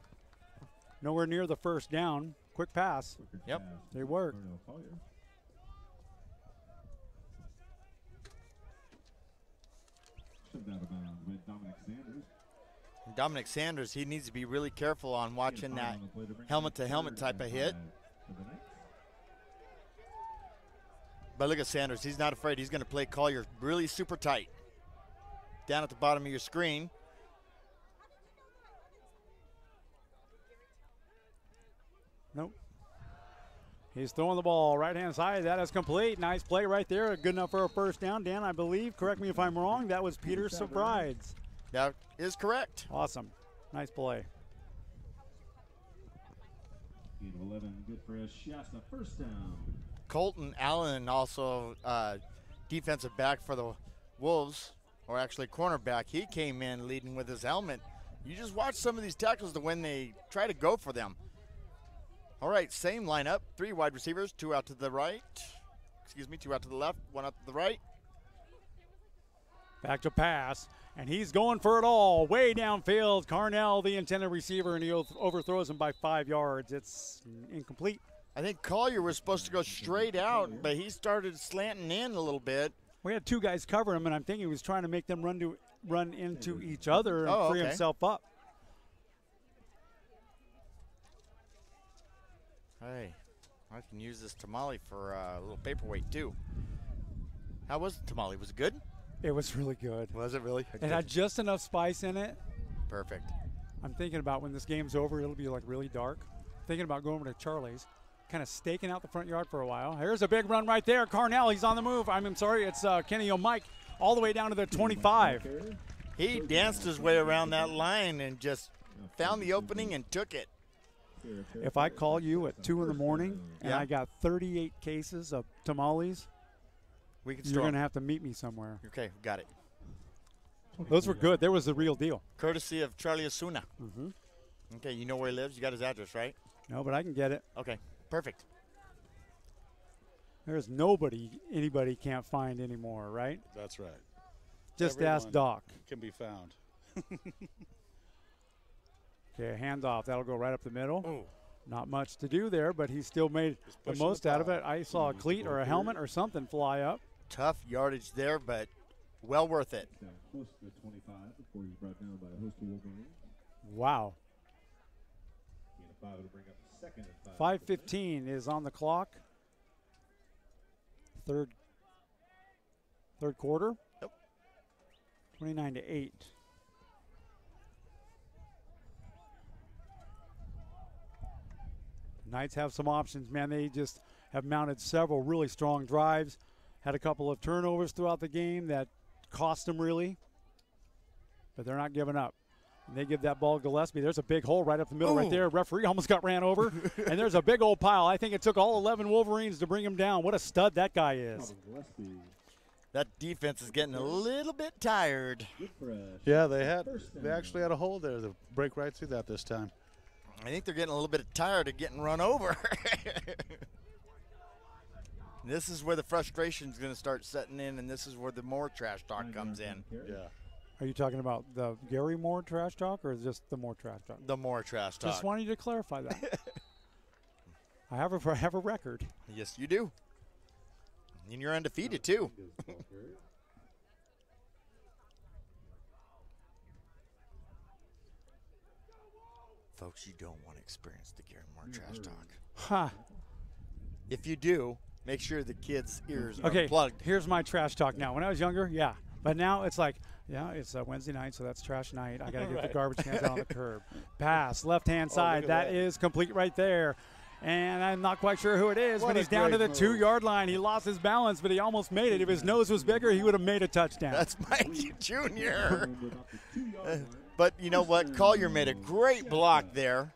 Nowhere near the 1st down. Quick pass. Yep. They work. Dominic Sanders, he needs to be really careful on watching that helmet-to-helmet type of hit. But look at Sanders. He's not afraid. He's going to play Collier really super tight. Down at the bottom of your screen. Nope. He's throwing the ball right-hand side. That is complete. Nice play right there. Good enough for a 1st down. Dan, I believe, correct me if I'm wrong, that was Peter Sobrides. That is correct. Awesome. Nice play. Gain of 11, good for us. Shasta, 1st down. Colton Allen, also defensive back for the Wolves, or actually cornerback. He came in leading with his helmet. You just watch some of these tackles when they try to go for them. All right, same lineup. 3 wide receivers, 2 out to the right. 2 out to the left, 1 out to the right. Back to pass, and he's going for it all. Way downfield. Carnell, the intended receiver, and he overthrows him by 5 yards. It's incomplete. I think Collier was supposed to go straight out, but he started slanting in a little bit. We had 2 guys cover him, and I'm thinking he was trying to make them run into each other and free himself up. Hey, I can use this tamale for a little paperweight too. How was the tamale? Was it good? It was really good. Was it really? It had just enough spice in it. Perfect. I'm thinking about when this game's over, it'll be like really dark. Thinking about going over to Charlie's, kind of staking out the front yard for a while. Here's a big run right there. Carnell, he's on the move. I'm sorry, it's Kenny O'Mike all the way down to the 25. He danced his way around that line and just found the opening and took it. If I call you at 2 in the morning and I got 38 cases of tamales, We can You're store going to 'em. have to meet me somewhere. Okay, got it. Those were good. There was the real deal. Courtesy of Charlie Osuna. Mm-hmm. Okay, you know where he lives? You got his address, right? No, but I can get it. Okay, perfect. There's anybody can't find anymore, right? That's right. Just ask Doc. Can be found. Okay, handoff. That'll go right up the middle. Oh. Not much to do there, but he still made the pushing most the out of pile. it. I saw a cleat or a helmet or something fly up. Tough yardage there, but well worth it. Down close to the 25 before he's brought down by a host of Wolverines. Wow. Gain of 5 to bring up second and 5. 5:15 is on the clock. Third quarter. Yep. 29-8. Knights have some options, man. They just have mounted several really strong drives. Had a couple of turnovers throughout the game that cost them really. But they're not giving up. And they give that ball to Gillespie. There's a big hole right up the middle right there. Referee almost got ran over. And there's a big old pile. I think it took all 11 Wolverines to bring him down. What a stud that guy is. That defense is getting a little bit tired. Yeah, they actually had a hole there to break right through that this time. I think they're getting a little bit tired of getting run over. This is where the frustration is going to start setting in, and this is where the more trash talk comes in. Yeah. Are you talking about the Gary Moore trash talk or just the more trash talk? The more trash talk. Just wanted you to clarify that. I have a record. Yes, you do. And you're undefeated, too. Folks, you don't want to experience the Gary Moore trash talk. Huh. If you do, make sure the kids' ears are Okay, plugged. here's my trash talk now. When I was younger, yeah. But now it's like, yeah, it's a Wednesday night, so that's trash night. I got to get the Right. garbage cans out on the curb. Pass, left-hand side. at That that. is complete right there. And I'm not quite sure who it is, What but a he's down to the great 2-yard line. He lost his balance, but he almost made it. If his nose was bigger, he would have made a touchdown. That's Mike Jr. But you know what? Collier made a great block there.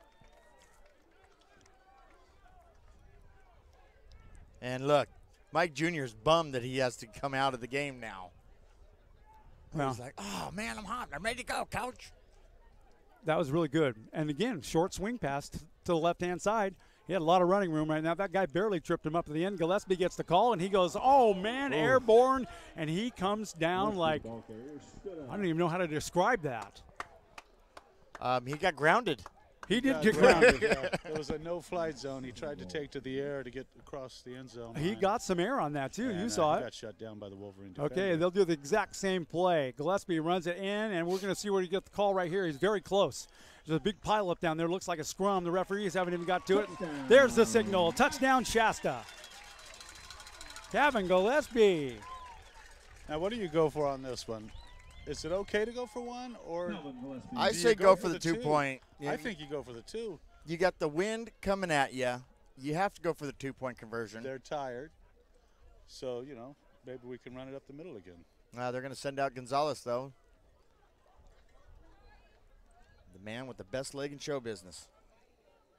And look, Mike Jr. is bummed that he has to come out of the game now. Well, He's like, oh, man, I'm hot. I'm ready to go, coach. that was really good. And again, short swing pass to the left-hand side. He had a lot of running room right now. That guy barely tripped him up at the end. Gillespie gets the call, and he goes, oh, man, airborne. And he comes down like, I don't even know how to describe that. He got grounded. He did Yeah, get grounded. Yeah. It was a no-flight zone. He tried to take to the air to get across the end zone. He line. got some air on that, too. And, You saw he it. got shut down by the Wolverine defender. Okay, they'll do the exact same play. Gillespie runs it in, and we're going to see where he gets the call right here. He's very close. There's a big pile up down there. Looks like a scrum. The referees haven't even got to it. There's the signal. Touchdown, Shasta. Kevin Gillespie. Now, what do you go for on this one? Is it okay to go for one, or I do you say go for the 2 two? point. I think you go for the 2. You got the wind coming at you. You have to go for the 2-point conversion. They're tired, so maybe we can run it up the middle again. They're going to send out Gonzalez, though. The man with the best leg in show business.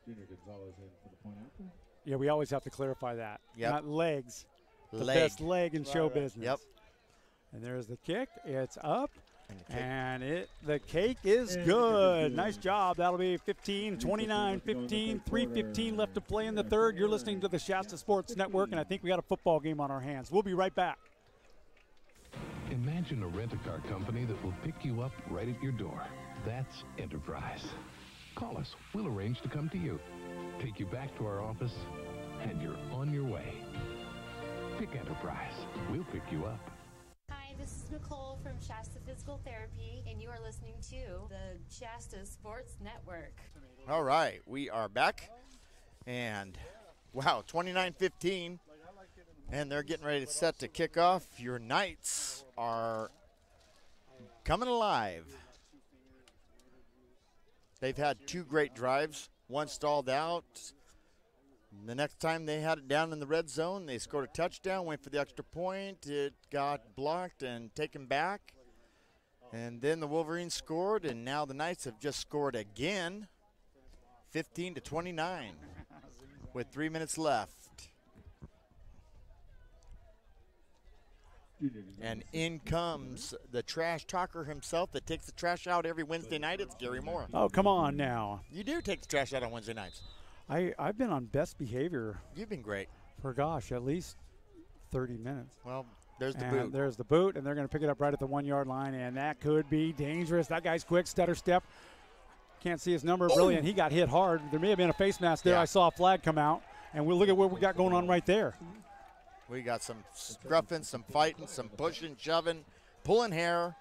Junior Gonzalez in for the point after. Yeah, we always have to clarify that. Yep. Not legs. The Leg. best leg in show right. business. Yep. And there's the kick. It's up. And The cake is good. Nice job. That'll be 15, 29, 15, 3:15 left to play in the third. You're listening to the Shasta Sports Network, and I think we got a football game on our hands. We'll be right back. Imagine a rent-a-car company that will pick you up right at your door. That's Enterprise. Call us. We'll arrange to come to you, take you back to our office, and you're on your way. Pick Enterprise. We'll pick you up. Hi, this is Nicole from Shasta Physical Therapy, and you are listening to the Shasta Sports Network. All right, we are back. And, wow, 29-15. And they're getting ready to set to kick off. Your Knights are coming alive. They've had 2 great drives. One stalled out. The next time they had it down in the red zone, they scored a touchdown, went for the extra point. It got blocked and taken back. And then the Wolverines scored, and now the Knights have just scored again, 15-29, with 3 minutes left. And in comes the trash talker himself that takes the trash out every Wednesday night. It's Gary Moore. Oh, come on now. You do take the trash out on Wednesday nights. I've been on best behavior. You've been great. For, gosh, at least 30 minutes. Well, there's the and boot. There's the boot, and they're going to pick it up right at the 1 yard line, and that could be dangerous. That guy's quick, stutter step. Can't see his number. Brilliant. He got hit hard. There may have been a face mask there. Yeah. I saw a flag come out, and we'll look at what we got going on right there. We got some scruffing, some fighting, some pushing, shoving, pulling hair.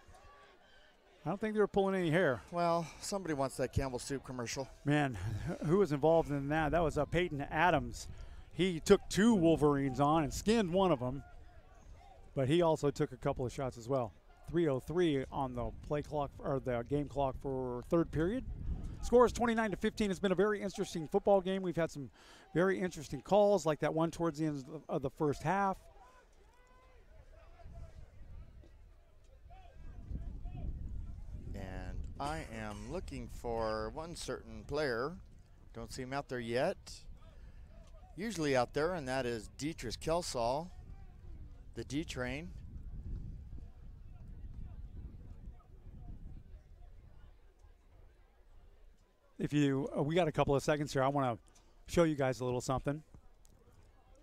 I don't think they were pulling any hair. Well, somebody wants that Campbell Soup commercial. Man, who was involved in that? That was Peyton Adams. He took 2 Wolverines on and skinned one of them, but he also took a couple of shots as well. 3:03 on the play clock or the game clock for third period. Score is 29-15. It's been a very interesting football game. We've had some very interesting calls, like that one towards the end of the first half. And I am looking for one certain player. Don't see him out there yet. Usually out there, and that is Dietrich Kelsall, the D-Train. If you, we got a couple of seconds here. I want to show you guys a little something.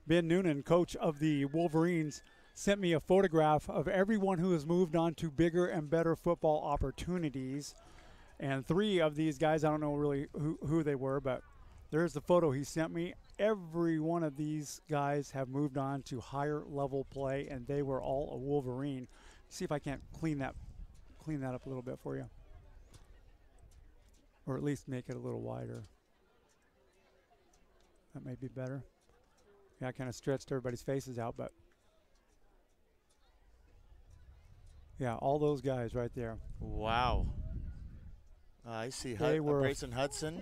Ben Noonan, coach of the Wolverines, sent me a photograph of everyone who has moved on to bigger and better football opportunities. And 3 of these guys, I don't know really who they were, but there's the photo he sent me. Every one of these guys have moved on to higher level play, and they were all a Wolverine. See if I can't clean that up a little bit for you. Or at least make it a little wider. That may be better. Yeah, I kind of stretched everybody's faces out, but yeah, all those guys right there. Wow. I see Brayson Hudson.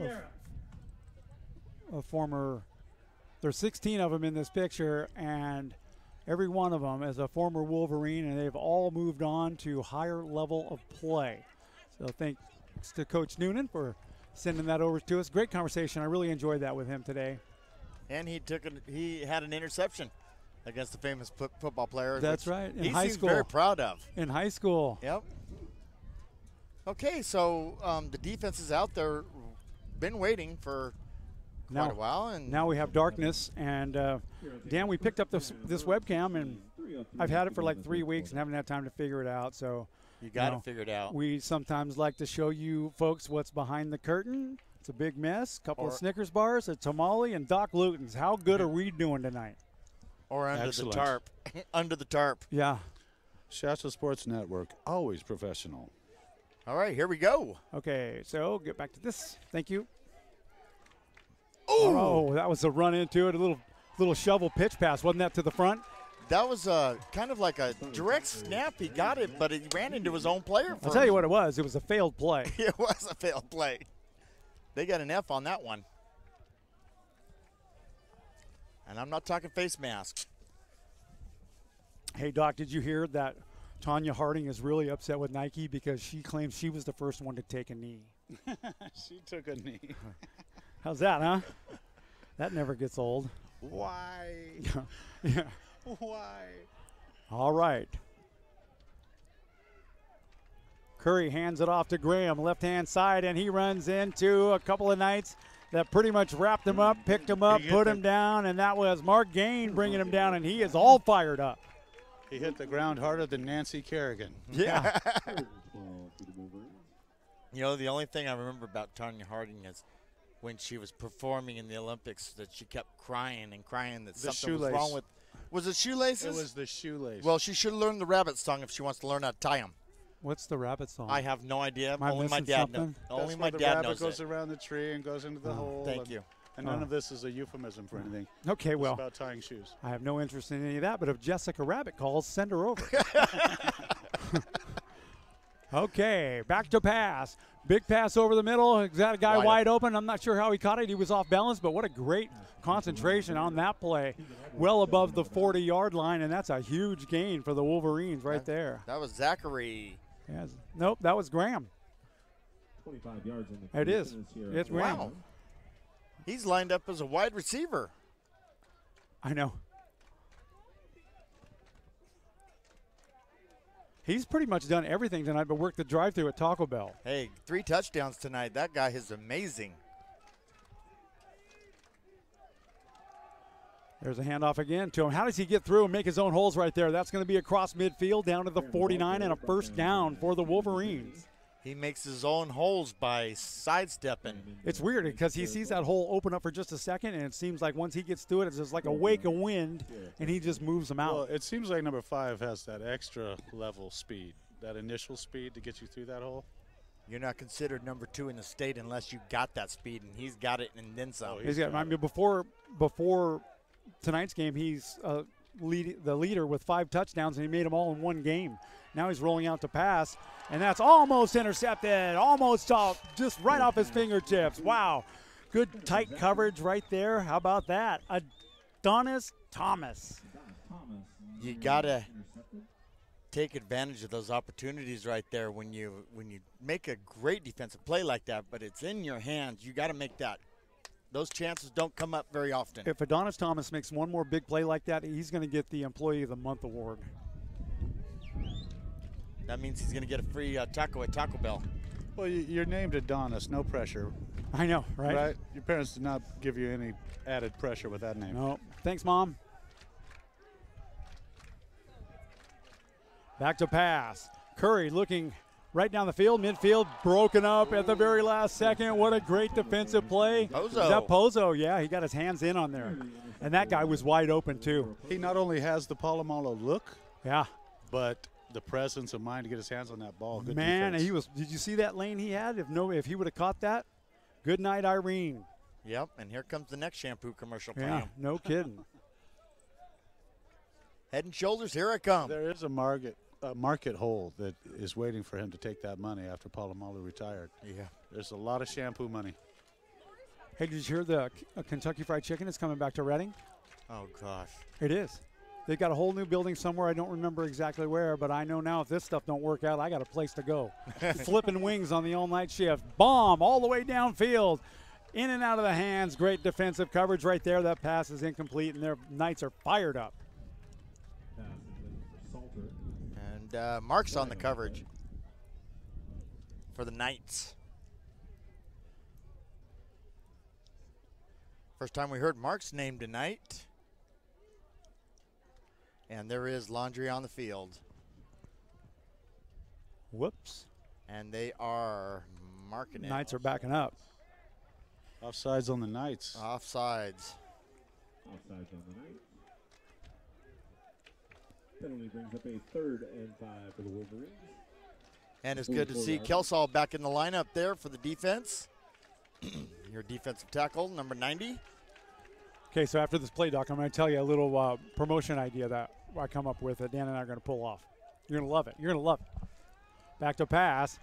A former, there's 16 of them in this picture, and every one of them is a former Wolverine, and they've all moved on to higher level of play. So thanks to Coach Noonan for sending that over to us. Great conversation. I really enjoyed that with him today. And he had an interception against the famous football player. That's right. In high seems school. Very proud of. In high school. Yep. Okay, so the defense is out there, been waiting for quite a while, and now we have darkness. And Dan, we picked up this webcam, and I've had it for like 3 weeks and haven't had time to figure it out. So you got it figured out. We sometimes like to show you folks what's behind the curtain. It's a big mess. Couple of Snickers bars, a tamale, and Doc Luton's. How good are we doing tonight? Or under the tarp. Under the tarp. Yeah. Shasta Sports Network, always professional. All right, here we go. Okay, so get back to this. Thank you. Ooh. Oh, that was a run into it. A little shovel pitch pass. Wasn't that to the front? That was kind of like a direct snap. He got it, but he ran into his own player first. I'll tell you what it was. It was a failed play. It was a failed play. They got an F on that one. And I'm not talking face masks. Hey, Doc, did you hear that Tanya Harding is really upset with Nike because she claims she was the first one to take a knee? She took a knee. How's that, huh? That never gets old. Why? Yeah. Why? All right. Curry hands it off to Graham, left-hand side, and he runs into a couple of Knights that pretty much wrapped him up, picked him up, put him down, and that was Mark Gain bringing him down, and he is all fired up. He hit the ground harder than Nancy Kerrigan. Yeah. You know, the only thing I remember about Tanya Harding is when she was performing in the Olympics that she kept crying and crying that something was wrong with. Was it shoelaces? It was the shoelace. Well, she should learn the rabbit song if she wants to learn how to tie them. What's the rabbit song? I have no idea. Am I Only my missing dad something? knows. Only That's my where the dad rabbit knows goes it. around the tree and goes into the hole. Thank you. And none of this is a euphemism for anything. Okay, well. It's about tying shoes. I have no interest in any of that, but if Jessica Rabbit calls, send her over. Okay, back to pass. Big pass over the middle. Got a guy wide open. I'm not sure how he caught it. He was off balance, but what a great concentration on that play. Well above the 40-yard line, and that's a huge gain for the Wolverines right there. That was Zachary. Yes. Nope, that was Graham. 25 yards in the It is. It's Graham. Wow. He's lined up as a wide receiver. I know. He's pretty much done everything tonight but worked the drive-thru at Taco Bell. Hey, 3 touchdowns tonight. That guy is amazing. There's a handoff again to him. How does he get through and make his own holes right there? That's going to be across midfield down to the 49 and a first down for the Wolverines. He makes his own holes by sidestepping. It's weird because he sees that hole open up for just a second, and it seems like once he gets through it, it's just like a wake of wind, and he just moves them out. Well, it seems like number 5 has that extra level speed, that initial speed to get you through that hole. You're not considered number 2 in the state unless you got that speed, and he's got it and then some. He's got. I mean, before tonight's game, he's the leader with 5 touchdowns, and he made them all in one game. Now he's rolling out to pass, and that's almost intercepted, almost off, just right off his fingertips. Wow. Good tight coverage right there. How about that? Adonis Thomas. You got to take advantage of those opportunities right there when you make a great defensive play like that, but it's in your hands. You got to make that. Those chances don't come up very often. If Adonis Thomas makes one more big play like that, he's going to get the Employee of the Month award. That means he's going to get a free taco at Taco Bell. Well, you're named Adonis, no pressure. I know, right? Right? Your parents did not give you any added pressure with that name. No. Thanks, Mom. Back to pass. Curry looking right down the field, midfield, broken up at the very last second. What a great defensive play. Pozo. Is that Pozo? Yeah, he got his hands in on there. And that guy was wide open, too. He not only has the Palomalo look, yeah, but the presence of mind to get his hands on that ball. Good man, defense. and he was. Did you see that lane he had? If he would have caught that, good night, Irene. Yep, and here comes the next shampoo commercial for Yeah, him. no kidding. Head and Shoulders, here I come. There is a market hole that is waiting for him to take that money after Palomalo retired. Yeah. There's a lot of shampoo money. Hey, did you hear the Kentucky Fried Chicken is coming back to Reading? Oh, gosh. It is. They've got a whole new building somewhere. I don't remember exactly where, but I know now if this stuff don't work out, I got a place to go. Flipping wings on the all-night shift. Bomb all the way downfield. In and out of the hands. Great defensive coverage right there. That pass is incomplete, and their Knights are fired up. And Mark's on the coverage for the Knights. First time we heard Mark's name tonight. And there is laundry on the field. Whoops. And they are marking it. Knights are backing up. Offsides on the Knights. Offsides. Offsides on the Knights. Penalty brings up a 3rd and 5 for the Wolverines. And it's good to see Kelsall back in the lineup there for the defense. Your defensive tackle, number 90. Okay, so after this play, Doc, I'm going to tell you a little promotion idea that I come up with that Dan and I are going to pull off. You're going to love it. You're going to love it. Back to pass,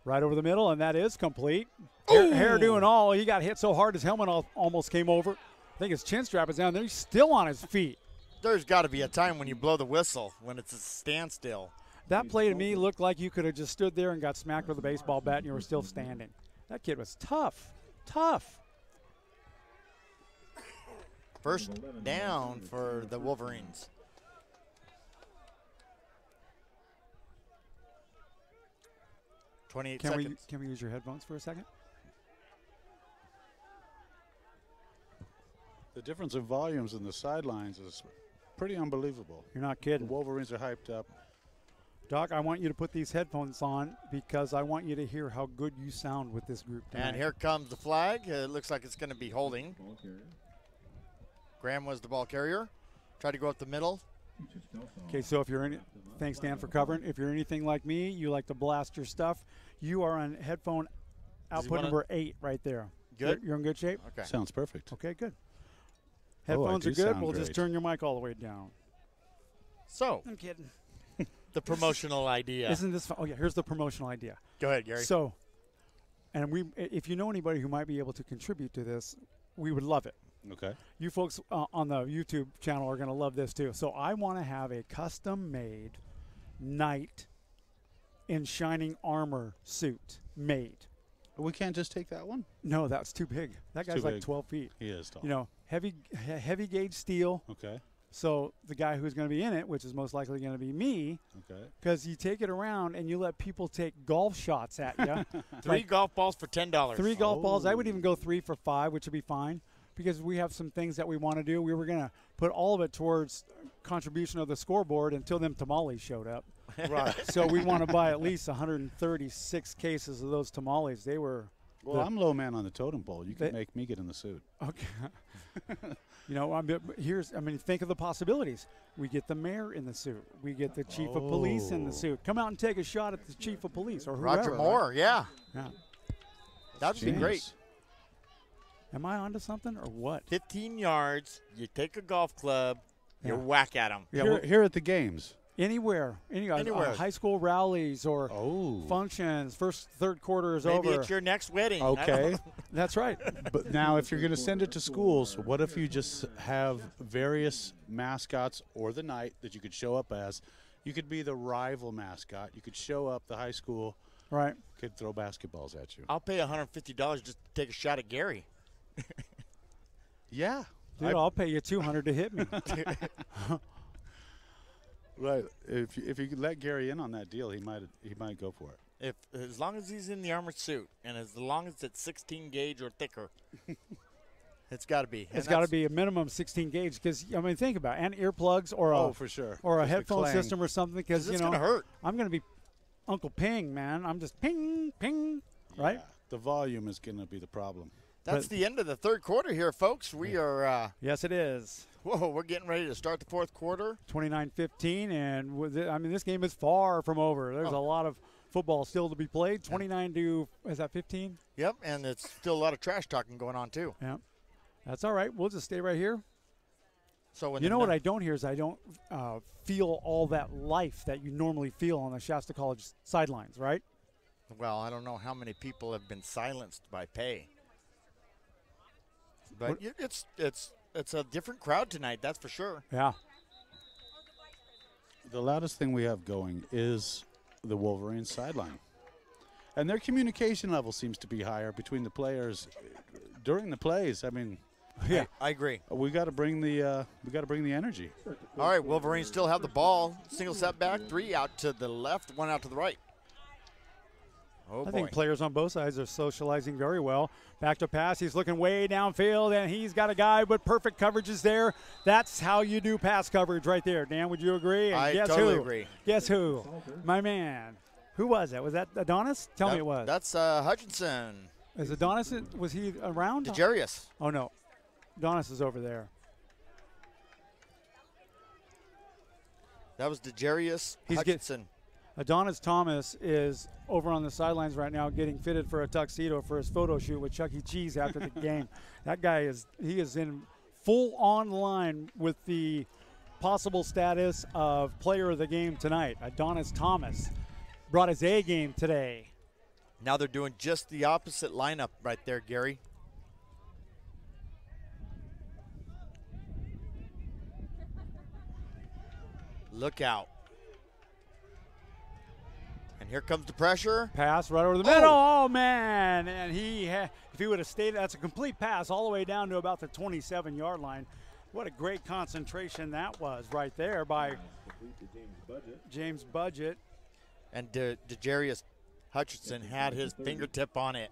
right over the middle, and that is complete. Hairdo and all. He got hit so hard his helmet almost came over. I think his chin strap is down there. He's still on his feet. There's got to be a time when you blow the whistle, when it's a standstill. That play to me looked like you could have just stood there and got smacked with a baseball bat and you were still standing. That kid was tough. Tough. First down for the Wolverines. Can we use your headphones for a second? The difference in volumes in the sidelines is pretty unbelievable. You're not kidding. The Wolverines are hyped up. Doc, I want you to put these headphones on because I want you to hear how good you sound with this group tonight. And here comes the flag. It looks like it's going to be holding. Graham was the ball carrier. Tried to go up the middle. Okay, so if you're in, thanks Dan for covering. If you're anything like me, you like to blast your stuff. You are on headphone output number 8 right there. Good. You're in good shape. Okay. Sounds perfect. Okay, good. Headphones are good. sound We'll great. just turn your mic all the way down. So, I'm kidding. the promotional idea. Isn't this fun? Oh yeah, here's the promotional idea. Go ahead, Gary. So, and if you know anybody who might be able to contribute to this, we would love it. Okay. You folks on the YouTube channel are going to love this too. So I want to have a custom-made knight in shining armor suit made. We can't just take that one? No, that's too big. That guy's too like big. 12 feet. He is tall. You know, heavy gauge steel. Okay. So the guy who's going to be in it, which is most likely going to be me, because you take it around and you let people take golf shots at you. 3 golf balls for $10. 3 golf balls. I would even go 3 for $5, which would be fine, because we have some things that we want to do. We were going to put all of it towards contribution of the scoreboard until them tamales showed up. Right. So we want to buy at least 136 cases of those tamales. They were. Well, I'm low man on the totem pole. You can make me get in the suit. Okay. You know, think of the possibilities. We get the mayor in the suit. We get the chief of police in the suit. Come out and take a shot at the chief of police or whoever. Roger Moore, right? yeah. Yeah. That'd be great. Am I onto something or what? 15 yards, you take a golf club, you whack at them. Yeah, here at the games. Anywhere. High school rallies or functions. First, third quarter is over. Maybe it's your next wedding. Okay. That's right. But now if you're going to send it to schools, what if you just have various mascots or the night that you could show up as? You could be the rival mascot. You could show up, the high school. Right. Could throw basketballs at you. I'll pay $150 just to take a shot at Gary. Yeah. Dude, I'll pay you $200 to hit me. Right. If you could let Gary in on that deal, he might go for it. As long as he's in the armored suit, and as long as it's 16 gauge or thicker, it's got to be. It's got to be a minimum 16 gauge because think about it, and earplugs or for sure, or a headphone system or something because it's gonna hurt. I'm gonna be Uncle Ping, man. I'm just ping ping, right? The volume is gonna be the problem. That's the end of the third quarter here, folks. We are. Yes, it is. Whoa, we're getting ready to start the fourth quarter. 29-15, and this game is far from over. There's a lot of football still to be played. 29 to, is that 15? Yep, and it's still a lot of trash talking going on, too. Yeah, that's all right. We'll just stay right here. So you know what I don't hear is I don't feel all that life that you normally feel on the Shasta College sidelines, right? Well, I don't know how many people have been silenced by pay. But it's a different crowd tonight, that's for sure. Yeah. The loudest thing we have going is the Wolverines sideline. And their communication level seems to be higher between the players during the plays. Yeah, I agree. We got to bring the energy. All right, Wolverines still have the ball. Single set back, 3 out to the left, 1 out to the right. Oh, I think players on both sides are socializing very well. Back to pass. He's looking way downfield, and he's got a guy, but perfect coverage is there. That's how you do pass coverage right there. Dan, would you agree? And I guess totally who? agree. Guess who? My man. Who was that? Was that Adonis? Tell me it was. That's Hutchinson. Is Adonis, was he around? Digerius. Oh, no. Adonis is over there. That was Digerius Hutchinson. Adonis Thomas is over on the sidelines right now getting fitted for a tuxedo for his photo shoot with Chuck E. Cheese after the game. That guy is in full-on line with the possible status of player of the game tonight. Adonis Thomas brought his A game today. Now they're doing just the opposite lineup right there, Gary. Look out. And here comes the pressure. Pass right over the middle. Oh, man. And if he would have stayed, that's a complete pass all the way down to about the 27-yard line. What a great concentration that was right there by James Budget. And Digerius Hutchinson had his fingertip on it.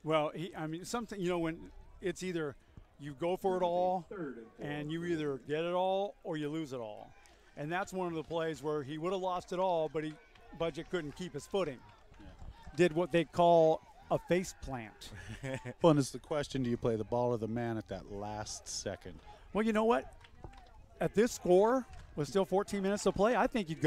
Well, something, when it's either you go for it all and you either get it all or you lose it all. And that's one of the plays where he would have lost it all, but Budget couldn't keep his footing. Yeah. Did what they call a face plant. Well, and it's the question, do you play the ball or the man at that last second? Well, you know what? At this score, with still 14 minutes to play, I think you'd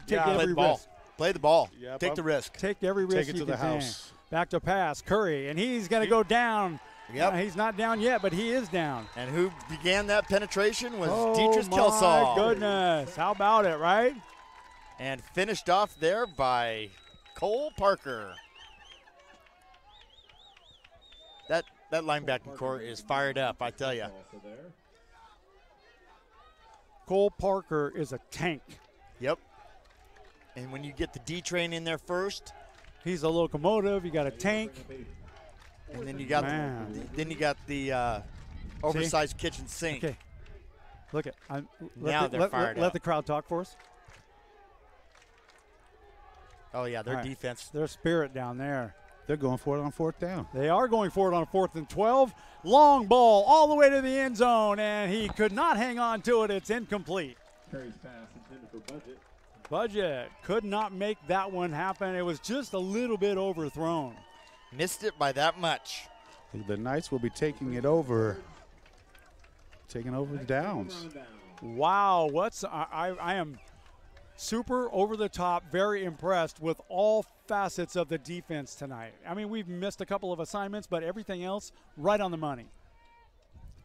take every risk. Play the ball. Yep. Take the risk. Take every risk. Take it to the house. Back to pass. Curry, and he's going to go down. Yep. He's not down yet, but he is down. And who began that penetration was Dietrich Kelsall. Oh, my goodness. How about it, right? And finished off there by Cole Parker. That linebacking core is fired up, I tell you. Cole Parker is a tank. Yep. And when you get the D train in there first, he's a locomotive. You got a tank. And then you got the oversized kitchen sink. Okay. Look at Now they're fired let up. the crowd talk for us. Oh, yeah, their All right. defense. Their spirit down there. They're going for it on 4th down. They are going for it on 4th and 12. Long ball all the way to the end zone, and he could not hang on to it. It's incomplete. Curry's pass intended for Budget. Budget could not make that one happen. It was just a little bit overthrown. Missed it by that much. The Knights will be taking it over. Taking over the downs. Wow, I am super over the top, very impressed with all facets of the defense tonight. I mean, we've missed a couple of assignments, but everything else right on the money.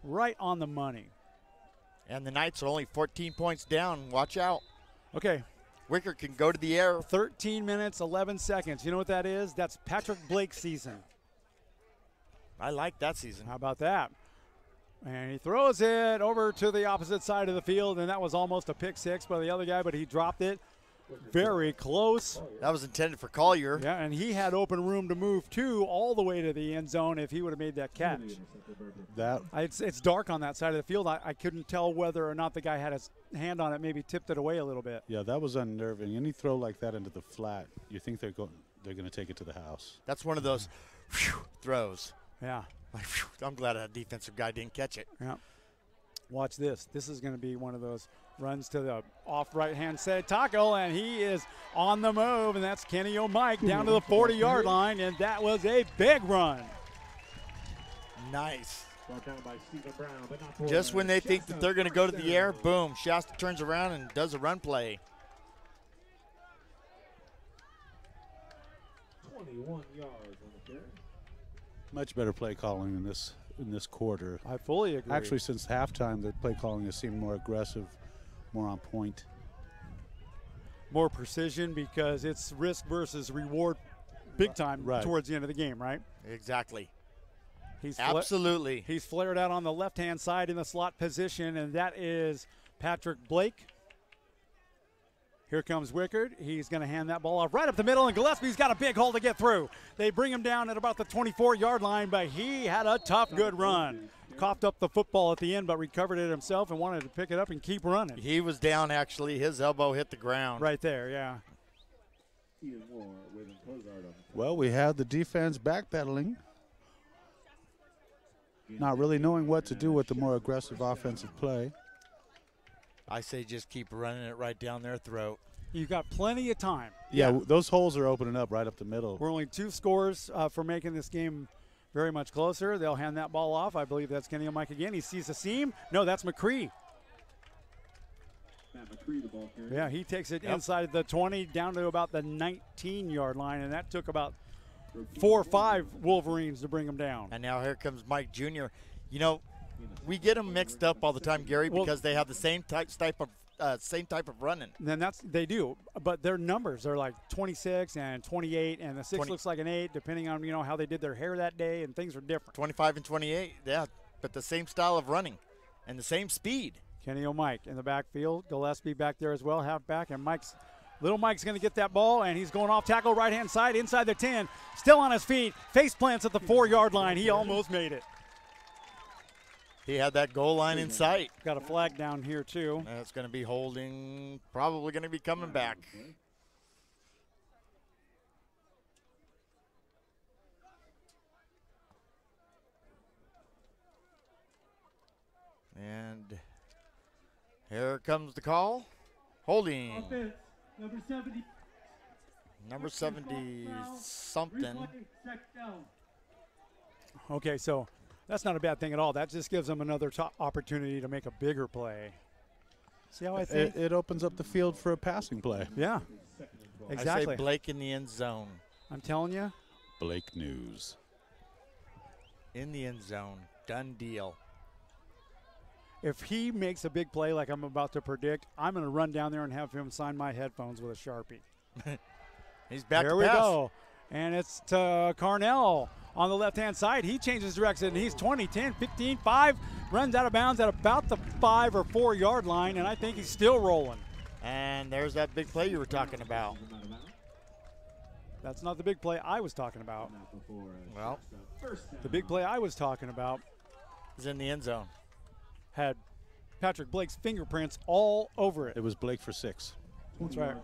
Right on the money. And the Knights are only 14 points down. Watch out. Okay. Wicker can go to the air. 13 minutes, 11 seconds. You know what that is? That's Patrick Blake's season. I like that season. How about that? And he throws it over to the opposite side of the field, and that was almost a pick six by the other guy, but he dropped it very close. That was intended for Collier. Yeah, and he had open room to move, too, all the way to the end zone if he would have made that catch. It's dark on that side of the field. I couldn't tell whether or not the guy had his hand on it, maybe tipped it away a little bit. Yeah, that was unnerving. Any throw like that into the flat, you think they're going to take it to the house. That's one of those throws. Yeah. I'm glad that defensive guy didn't catch it. Yeah. Watch this. This is going to be one of those runs to the off right-hand side tackle, and he is on the move, and that's Kenny O'Mike down to the 40-yard line, and that was a big run. Nice. Brought down by Stephen Brown, but not for Just when they think Shasta. that they're going to go to the air, boom, Shasta turns around and does a run play. 21 yards on the carry. Much better play calling in this quarter. I fully agree. Actually, since halftime, the play calling has seemed more aggressive, more on point. More precision because it's risk versus reward big time towards the end of the game, right? Exactly. Absolutely. He's flared out on the left-hand side in the slot position, and that is Patrick Blake. Here comes Wickard. He's going to hand that ball off right up the middle, and Gillespie's got a big hole to get through. They bring him down at about the 24-yard line, but he had a tough, good run. Coughed up the football at the end, but recovered it himself and wanted to pick it up and keep running. He was down, actually. His elbow hit the ground. Right there, yeah. Well, we have the defense backpedaling, not really knowing what to do with the more aggressive offensive play. I say just keep running it right down their throat. You've got plenty of time. Yeah, those holes are opening up right up the middle. We're only 2 scores for making this game very much closer. They'll hand that ball off. I believe that's Kenny O'Mike again. He sees a seam. No, that's McCree. Matt McCree, the ball carrier. Yeah, he takes it inside the 20 down to about the 19-yard line, and that took about 4 or 5 Wolverines to bring him down. And now here comes Mike Jr. You know, we get them mixed up all the time, Gary, because they have the same type of running. Then they do, but their numbers are like 26 and 28, and the 6 looks like an 8, depending on how they did their hair that day, and things are different. 25 and 28, yeah, but the same style of running and the same speed. Kenny O'Mike in the backfield, Gillespie back there as well, halfback, and Little Mike's going to get that ball, and he's going off tackle right-hand side inside the 10, still on his feet, face plants at the 4-yard line. He almost made it. He had that goal line in sight. Got a flag down here, too. That's going to be holding, probably going to be coming back. And here comes the call. Holding. Offense, number 70. Number 70 something. Okay, so that's not a bad thing at all. That just gives them another opportunity to make a bigger play. See how I think? It opens up the field for a passing play. Yeah, exactly. I say Blake in the end zone. I'm telling you. Blake News. In the end zone. Done deal. If he makes a big play like I'm about to predict, I'm going to run down there and have him sign my headphones with a Sharpie. He's back there to we pass. Go. And it's to Carnell on the left-hand side. He changes direction, and he's 20, 10, 15, 5, runs out of bounds at about the 5 or 4-yard line, and I think he's still rolling. And there's that big play you were talking about. That's not the big play I was talking about. Well, the big play I was talking about is in the end zone. Had Patrick Blake's fingerprints all over it. It was Blake for 6. That's right.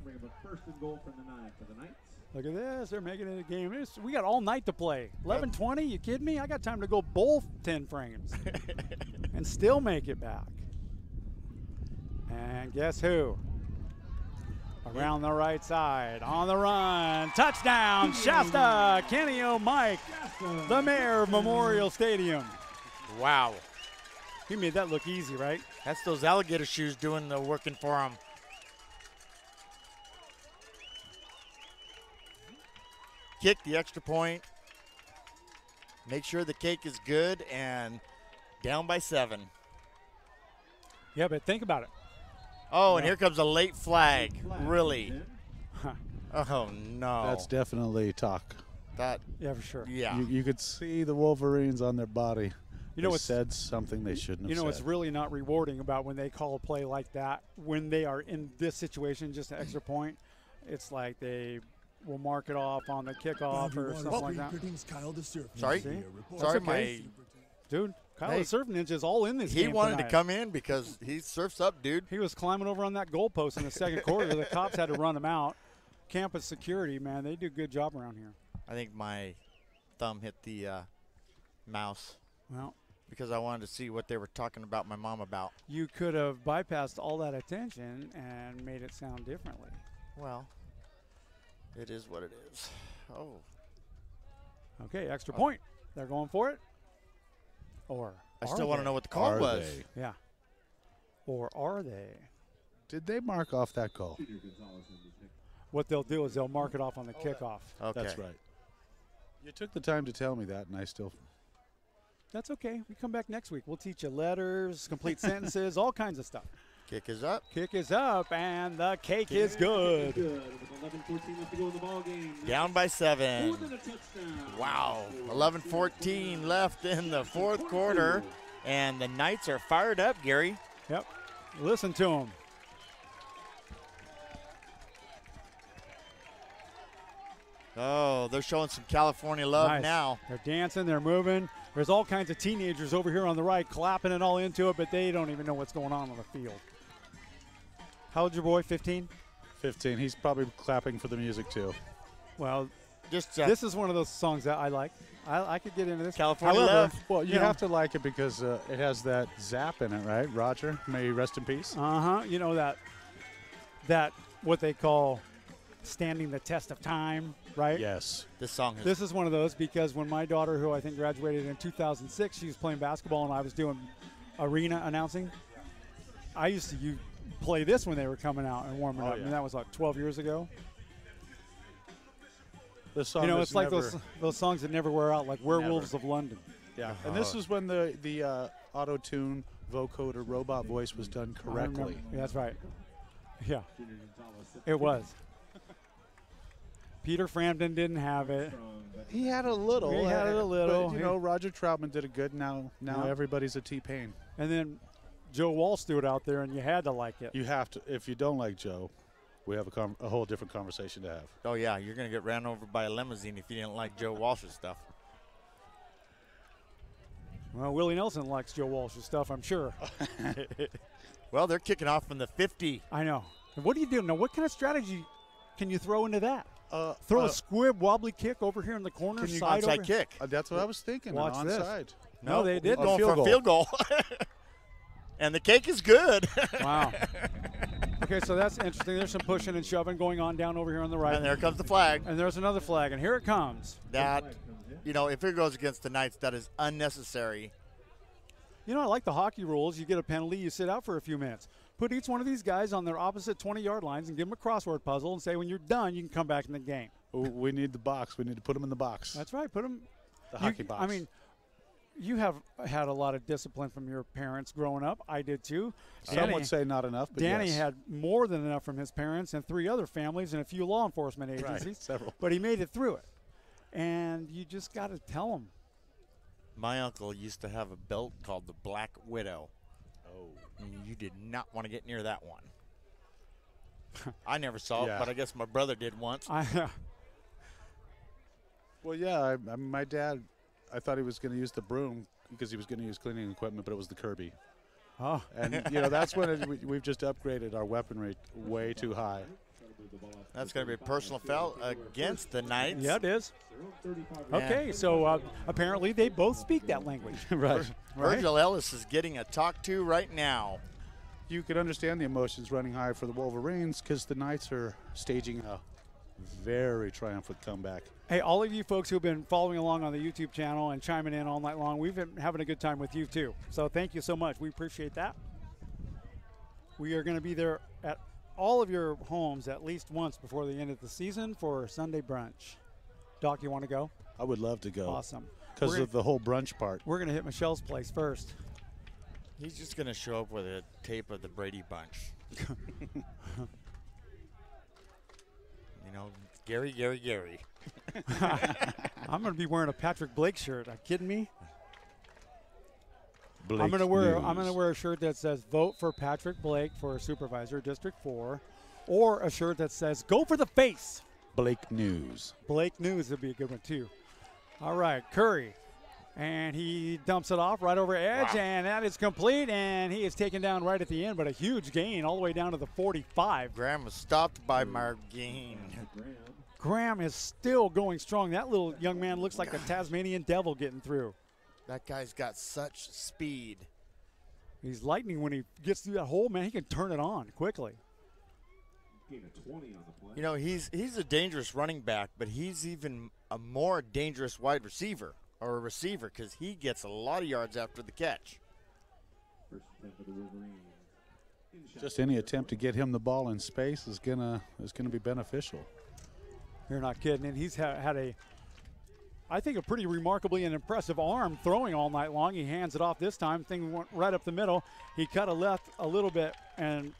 Bring up a first and goal from the 9 for the Knights. Look at this. They're making it a game. We got all night to play. 11:20, you kidding me? I got time to go bowl 10 frames and still make it back. And guess who? Around the right side, on the run, touchdown, Shasta, Kenny O'Mike, the mayor of Memorial Stadium. Wow. He made that look easy, right? That's those alligator shoes doing the working for him. Kick the extra point. Make sure the cake is good, and down by 7. Yeah, but think about it. Oh, and here comes a late flag. Really? Oh, no. That's definitely talk. Yeah, for sure. Yeah. You could see the Wolverines on their body. You know, they it's said something they shouldn't have You know, said. it's really not rewarding about when they call a play like that. When they are in this situation, just an extra point, it's like they will mark it off on the kickoff or something like that. Sorry? Sorry, my dude. Kyle Hey, the Surf Ninja is all in this He game wanted tonight. to come in because he surfs up, dude. He was climbing over on that goalpost in the second quarter. The cops had to run him out. Campus security, man, they do a good job around here. I think my thumb hit the mouse. Well, because I wanted to see what they were talking about my mom about. you could have bypassed all that attention and made it sound differently. Well, it is what it is. Oh. Okay, extra point. They're going for it. Or I are still want to they? know what the call Are was. they? Yeah. Or are they? Did they mark off that goal? What they'll do is they'll mark it off on the kickoff. Okay. That's right. You took the time to tell me that, and I still... That's okay. We come back next week. We'll teach you letters, complete sentences, all kinds of stuff. Kick is up. Kick is up, and the cake is good. With 11:14 left to go in the ball game. Down by 7. More than a touchdown. Wow. 11:14 left in the fourth quarter, and the Knights are fired up, Gary. Yep. Listen to them. Oh, they're showing some California love Nice. now. They're dancing, they're moving. There's all kinds of teenagers over here on the right clapping it all into it, but they don't even know what's going on the field. How old's your boy, 15? 15. He's probably clapping for the music, too. Well, just this is one of those songs that I like. I could get into this. California However, love. Well, you have to like it because it has that zap in it, right? Roger, may he rest in peace. Uh-huh. You know that what they call standing the test of time, right? Yes. This song is This is one of those because when my daughter, who I think graduated in 2006, she was playing basketball and I was doing arena announcing. I used to play this when they were coming out and warming up, yeah. and that was like 12 years ago. This song You know, is it's like never, those songs that never wear out, like Werewolves of London. Yeah, and this is when the auto-tune vocoder robot voice was done I remember. correctly. Yeah, that's right. Yeah, it was. Peter Frampton didn't have it. He had a little. He had it a little. But, you know, Roger Troutman did a good. Now Yeah. everybody's a T-Pain. And then Joe Walsh threw it out there, and you had to like it. You have to. If you don't like Joe, we have a whole different conversation to have. Oh, yeah, you're going to get ran over by a limousine if you didn't like Joe Walsh's stuff. Well, Willie Nelson likes Joe Walsh's stuff, I'm sure. Well, they're kicking off from the 50. I know. And what do you do? Now, what kind of strategy can you throw into that? Throw a squib wobbly kick over here in the corner, Can you side onside over? kick? That's what I was thinking. Watch an this. onside. No, they didn't. Going for a field goal. And the cake is good. Wow. Okay, so that's interesting. There's some pushing and shoving going on down over here on the right. And there comes the flag. And there's another flag, and here it comes. That, you know, if it goes against the Knights, that is unnecessary. You know, I like the hockey rules. You get a penalty, you sit out for a few minutes. Put each one of these guys on their opposite 20-yard lines and give them a crossword puzzle and say when you're done, you can come back in the game. We need the box. We need to put them in the box. That's right. Put them. The hockey box. I mean, you have had a lot of discipline from your parents growing up. I did too. Some would say not enough, but Danny yes. had more than enough from his parents and 3 other families and a few law enforcement agencies. Right, several. But he made it through it. And you just got to tell him. My uncle used to have a belt called the Black Widow. Oh. And you did not want to get near that one. I never saw it, but I guess my brother did once. Well, yeah, my dad, I thought he was going to use the broom because he was going to use cleaning equipment, but it was the Kirby. Oh. And, you know, that's when we've just upgraded our weaponry way too high. That's going to be a personal foul against the Knights. Yeah, it is. Okay, so apparently they both speak that language. Right. Virgil Ellis is getting a talk to right now. You could understand the emotions running high for the Wolverines because the Knights are staging a very triumphant comeback. Hey, all of you folks who've been following along on the YouTube channel and chiming in all night long, we've been having a good time with you too. So thank you so much. We appreciate that. We are going to be there at all of your homes at least once before the end of the season for Sunday brunch. Doc, you want to go? I would love to go. Awesome. Because of the whole brunch part. We're going to hit Michelle's place first. He's just going to show up with a tape of the Brady Bunch. You know, Gary. I'm going to be wearing a Patrick Blake shirt. Are you kidding me? Blake I'm going to wear a shirt that says "Vote for Patrick Blake for Supervisor, District 4," or a shirt that says "Go for the face." Blake News. Blake News would be a good one too. All right, Curry, and he dumps it off right over edge, and that is complete. And he is taken down right at the end, but a huge gain all the way down to the 45. Graham was stopped by Margain. Graham is still going strong. That little young man looks like a Tasmanian devil getting through. That guy's got such speed. He's lightning when he gets through that hole, man. He can turn it on quickly. You know, he's a dangerous running back, but he's even a more dangerous wide receiver or a receiver because he gets a lot of yards after the catch. Just any attempt to get him the ball in space is gonna be beneficial. You're not kidding. And he's had I think, a pretty remarkably and impressive arm throwing all night long. He hands it off this time. Thing went right up the middle. He cut a left a little bit, and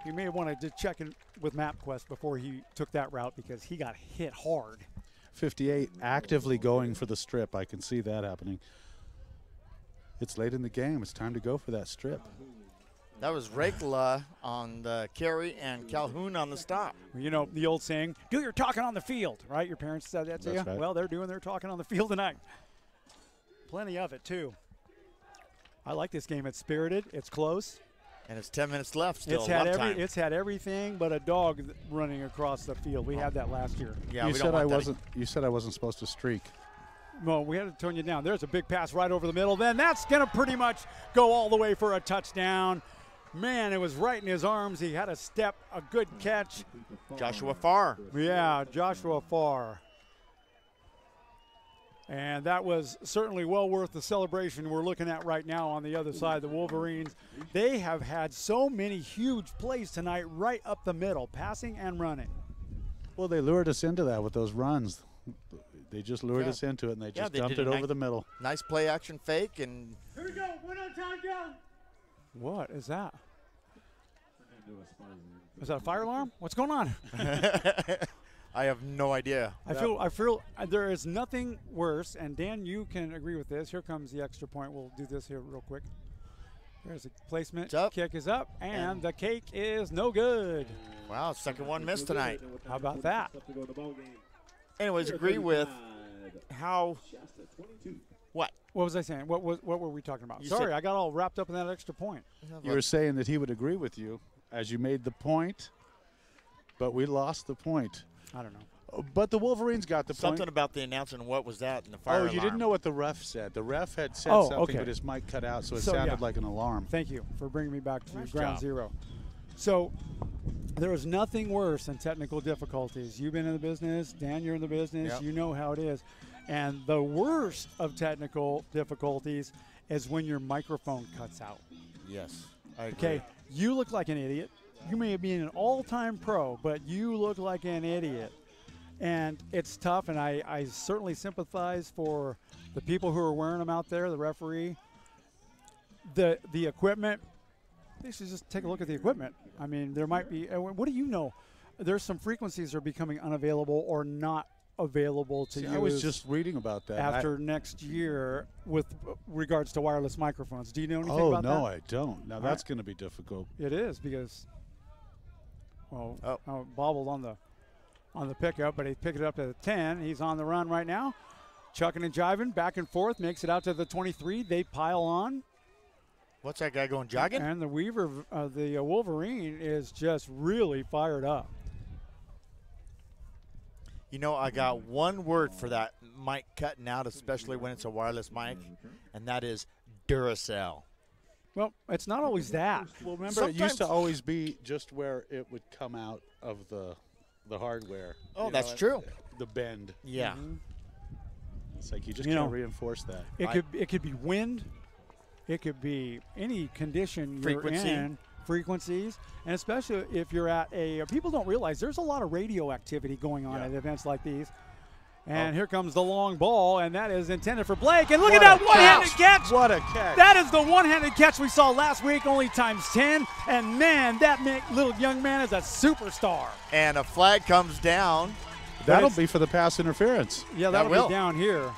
he may have wanted to check in with MapQuest before he took that route because he got hit hard. 58 actively going for the strip. I can see that happening. It's late in the game. It's time to go for that strip. That was Rakela on the carry and Calhoun on the stop. You know, the old saying, do your talking on the field, right? Your parents said that to you? Right. Well, they're doing their talking on the field tonight. Plenty of it, too. I like this game. It's spirited. It's close. And it's 10 minutes left still. It's had everything but a dog running across the field. We had that last year. Yeah, you said I wasn't supposed to streak. Well, we had to tone you down. There's a big pass right over the middle. Then that's going to pretty much go all the way for a touchdown. Man, it was right in his arms. He had a step, a good catch. Joshua Farr. Yeah, Joshua Farr. And that was certainly well worth the celebration we're looking at right now on the other side. The Wolverines, they have had so many huge plays tonight right up the middle, passing and running. Well, they lured us into that with those runs. They just lured us into it, and they just dumped it over the middle. Nice play action fake. And here we go. One on time, go. What is that? Is that a fire alarm? What's going on? I have no idea. I feel there is nothing worse, and Dan, you can agree with this. Here comes the extra point. We'll do this here real quick. There's a placement. Kick is up, and the cake is no good. Wow, second one missed tonight. How about that? Anyways, agree with how. What? What was I saying? What were we talking about? Sorry, I got all wrapped up in that extra point. You were saying that he would agree with you as you made the point, but we lost the point. I don't know. But the Wolverines got the point. Something about the announcement. What was that in the fire alarm? You didn't know what the ref said. The ref had said something, but his mic cut out, so it sounded like an alarm. Thank you for bringing me back to ground zero. So there is nothing worse than technical difficulties. You've been in the business. Dan, you're in the business. Yep. You know how it is. And the worst of technical difficulties is when your microphone cuts out. Yes, I agree. Okay, you look like an idiot. You may have been an all-time pro, but you look like an idiot. And it's tough, and I certainly sympathize for the people who are wearing them out there, the referee. The equipment, they should just take a look at the equipment. I mean, there might be, what do you know? There's some frequencies that are becoming unavailable or not available to use. I was just reading about that. After next year with regards to wireless microphones. Do you know anything about that? Oh, no, I don't. Now, that's going to be difficult. It is because, bobbled on the pickup, but he picked it up to the 10. He's on the run right now. Chucking and jiving, back and forth, makes it out to the 23. They pile on. What's that guy going jogging? And the Wolverine is just really fired up. You know, I got one word for that mic cutting out, especially when it's a wireless mic, and that is Duracell. Well, it's not always that. Well, remember, it used to always be just where it would come out of the hardware. Oh, that's true. The bend. Yeah. Mm-hmm. It's like you just can't reinforce that. It could be wind. It could be any condition you're in. Frequencies, and especially if you're at people don't realize there's a lot of radio activity going on at events like these. And here comes the long ball, and that is intended for Blake. And look at that one-handed catch. What a catch. That is the one-handed catch we saw last week, only times 10. And, man, that little young man is a superstar. And a flag comes down. That'll be for the pass interference. Yeah, that'll be down here.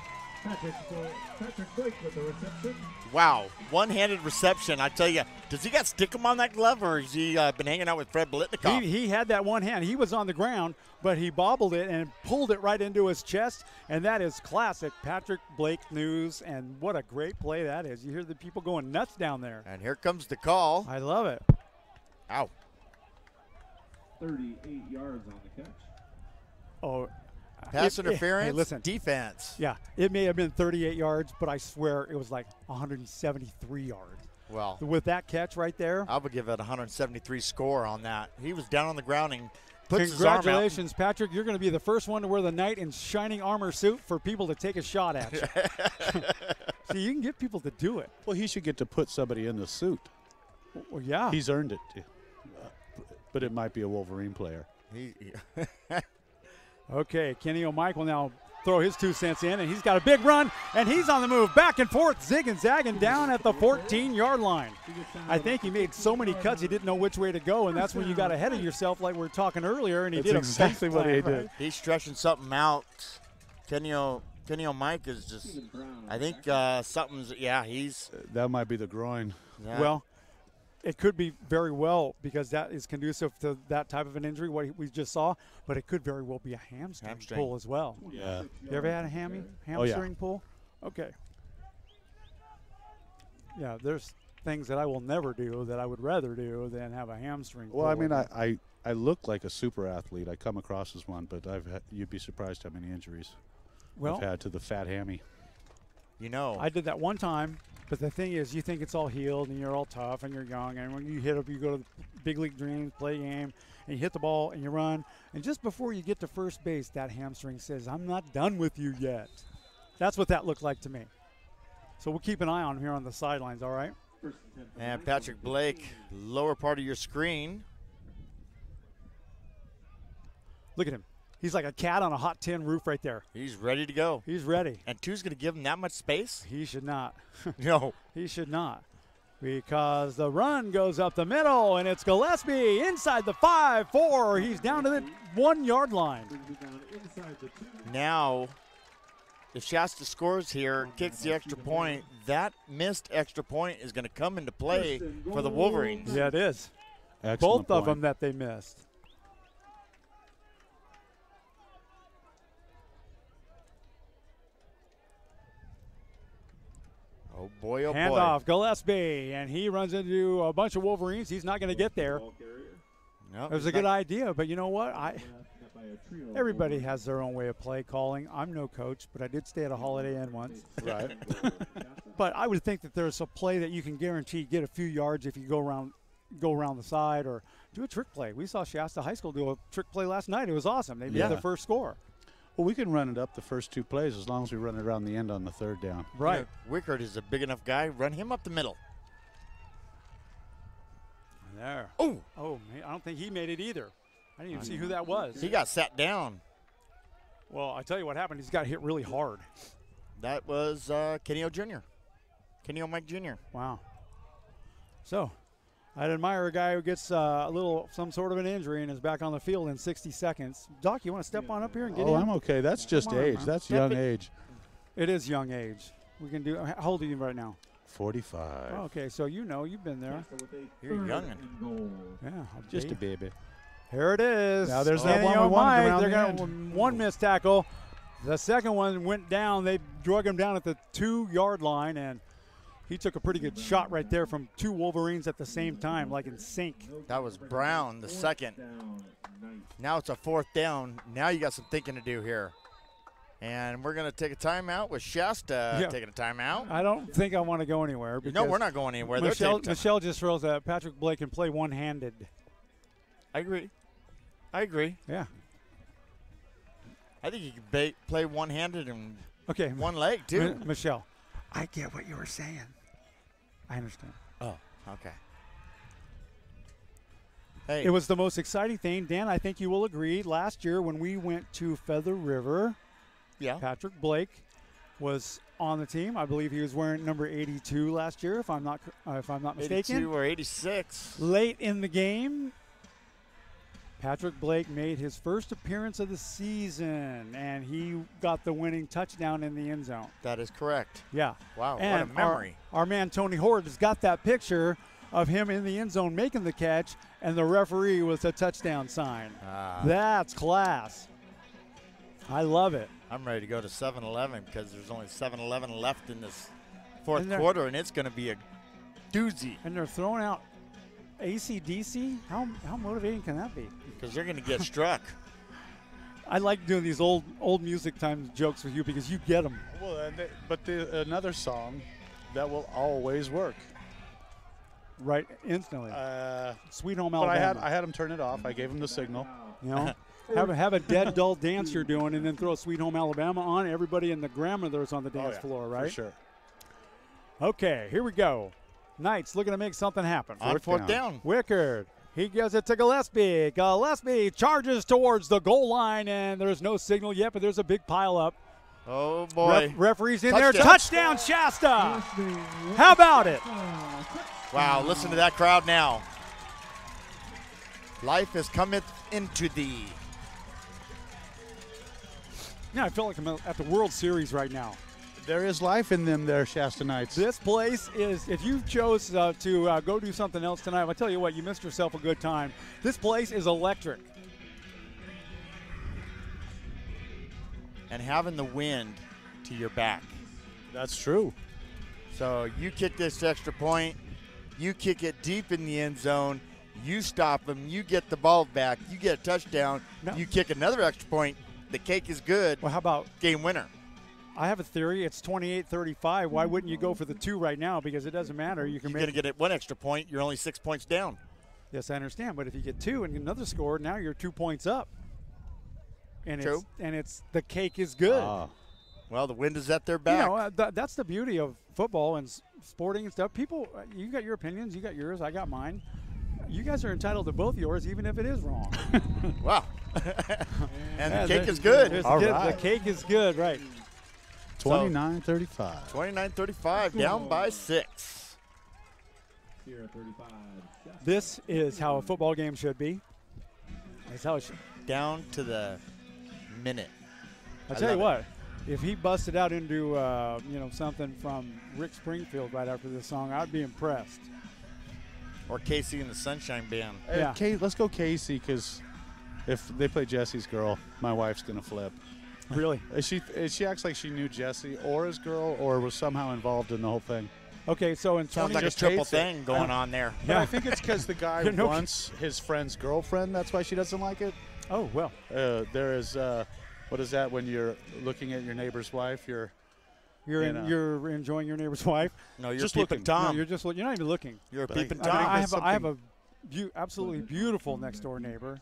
Patrick Blake with the reception. Wow, one-handed reception. I tell you, does he got stick-em on that glove, or has he been hanging out with Fred Blitnikoff? He had that one hand. He was on the ground, but he bobbled it and pulled it right into his chest, and that is classic Patrick Blake news, and what a great play that is. You hear the people going nuts down there. And here comes the call. I love it. Ow. 38 yards on the catch. Oh, pass interference, hey, listen, defense. Yeah, it may have been 38 yards, but I swear it was like 173 yards. Well, with that catch right there, I would give it 173 score on that. He was down on the ground and puts his arm out. Congratulations, Patrick. You're going to be the first one to wear the knight in shining armor suit for people to take a shot at you. See, you can get people to do it. Well, he should get to put somebody in the suit. Well, yeah. He's earned it. But it might be a Wolverine player. Okay, Kenny O'Mike will now throw his 2 cents in, and he's got a big run, and he's on the move, back and forth, zigging, zagging down at the 14-yard line. I think he made so many cuts he didn't know which way to go, and that's when you got ahead of yourself like we were talking earlier, and he did exactly what he did. He's stretching something out. Kenny O'Mike is just, I think something's, he's. That might be the groin. Yeah. Well, it could be very well because that is conducive to that type of an injury, what we just saw, but it could very well be a hamstring pull as well. Yeah. You ever had a hamstring pull? Okay. Yeah, there's things that I will never do that I would rather do than have a hamstring pull. Well, I mean, I look like a super athlete. I come across as one, but you'd be surprised how many injuries I've had to the fat hammy. You know. I did that one time. But the thing is, you think it's all healed and you're all tough and you're young. And when you hit up, you go to the big league dreams, play a game, and you hit the ball and you run. And just before you get to first base, that hamstring says, I'm not done with you yet. That's what that looked like to me. So we'll keep an eye on him here on the sidelines, all right? And Patrick Blake, lower part of your screen. Look at him. He's like a cat on a hot tin roof right there. He's ready to go. He's ready. And two's going to give him that much space? He should not. No. He should not. Because the run goes up the middle, and it's Gillespie inside the 5-4. He's down to the 1-yard line. Now, if Shasta scores here, kicks the extra point, that missed extra point is going to come into play for the Wolverines. Yeah, it is. Excellent Both of point. them that they missed. Oh, boy, oh, Hand boy. off, Gillespie, and he runs into a bunch of Wolverines. He's not going to get there. No, it was a good idea, but you know what? Everybody has their own way of play calling. I'm no coach, but I did stay at a Holiday Inn once. Right. But I would think that there's a play that you can guarantee get a few yards if you go around the side or do a trick play. We saw Shasta High School do a trick play last night. It was awesome. They made their first score. Well, we can run it up the first 2 plays as long as we run it around the end on the 3rd down. Right. You know, Wickard is a big enough guy. Run him up the middle. There. Oh, I don't think he made it either. I didn't even see who that was. He got sat down. Well, I tell you what happened. He's got hit really hard. That was Kenny O'Mike Jr. Wow. So, I'd admire a guy who gets some sort of an injury and is back on the field in 60 seconds. Doc, you want to step on up here and get in? Oh, I'm okay. That's just age. That's young age. It is young age. We can do. How old are you right now? 45. Oh, okay, so you've been there. You're young. Yeah, just a baby. Here it is. Now there's that one we wanted around the end. One missed tackle. The second one went down. They drug him down at the 2-yard line, and he took a pretty good shot right there from 2 Wolverines at the same time, like in sync. That was Brown, the second. Now it's a 4th down. Now you got some thinking to do here. And we're going to take a timeout with Shasta taking a timeout. I don't think I want to go anywhere. No, we're not going anywhere. Michelle just throws that Patrick Blake can play one-handed. I agree. Yeah. I think he can play one-handed and one leg, too. Michelle, I get what you were saying. I understand. Oh, okay. Hey. It was the most exciting thing. Dan, I think you will agree. Last year when we went to Feather River, Patrick Blake was on the team. I believe he was wearing number 82 last year, if I'm not mistaken. 82 or 86. Late in the game, Patrick Blake made his first appearance of the season, and he got the winning touchdown in the end zone. That is correct. Yeah. Wow, and what a memory. Our man Tony Horde has got that picture of him in the end zone making the catch, and the referee with a touchdown sign. That's class. I love it. I'm ready to go to 7-Eleven because there's only 7-Eleven left in this fourth quarter, and it's going to be a doozy. And they're throwing out AC/DC? How motivating can that be? Because they're going to get struck. I like doing these old music time jokes with you because you get them. Well, another song that will always work. Right, instantly. Sweet Home Alabama. But I had him turn it off. I gave him the signal. You know, have a dead dull dance you're doing, and then throw Sweet Home Alabama on. Everybody and the grandmother's on the dance floor, right? For sure. Okay, here we go. Knights looking to make something happen. On fourth down. Wickard. He gives it to Gillespie. Gillespie charges towards the goal line, and there's no signal yet, but there's a big pile up. Oh, boy. Referee's in there. Touchdown, Shasta. How about it? Wow, listen to that crowd now. Life is cometh into thee. Yeah, I feel like I'm at the World Series right now. There is life in them there, Shasta Knights. This place is, if you chose to go do something else tonight, I'll tell you what, you missed yourself a good time. This place is electric. And having the wind to your back. That's true. So you kick this extra point, you kick it deep in the end zone, you stop them, you get the ball back, you get a touchdown, you kick another extra point, the cake is good. Well, how about game winner? I have a theory. It's 28-35. Why wouldn't you go for the 2 right now? Because it doesn't matter. You're going to get it 1 extra point. You're only 6 points down. Yes, I understand. But if you get 2 and another score, now you're 2 points up. And True. It's the cake is good. Well, the wind is at their back. You know, that's the beauty of football and sporting and stuff. People, you got your opinions. You got yours. I got mine. You guys are entitled to both yours, even if it is wrong. Wow. And the cake is good. All right. The cake is good, right. 29-35. 29-35, down by 6. This is how a football game should be. That's how it should. Down to the minute. I tell you what, if he busted out into something from Rick Springfield right after this song, I'd be impressed. Or Casey and the Sunshine Band. Yeah. Let's go Casey, because if they play Jesse's Girl, my wife's going to flip. Really? She acts like she knew Jesse or his girl or was somehow involved in the whole thing. Okay, so in sounds like a triple thing going on there. Yeah, I think it's because the guy wants his friend's girlfriend. That's why she doesn't like it. Oh, well. There is, what is that when you're looking at your neighbor's wife? You're enjoying your neighbor's wife? No, you're just peeping looking. Tom. No, you're not even looking. You're a peeping Tom. I have a absolutely beautiful next door neighbor,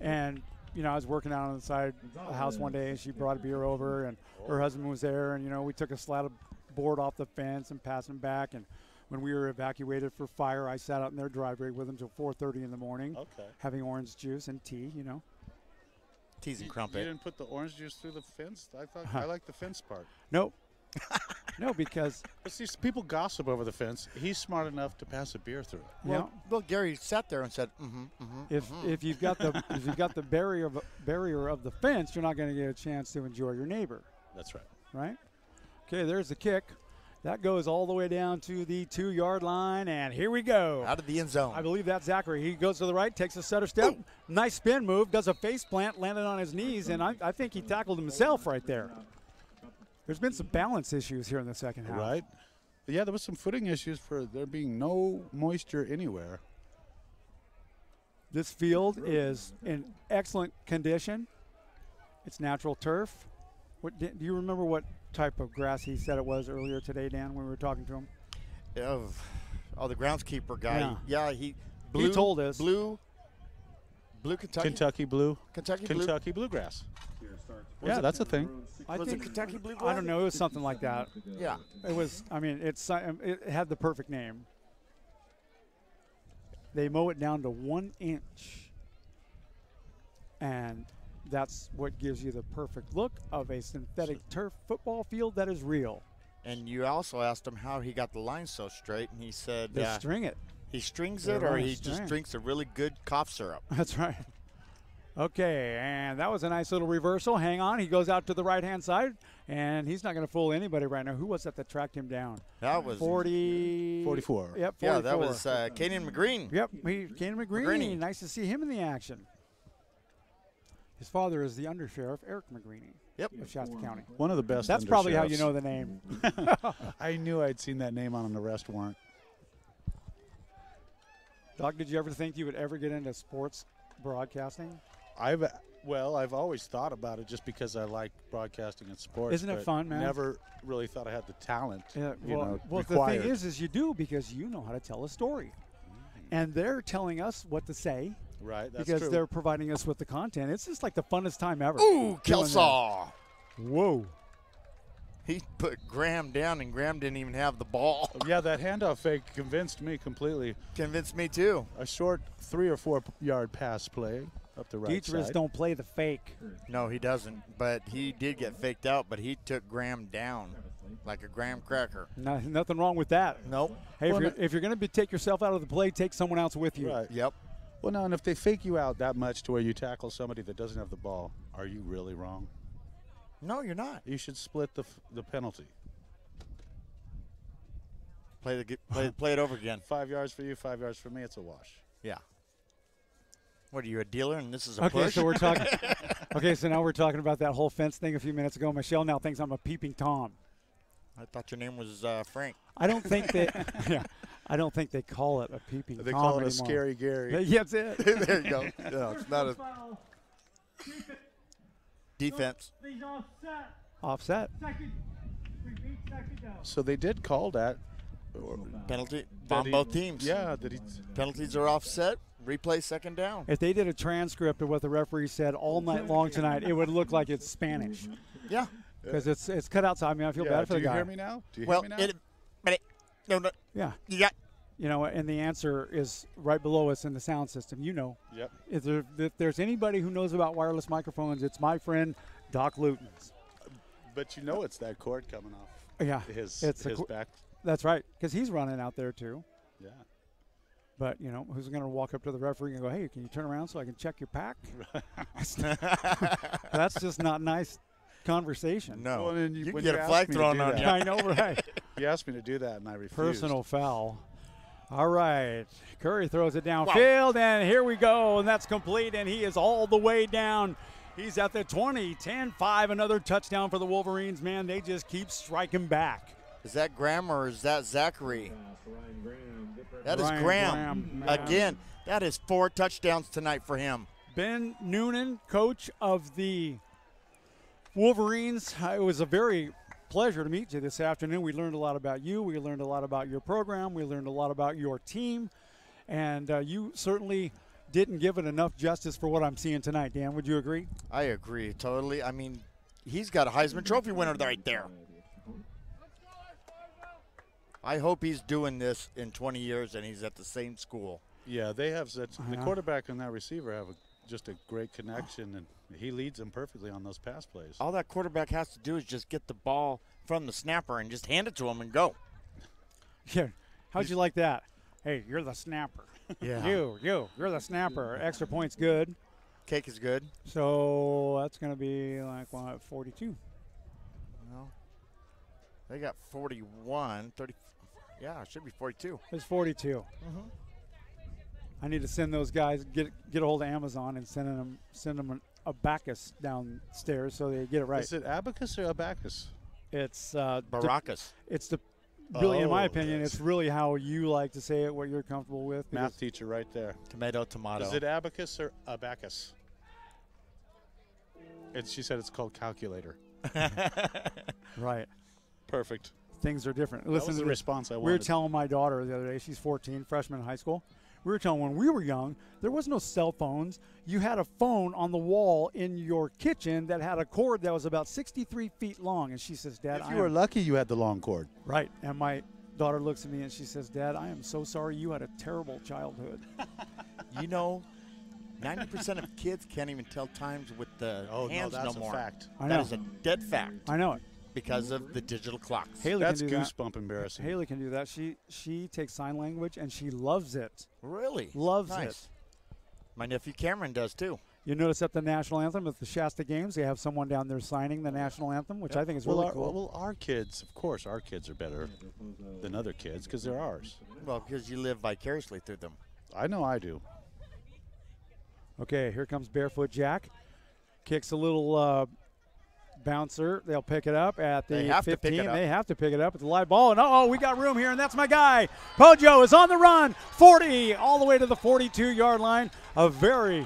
and I was working out on the side of the house one day, and she brought a beer over, and her husband was there, and we took a slat of board off the fence and passed him back, and when we were evacuated for fire, I sat out in their driveway with them till 4:30 in the morning, having orange juice and tea, Teas and crumpet. You didn't put the orange juice through the fence? I thought I like the fence part. Nope. No, because see, people gossip over the fence. He's smart enough to pass a beer through it. Well, Gary sat there and said, if you've got the barrier of the fence, you're not going to get a chance to enjoy your neighbor. That's right. Right? Okay, there's the kick. That goes all the way down to the 2-yard line, and here we go. Out of the end zone. I believe that's Zachary. He goes to the right, takes a stutter step. Ooh. Nice spin move, does a face plant, landed on his knees, and I think he tackled himself right there. There's been some balance issues here in the second half. Right. Yeah, there was some footing issues for there being no moisture anywhere. This field is in excellent condition. It's natural turf. Do you remember what type of grass he said it was earlier today, Dan, when we were talking to him? The groundskeeper guy. Yeah, he told us. Blue Kentucky blue. Kentucky bluegrass. Was Yeah, it- that's a thing. Was it Kentucky bluegrass? I don't know. It was something like that. Yeah. It was. I mean, it had the perfect name. They mow it down to 1 inch, and that's what gives you the perfect look of a synthetic turf football field that is real. And you also asked him how he got the line so straight, and he said They string it. He strings They it, or run a he just string. drinks a really good cough syrup. That's right. Okay, and that was a nice little reversal. Hang on. He goes out to the right-hand side, and he's not going to fool anybody right now. Who was that tracked him down? That was 44. Yep, 44. Yeah, that was Kanan McGreen. Yep, Kanan McGreeny. Nice to see him in the action. His father is the undersheriff, Eric McGreeny. Yep. Of Shasta County. One of the best. That's probably how you undersheriffs. know the name. I knew I'd seen that name on an arrest warrant. Doc, did you ever think you would ever get into sports broadcasting? I've always thought about it just because I like broadcasting and sports. Isn't it but fun, man? Never really thought I had the talent. Yeah, well, the required. thing is you do, because you know how to tell a story. And they're telling us what to say. Right, that's because true. they're providing us with the content. It's just like the funnest time ever. Ooh, doing Kelsaw. that. Whoa. He put Graham down, and Graham didn't even have the ball. Yeah, that handoff fake convinced me completely. Convinced me too. A short 3 or 4 yard pass play up the right Dietrichs side. don't play the fake. No, he doesn't. But he did get faked out, but he took Graham down like a graham cracker. Nothing wrong with that. Nope. Hey, Well, if you're going to take yourself out of the play, take someone else with you. Right. Yep. Well, no, and if they fake you out that much to where you tackle somebody that doesn't have the ball, are you really wrong? No, you're not. You should split the penalty. Play it over again. 5 yards for you, 5 yards for me. It's a wash. Yeah. What are you, a dealer, and this is a Okay, push? so we're talking. Okay, so now we're talking about that whole fence thing a few minutes ago. Michelle now thinks I'm a peeping Tom. I thought your name was Frank. I don't think they. Yeah, I don't think they call it a peeping They Tom call it a anymore. scary Gary. Yeah, that's it. There you go. No, it's not a defense. Offset. So they did call that. Penalty on both teams. Yeah. Penalties are offset. Replay second down. If they did a transcript of what the referee said all night long tonight, it would look like it's Spanish. Yeah. Because it's cut out. So I mean, I feel bad for the guy. Do you hear me now? Do you Well, hear me now? no. Yeah. You got. You know, and the answer is right below us in the sound system. You know. Yep. If there's anybody who knows about wireless microphones, it's my friend Doc Luton's. But you know it's that cord coming off. Yeah. His back. That's right, because he's running out there too. Yeah. But, you know, who's going to walk up to the referee and go, hey, can you turn around so I can check your pack? That's just not nice conversation. No. Well, and You can when get you a flag asked me to thrown do on that- you. I know, right? You asked me to do that, and I refused. Personal foul. All right. Curry throws it downfield, and here we go, and that's complete, and he is all the way down. He's at the 20, 10-5, another touchdown for the Wolverines. Man, they just keep striking back. Is that Graham or is that Zachary? That is Ryan Graham. Graham. Again, that is 4 touchdowns tonight for him. Ben Noonan, coach of the Wolverines. It was a very pleasure to meet you this afternoon. We learned a lot about you. We learned a lot about your program. We learned a lot about your team. And you certainly didn't give it enough justice for what I'm seeing tonight. Dan, would you agree? I agree totally. I mean, he's got a Heisman Trophy winner right there. I hope he's doing this in 20 years and he's at the same school. Yeah, they have such. The quarterback and that receiver have just a great connection, and he leads them perfectly on those pass plays. All that quarterback has to do is just get the ball from the snapper and just hand it to him and go. Yeah. How'd you like that? Hey, you're the snapper. Yeah. You're the snapper. Extra point's good. Cake is good. So that's going to be like 42. Well, they got 41, 30. Yeah, it should be 42. It's 42. I need to send those guys, get a hold of Amazon and send them a abacus downstairs so they get it right. Is it abacus or abacus? It's Baracus. really, in my opinion, it's really how you like to say it, what you're comfortable with. Math teacher right there. Tomato, tomato. Is it abacus or abacus? She said it's called calculator. Right. Perfect. Things are different. That Listen was to the this. response I We were wanted. telling my daughter the other day, she's 14, freshman in high school. We were telling when we were young, there was no cell phones. You had a phone on the wall in your kitchen that had a cord that was about 63 feet long. And she says, Dad, If you were lucky, you had the long cord. Right. And my daughter looks at me and she says, Dad, I am so sorry you had a terrible childhood. You know, 90% of kids can't even tell times with the hands that's no more. a fact. I That know. is a dead fact. I know it. Because of the digital clocks. Haley That's can do goosebump that. embarrassing. Haley can do that. She takes sign language and she loves it. Really? Loves Nice. it. My nephew Cameron does too. You notice at the national anthem at the Shasta games, they have someone down there signing the national anthem, which I think is really cool. Well, our kids, of course, our kids are better than other kids because they're ours. Well, because you live vicariously through them. I know I do. Okay, here comes Barefoot Jack. Kicks a little bouncer. They'll pick it up at the They have 15. to pick it up. They have to pick it up. It's a live ball. And we got room here, and that's my guy. Pojo is on the run. 40 all the way to the 42-yard line. A very,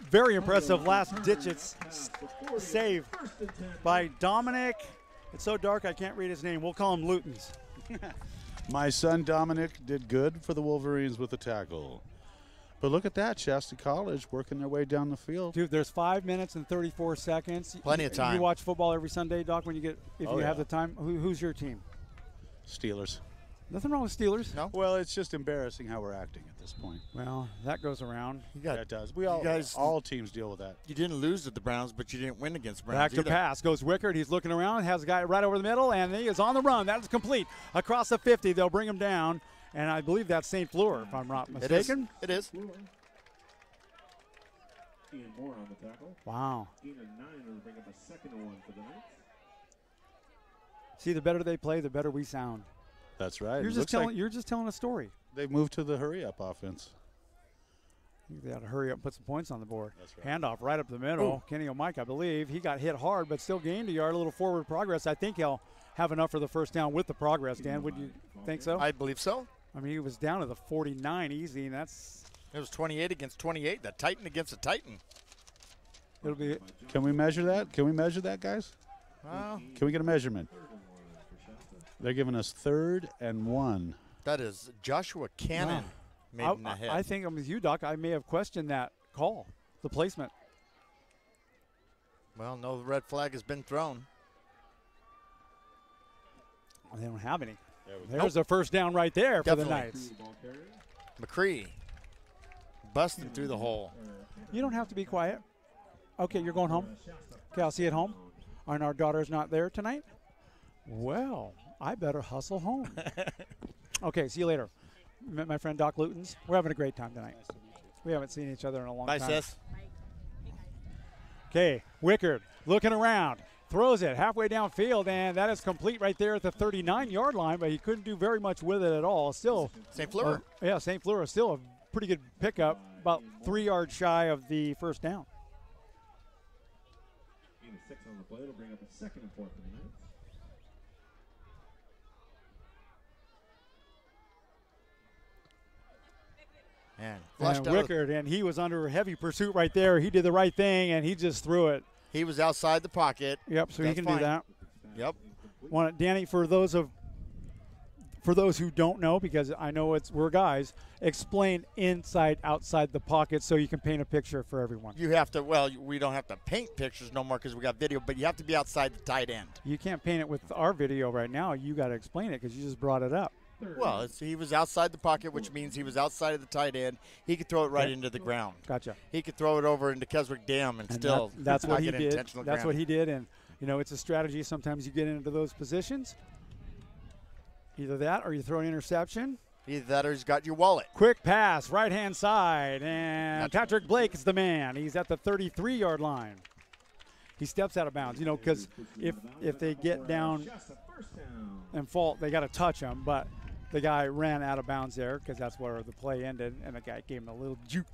very impressive last-ditch save by Dominic. It's so dark I can't read his name. We'll call him Lutens. My son Dominic did good for the Wolverines with the tackle. But look at that, Shasta College working their way down the field. Dude, there's 5 minutes and 34 seconds. Plenty of time. You watch football every Sunday, Doc, when you get, if Oh, you have yeah. the time. Who's your team? Steelers. Nothing wrong with Steelers. No. Well, it's just embarrassing how we're acting at this point. Well, that goes around. Yeah, it does. guys- all teams deal with that. You didn't lose to the Browns, but you didn't win against the Browns Back to either. pass. Goes Wickard. He's looking around. Has a guy right over the middle, and he is on the run. That is complete. Across the 50, they'll bring him down. And I believe that's St. Fleur, if I'm not mistaken. It is. Ian Moore on the tackle. Wow. Ian and 9 will bring up a second and 1 for the Knights. See, the better they play, the better we sound. That's right. You're It just looks telling. like You're just telling a story. they've moved to the hurry-up offense. They got to hurry up and put some points on the board. That's right. Handoff right up the middle. Kenny O'Mike, I believe. He got hit hard, but still gained a yard, a little forward progress. I think he'll have enough for the first down with the progress, Dan. Would you think so? I believe so. I mean, he was down to the 49 easy, and that's. It was 28 against 28. The Titan against a Titan. It'll be. Can we measure that? Can we measure that, guys? Well, Can we get a measurement? They're giving us 3rd and 1. that is Joshua Cannon made in the head. I think I'm with you, Doc. I may have questioned that call, the placement. Well, no red flag has been thrown. They don't have any. Nope. There's a first down right there for the Definitely. Knights. McCree busting through the hole. You don't have to be quiet. Okay, you're going home? Okay, I'll see you at home. And our daughter's not there tonight? Well, I better hustle home. Okay, see you later. Met my friend Doc Lutens. We're having a great time tonight. We haven't seen each other in a long Bye, time. sis. Okay, Wickard looking around. Throws it halfway downfield, and that is complete right there at the 39-yard line, but he couldn't do very much with it at all. Still, St. Fleur. Yeah, St. Fleur is still a pretty good pickup, about 3 yards shy of the first down. 6 on the play. It'll bring up a second and 4 for the Knights. And Wickard, and he was under heavy pursuit right there. He did the right thing, and he just threw it. He was outside the pocket. Yep, so he That's can fine. do that. Yep. Danny, for those who don't know, because I know we're guys, explain inside, outside the pocket so you can paint a picture for everyone. You have to, well, we don't have to paint pictures no more because we got video, but you have to be outside the tight end. You can't paint it with our video right now. You got to explain it because you just brought it up. Well, he was outside the pocket, which means he was outside of the tight end. He could throw it right into the ground. Gotcha. He could throw it over into Keswick Dam and still that's what not he get did. intentional That's ground. what he did, and it's a strategy. Sometimes you get into those positions. Either that or you throw an interception. Either that or he's got your wallet. Quick pass, right-hand side, and Patrick Blake is the man. He's at the 33-yard line. He steps out of bounds, because if they get down and fall, they got to touch him, but the guy ran out of bounds there because that's where the play ended, and the guy gave him a little juke.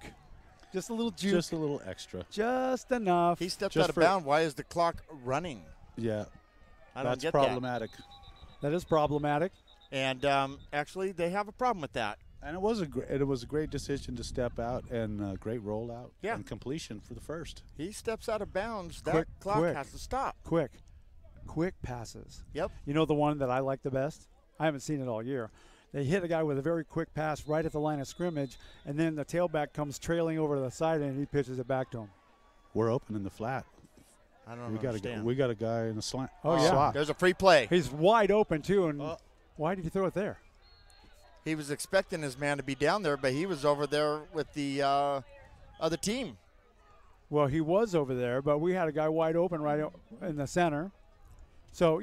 Just a little juke. Just a little extra. Just enough. He stepped out of bounds. Why is the clock running? Yeah. I don't That's get problematic. That is problematic. And actually, they have a problem with that. And it was a great decision to step out and great rollout and completion for the first. He steps out of bounds. That clock has to stop. Quick passes. Yep. You know the one that I like the best? I haven't seen it all year. They hit a guy with a very quick pass right at the line of scrimmage, and then the tailback comes trailing over to the side, and he pitches it back to him. We're open in the flat. I don't understand. We got a guy in the slant. Oh, yeah. Slot. There's a free play. He's wide open, too, and why did he throw it there? He was expecting his man to be down there, but he was over there with the other team. Well, he was over there, but we had a guy wide open right in the center. So,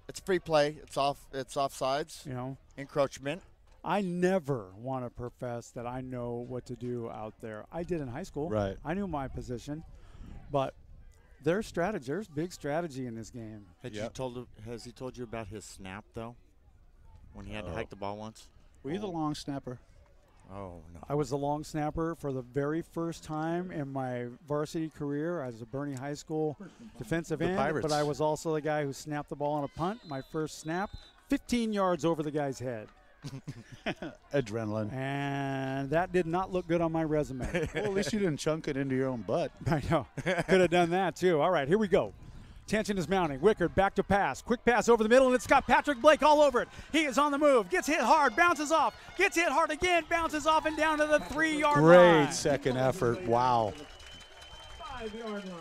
it's a free play. It's offsides. Encroachment. I never want to profess that I know what to do out there. I did in high school. Right. I knew my position, but there's big strategy in this game. Has he told you about his snap though? When he had to hike the ball once? Were you the long snapper? Oh, no. I was the long snapper for the very first time in my varsity career. I was a Bernie High School defensive end, Pirates. but I was also the guy who snapped the ball on a punt. My first snap, 15 yards over the guy's head. Adrenaline. And that did not look good on my resume. Well, at least you didn't chunk it into your own butt. I know. Could have done that, too. All right, here we go. Tension is mounting. Wickard back to pass. Quick pass over the middle, and it's got Patrick Blake all over it. He is on the move. Gets hit hard. Bounces off. Gets hit hard again. Bounces off and down to the 3-yard line. Great second effort. Wow. 5-yard line.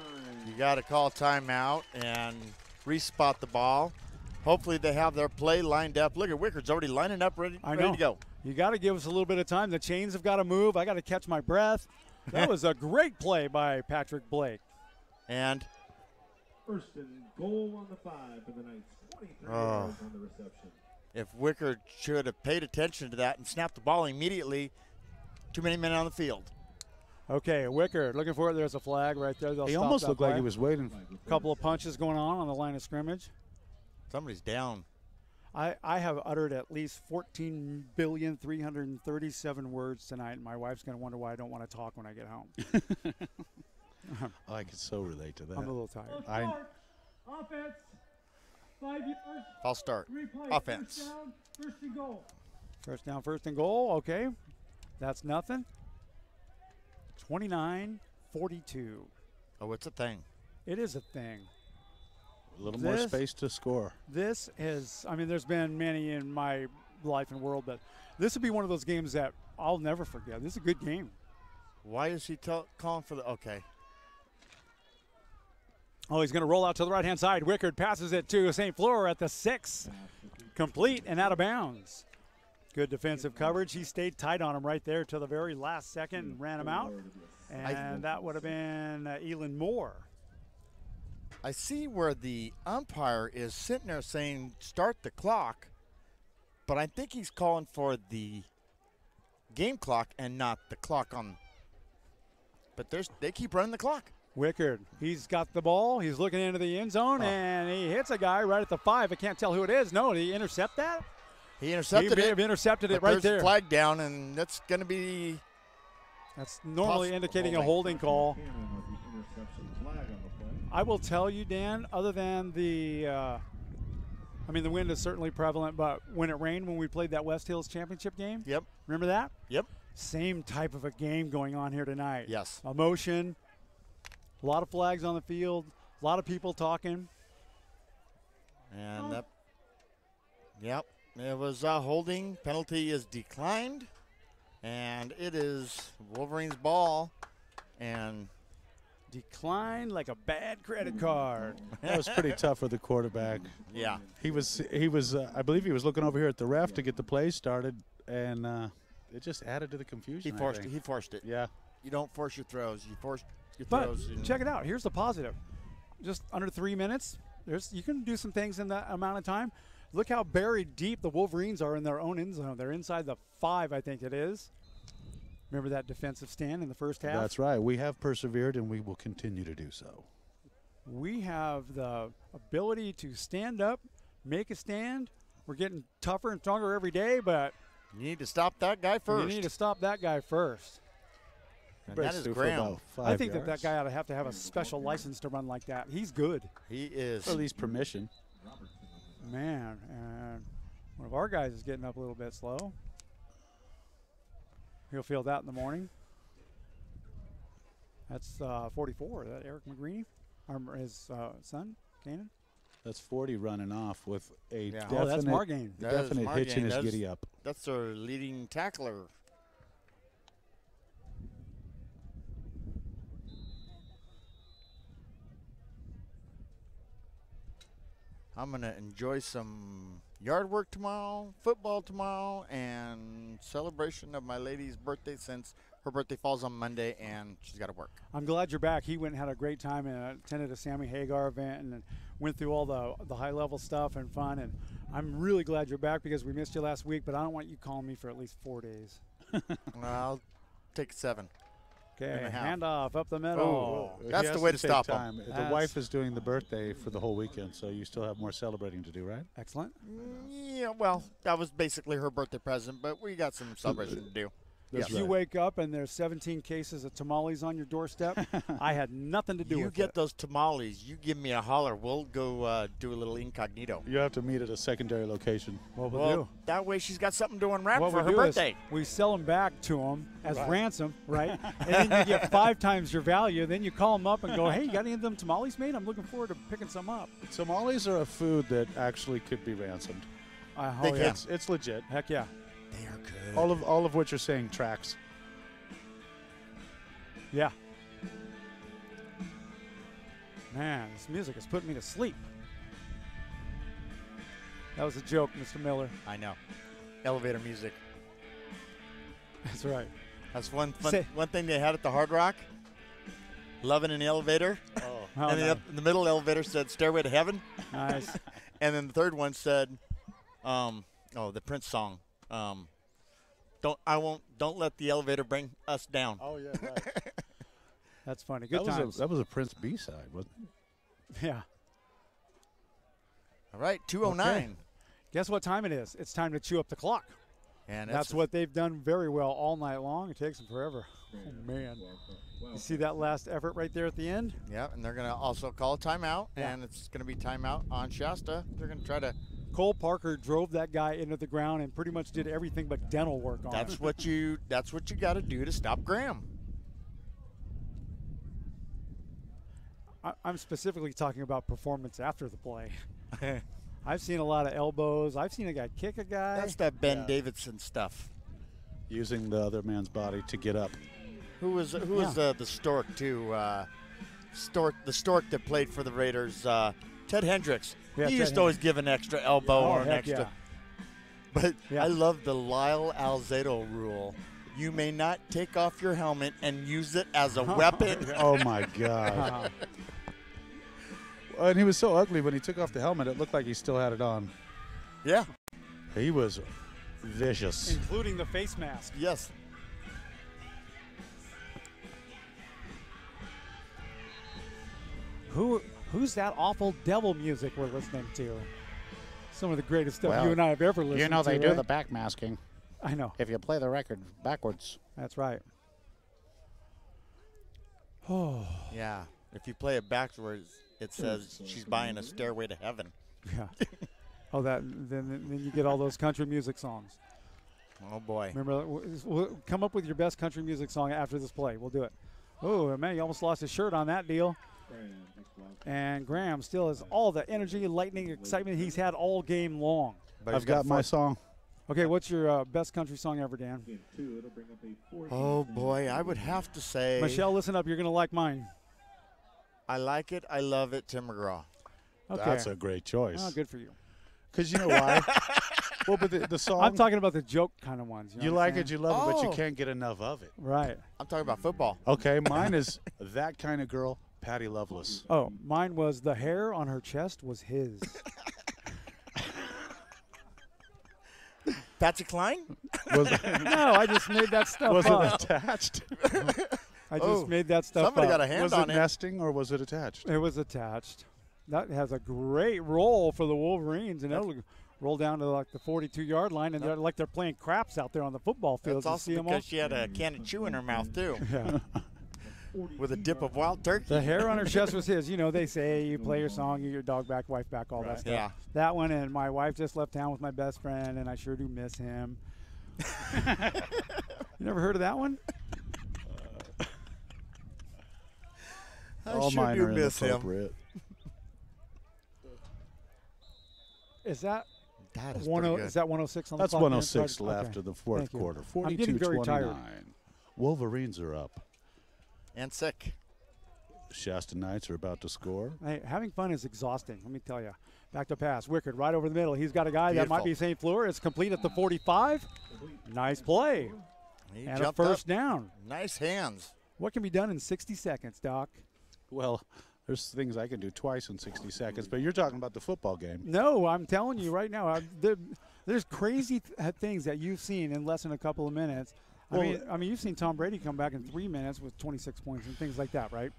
You got to call timeout and respot the ball. Hopefully they have their play lined up. Look at Wickard's already lining up, ready to go. You got to give us a little bit of time. The chains have got to move. I got to catch my breath. That was a great play by Patrick Blake. And first and goal on the 5 for the Knights. 23 yards on the reception. If Wickard should have paid attention to that and snapped the ball immediately, too many men on the field. Okay, Wickard looking for it. There's a flag right there. He almost looked like he was waiting. A couple of punches going on the line of scrimmage. Somebody's down. I have uttered at least 14,337 words tonight, and my wife's going to wonder why I don't want to talk when I get home. I can so relate to that. I'm a little tired. Offense. 5 yards. False start. Replay. Offense. First and goal. First down, first and goal. Okay. That's nothing. 29-42. Oh, it's a thing. It is a thing. A little more space to score. This is, there's been many in my life and world, but this would be one of those games that I'll never forget. This is a good game. Why is he calling for the, okay. Oh, he's going to roll out to the right-hand side. Wickard passes it to St. Fleur at the 6. Complete and out of bounds. Good defensive coverage. He stayed tight on him right there to the very last second and ran him out. And that would have been Elon Moore. I see where the umpire is sitting there saying start the clock, but I think he's calling for the game clock and not the clock on. But they keep running the clock. Wickard, he's got the ball. He's looking into the end zone, and he hits a guy right at the 5. I can't tell who it is. No, did he intercept that? He intercepted it. He may have intercepted it right there. There's a flag down, and that's going to be. That's normally indicating a holding call. I will tell you, Dan, other than the wind is certainly prevalent, but when it rained when we played that West Hills Championship game. Yep. Remember that? Yep. Same type of a game going on here tonight. Yes. Emotion, a lot of flags on the field, a lot of people talking. And it was a holding. Penalty is declined, and it is Wolverines ball, and declined like a bad credit card. That was pretty tough for the quarterback. Yeah. He was. I believe he was looking over here at the ref to get the play started, and it just added to the confusion. He forced it. Yeah. You don't force your throws. You force your but throws. Check it out. Here's the positive. Just under 3 minutes, you can do some things in that amount of time. Look how buried deep the Wolverines are in their own end zone. They're inside the 5, I think it is. Remember that defensive stand in the first half? That's right. We have persevered, and we will continue to do so. We have the ability to stand up, make a stand. We're getting tougher and stronger every day, but you need to stop that guy first. You need to stop that guy first. And that is Graham. I think that guy ought to have a special license to run like that. He's good. He is. Or at least permission. Man, and One of our guys is getting up a little bit slow. He'll feel that in the morning. That's 44. Is that Eric McGreeny? His son, Kanan? That's 40 running off with a definite, that's Margain. definite hitch in his giddy up. That's their leading tackler. I'm going to enjoy some yard work tomorrow, football tomorrow, and celebration of my lady's birthday since her birthday falls on Monday and she's got to work. I'm glad you're back. He went and had a great time and attended a Sammy Hagar event and went through all the high-level stuff and fun. And I'm really glad you're back because we missed you last week, but I don't want you calling me for at least 4 days. I'll take 7. Okay, hand off up the middle. Oh, that's the way to stop him. him. The wife is doing the birthday for the whole weekend, so you still have more celebrating to do, right? Excellent. Yeah, well, that was basically her birthday present, but we got some celebration to do. If you wake up and there's 17 cases of tamales on your doorstep, I had nothing to do with it. You get those tamales, you give me a holler. We'll go do a little incognito. You have to meet at a secondary location. What we'll do. That way she's got something to unwrap What for we her do birthday. is we sell them back to them as Right. ransom, right? And then you get 5 times your value. Then you call them up and go, hey, you got any of them tamales made? I'm looking forward to picking some up. Tamales are a food that actually could be ransomed. It's legit. Heck yeah. They are good. All of what you're saying tracks. Yeah. Man, this music is putting me to sleep. That was a joke, Mr. Miller. I know. Elevator music. That's right. That's one thing they had at the Hard Rock. Loving an elevator. Oh, and nice. the middle elevator said Stairway to Heaven. Nice. And then the third one said, the Prince song. Don't let the elevator bring us down. Oh, yeah, right. That's funny. Good times. That was a Prince B-side, wasn't it? Yeah. All right, 2:09. Okay. Guess what time it is? It's time to chew up the clock. And that's what they've done very well all night long. It takes them forever. Oh, man. You see that last effort right there at the end? Yeah, and they're going to also call a timeout, and it's going to be timeout on Shasta. They're going to try to. Cole Parker drove that guy into the ground and pretty much did everything but dental work on That's him. what you got to do to stop Graham. I'm specifically talking about performance after the play. I've seen a lot of elbows. I've seen a guy kick a guy. That's that Ben Davidson stuff. Using the other man's body to get up. Who was the stork too? The stork that played for the Raiders. Ted Hendricks. Yeah, he Ted used to always give an extra elbow or an extra. Yeah. But I love the Lyle Alzado rule. You may not take off your helmet and use it as a weapon. Oh, my God. And he was so ugly when he took off the helmet, it looked like he still had it on. Yeah. He was vicious. Including the face mask. Yes. Who's that awful devil music we're listening to? Some of the greatest stuff Well, you and I have ever listened to. You know they do right? the backmasking. I know. If you play the record backwards. That's right. Oh. Yeah. If you play it backwards, it says she's buying a Stairway to Heaven. Yeah. Oh, then you get all those country music songs. Oh, boy. Remember, we'll come up with your best country music song after this play. We'll do it. Oh, man, you almost lost his shirt on that deal. And Graham still has all the energy, lightning, excitement he's had all game long. But I've got my song. Okay, what's your best country song ever, Dan? Oh, boy, I would have to say. Michelle, listen up. You're going to like mine. I like it. I love it. Tim McGraw. Okay. That's a great choice. Oh, good for you. Because you know why? Well, but the song. I'm talking about the joke kind of ones. You like it, you love it, but you can't get enough of it. Right. I'm talking about football. Okay, mine is That Kind of Girl, Patty Loveless. Oh, mine was the hair on her chest was his. Patsy Cline? No, I just made that stuff Was up. it attached? I just made that stuff somebody up. got a hand was on it it. nesting or was it attached? It was attached. That has a great roll for the Wolverines, and it'll roll down to like the 42-yard line, and they're like they're playing craps out there on the football field. That's also because she had a can of chew in her mouth, too. Yeah. with a dip of wild turkey. The hair on her chest was his. You know, they say you play your song, you get your dog back, wife back, all that stuff. Yeah. That one, and my wife just left town with my best friend, and I sure do miss him. You never heard of that one? I sure do miss him. Is that? That is Is that 106 on the That's clock? 106 Okay. left in the fourth Thank you. quarter. I'm getting very 42-29. tired. Wolverines are up. And sick. Shasta Knights are about to score. Hey, having fun is exhausting, let me tell you. Back to pass. Wickard right over the middle. He's got a guy that might be St. Fleur. It's complete at the 45. Nice play. He and a jumped first up. down. Nice hands. What can be done in 60 seconds, Doc? Well, there's things I can do twice in 60 seconds, but you're talking about the football game. No, I'm telling you right now. There's crazy things that you've seen in less than a couple of minutes. Well, I mean, you've seen Tom Brady come back in 3 minutes with 26 points and things like that, right?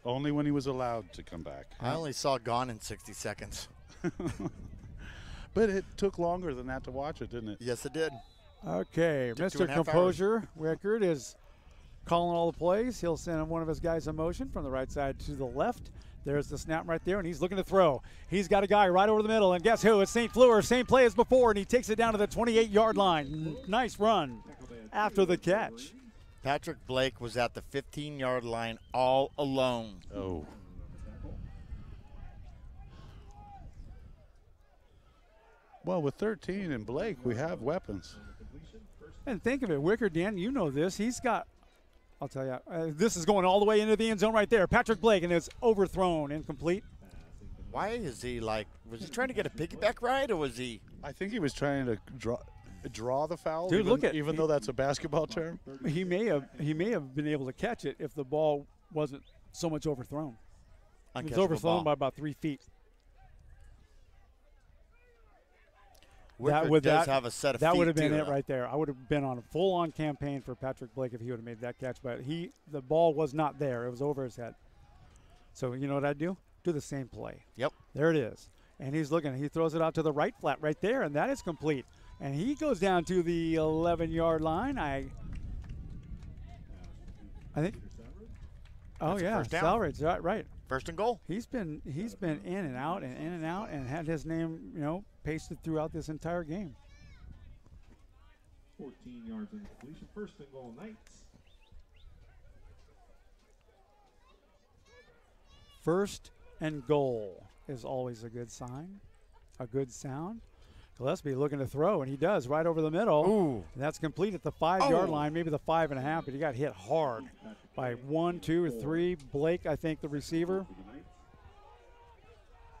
Only when he was allowed to come back. I only saw Gone in 60 seconds. But it took longer than that to watch it, didn't it? Yes, it did. Okay, Took Mr. 2.5 Composure, Wickard is calling all the plays. He'll send one of his guys in motion from the right side to the left. There's the snap right there, and he's looking to throw. He's got a guy right over the middle, and guess who? It's St. Fleur. Same play as before, and he takes it down to the 28-yard line. Nice run after the catch. Patrick Blake was at the 15-yard line all alone. Oh. Well, with 13 and Blake, we have weapons. And think of it, Wickard, Dan, you know this. He's got, I'll tell you, this is going all the way into the end zone right there. Patrick Blake, and it's overthrown, incomplete. Why is he was he trying to get a piggyback ride, or was he? I think he was trying to draw the foul. Dude, even though that's a basketball term. He may have been able to catch it if the ball wasn't so much overthrown. It was overthrown by about 3 feet. Wickard does have a set of that feet would have been too, it right there. I would have been on a full-on campaign for Patrick Blake if he would have made that catch, but the ball was not there. It was over his head. So you know what I'd do? Do the same play. Yep. There it is. And he's looking. He throws it out to the right flat right there, and that is complete. And he goes down to the 11-yard line. I think. Oh yeah, Selridge, right. First and goal. He's been in and out and had his name pasted throughout this entire game. 14 yards in completion. First and goal, Knights. First and goal is always a good sign, a good sound. Gillespie looking to throw, and he does right over the middle. Ooh. And that's complete at the 5-yard line, maybe the 5.5, but he got hit hard by 1, 2, or 3. Blake, I think, the receiver.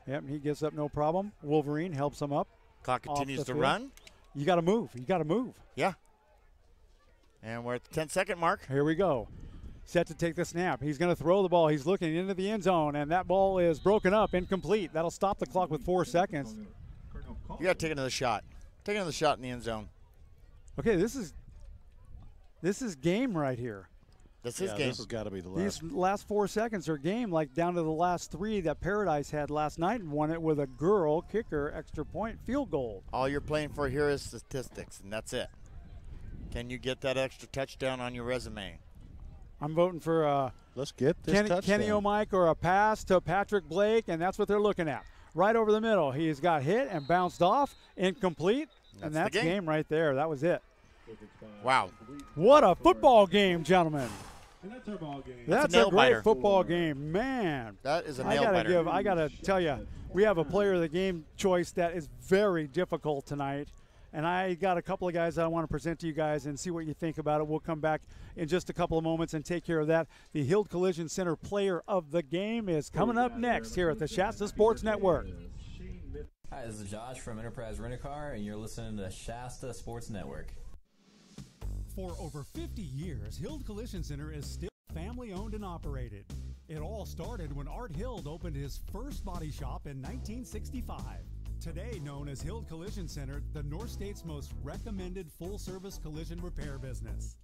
Yep, he gets up no problem. Wolverine helps him up. Clock continues to run. You got to move. You got to move. Yeah. And we're at the 10-second mark. Here we go. Set to take the snap. He's going to throw the ball. He's looking into the end zone, and that ball is broken up, incomplete. That'll stop the clock with 4 seconds. You got to take another shot. Take another shot in the end zone. Okay, this is game right here. This is game. This has got to be the last. These last 4 seconds are game, like down to the last 3 that Paradise had last night and won it with a girl kicker extra point field goal. All you're playing for here is statistics, and that's it. Can you get that extra touchdown on your resume? I'm voting for let's get this touchdown. Kenny O'Mike or a pass to Patrick Blake, and that's what they're looking at. Right over the middle. He's got hit and bounced off, incomplete, and that's the game right there. That was it. Wow. What a football game, gentlemen. And that's our ball game. That's a great football game, man. That is a nail biter. I gotta tell you, we have a player of the game choice that is very difficult tonight, and I got a couple of guys that I want to present to you guys and see what you think about it. We'll come back in just a couple of moments and take care of that. The Hild Collision Center player of the game is coming up next here at the Shasta Sports Network. Hi, this is Josh from Enterprise Rent-A-Car, and you're listening to Shasta Sports Network. For over 50 years, Hild Collision Center is still family-owned and operated. It all started when Art Hild opened his first body shop in 1965. Today known as Hild Collision Center, the North State's most recommended full-service collision repair business.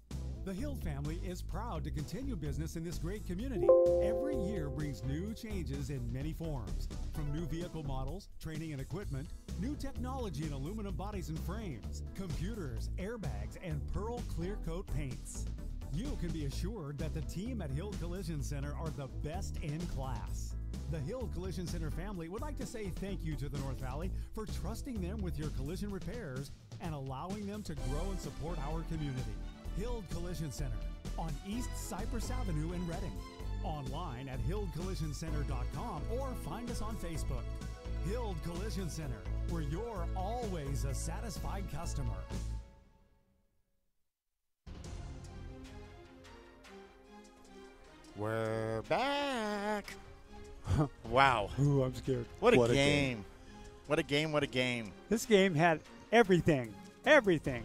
The Hild family is proud to continue business in this great community. Every year brings new changes in many forms, from new vehicle models, training and equipment, new technology in aluminum bodies and frames, computers, airbags, and Pearl Clear Coat paints. You can be assured that the team at Hild Collision Center are the best in class. The Hild Collision Center family would like to say thank you to the North Valley for trusting them with your collision repairs and allowing them to grow and support our community. Hild Collision Center on East Cypress Avenue in Reading. Online at hildcollisioncenter.com or find us on Facebook. Hild Collision Center, where you're always a satisfied customer. We're back. Wow. Ooh, I'm scared. What a game. What a game, what a game. This game had everything. Everything.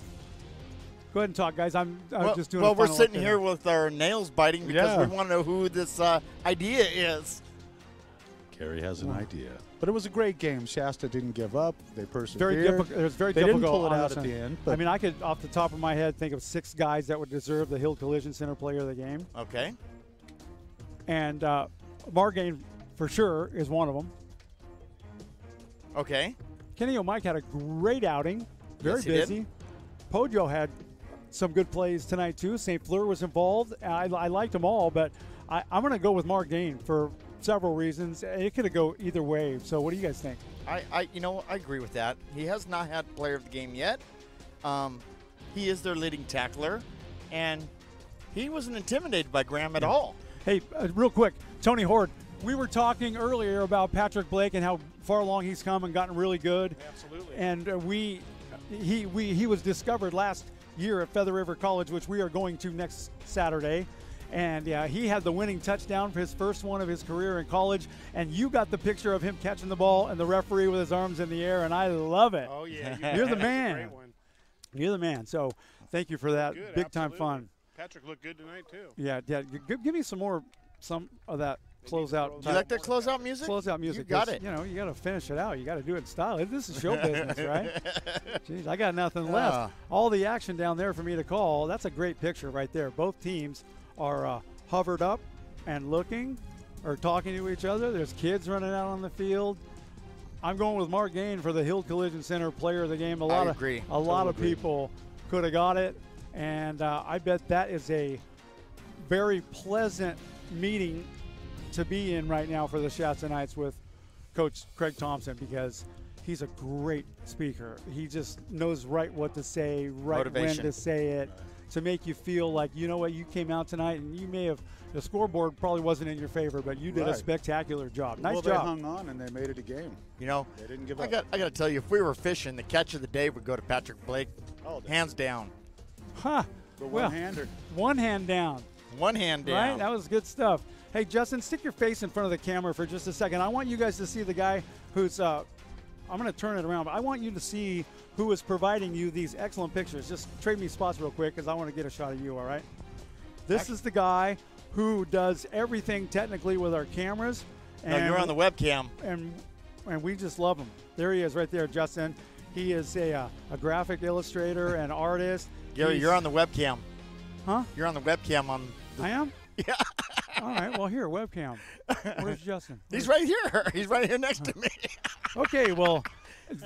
Go ahead and talk, guys. I'm just doing. Well, we're final sitting update. here with our nails biting because we want to know who this idea is. Carrie has an idea. But it was a great game. Shasta didn't give up. They persevered. Very difficult. It was very they difficult. Didn't pull it on out this at the one. end. I mean, I could, off the top of my head, think of 6 guys that would deserve the Hild Collision Center Player of the Game. Okay. And Margain, for sure, is one of them. Okay. Kenny O'Mike had a great outing. Very Yes, he busy. did. Pojo had some good plays tonight, too. St. Fleur was involved. I liked them all, but I'm going to go with Margain for several reasons. It could go either way. So what do you guys think? I agree with that. He has not had player of the game yet. He is their leading tackler, and he wasn't intimidated by Graham at all. Hey, real quick, Tony Horde, we were talking earlier about Patrick Blake and how far along he's come and gotten really good. Absolutely. And he was discovered last year at Feather River College, which we are going to next Saturday. And he had the winning touchdown for his first one of his career in college. And you got the picture of him catching the ball and the referee with his arms in the air, and I love it. Oh, yeah. You're the That's a man. great one. You're the man. So thank you for that. Good, Big time absolutely. fun. Patrick looked good tonight, too. Yeah. Give me some of that closeout. Do you like that closeout music? Closeout music. You got 'cause, it. You know, you got to finish it out. You got to do it in style. This is show business, right? Jeez, I got nothing left. All the action down there for me to call. That's a great picture right there. Both teams are hovered up and looking or talking to each other. There's kids running out on the field. I'm going with Mark Gain for the Hild Collision Center Player of the Game. A lot of people could have got it, and I bet that is a very pleasant meeting to be in right now for the Shasta Knights with Coach Craig Thompson, because he's a great speaker. He just knows right what to say, right Motivation. when to say it, to make you feel like, you know what, you came out tonight and you may have, the scoreboard probably wasn't in your favor, but you did a spectacular job. Nice job. They hung on and they made it a game. You know, they didn't give up. I got to tell you, if we were fishing, the catch of the day would go to Patrick Blake, hands down. Huh. The Well, one-hander. One hand down. One hand down. Right? That was good stuff. Hey, Justin, stick your face in front of the camera for just a second. I want you guys to see the guy who's I'm going to turn it around, but I want you to see who is providing you these excellent pictures. Just trade me spots real quick because I want to get a shot of you, all right? This is the guy who does everything technically with our cameras. No, you're on the webcam. And we just love him. There he is right there, Justin. He is a graphic illustrator and artist. Gary, you're on the webcam. Huh? You're on the webcam on the I am? Yeah. All right, well, here, webcam. Where's Justin? He's right here. He's right here next to me. Okay, well,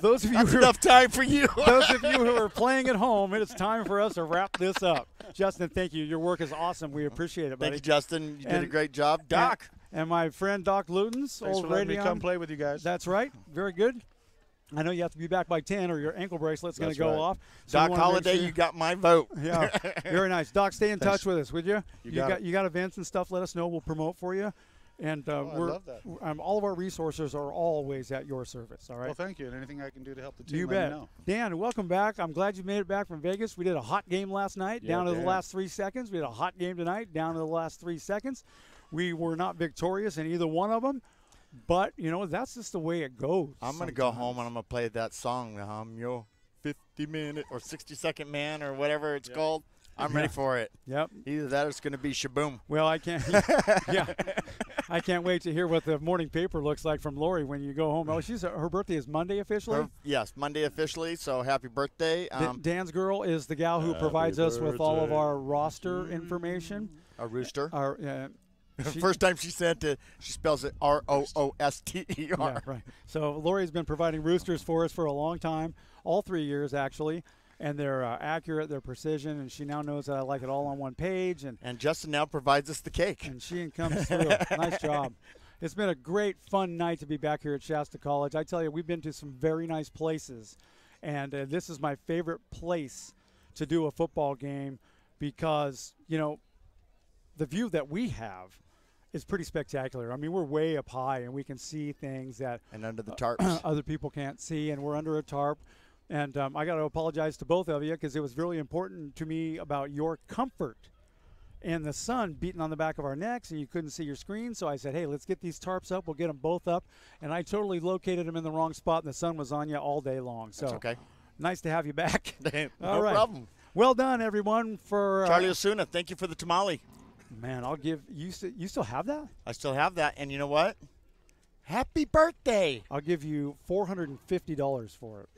those of you That's enough time for you. Those of you who are playing at home, it's time for us to wrap this up. Justin, thank you. Your work is awesome. We appreciate it, buddy. Thank you, Justin. You did a great job. Doc. And my friend Doc Lutens, Thanks old for letting me Radion. come play with you guys. That's right. Very good. I know you have to be back by 10 or your ankle bracelet's going to That's go right. off. Doc we wanna make Holliday, sure- you got my vote. Yeah, very nice. Doc, stay in Thanks. touch with us, would you? You got it. You got events and stuff, let us know. We'll promote for you. And I love that. all of our resources are always at your service, all right? Well, thank you. And anything I can do to help the team, You let bet. me know. Dan, welcome back. I'm glad you made it back from Vegas. We did a hot game last night, down to the Dan. last 3 seconds. We had a hot game tonight, down to the last 3 seconds. We were not victorious in either one of them, but, you know, that's just the way it goes. I'm going to go home and I'm going to play that song, I'm your 50-minute or 60-second man or whatever it's called. I'm ready for it. Yep. Either that or it's going to be Shaboom. Well, I can't. Yeah, I can't wait to hear what the morning paper looks like from Lori when you go home. Oh, her birthday is Monday officially. Yes, Monday officially. So happy birthday. Dan's girl is the gal who provides us with all of our roster information. A rooster. She- First time she sent it, she spells it Rooster. Yeah, right. So Lori's been providing roosters for us for a long time, all 3 years actually. and they're accurate, they're precision, and she now knows that I like it all on one page. And Justin now provides us the cake. And she comes through. Nice job. It's been a great, fun night to be back here at Shasta College. I tell you, we've been to some very nice places, and this is my favorite place to do a football game because, you know, the view that we have is pretty spectacular. I mean, we're way up high, and we can see things that and under the tarps other people can't see, and we're under a tarp. And I got to apologize to both of you because it was really important to me about your comfort and the sun beating on the back of our necks, and you couldn't see your screen. So I said, hey, let's get these tarps up. We'll get them both up. And I totally located them in the wrong spot, and the sun was on you all day long. So that's okay. Nice to have you back. No problem. Well done, everyone. For Charlie Osuna, thank you for the tamale. Man, I'll give you. You still have that? I still have that, and you know what? Happy birthday! I'll give you $450 for it.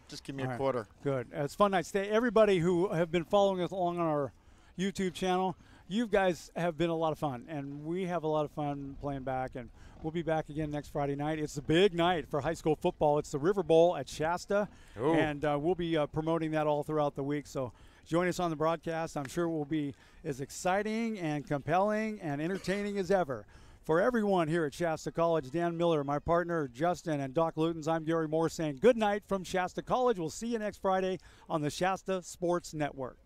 Just give me a quarter. Good. It's fun night. Stay. Everybody who have been following us along on our YouTube channel, you guys have been a lot of fun, and we have a lot of fun playing back. And we'll be back again next Friday night. It's a big night for high school football. It's the River Bowl at Shasta, and we'll be promoting that all throughout the week. So join us on the broadcast. I'm sure it will be as exciting and compelling and entertaining as ever. For everyone here at Shasta College, Dan Miller, my partner, Justin, and Doc Lutens, I'm Gary Moore saying good night from Shasta College. We'll see you next Friday on the Shasta Sports Network.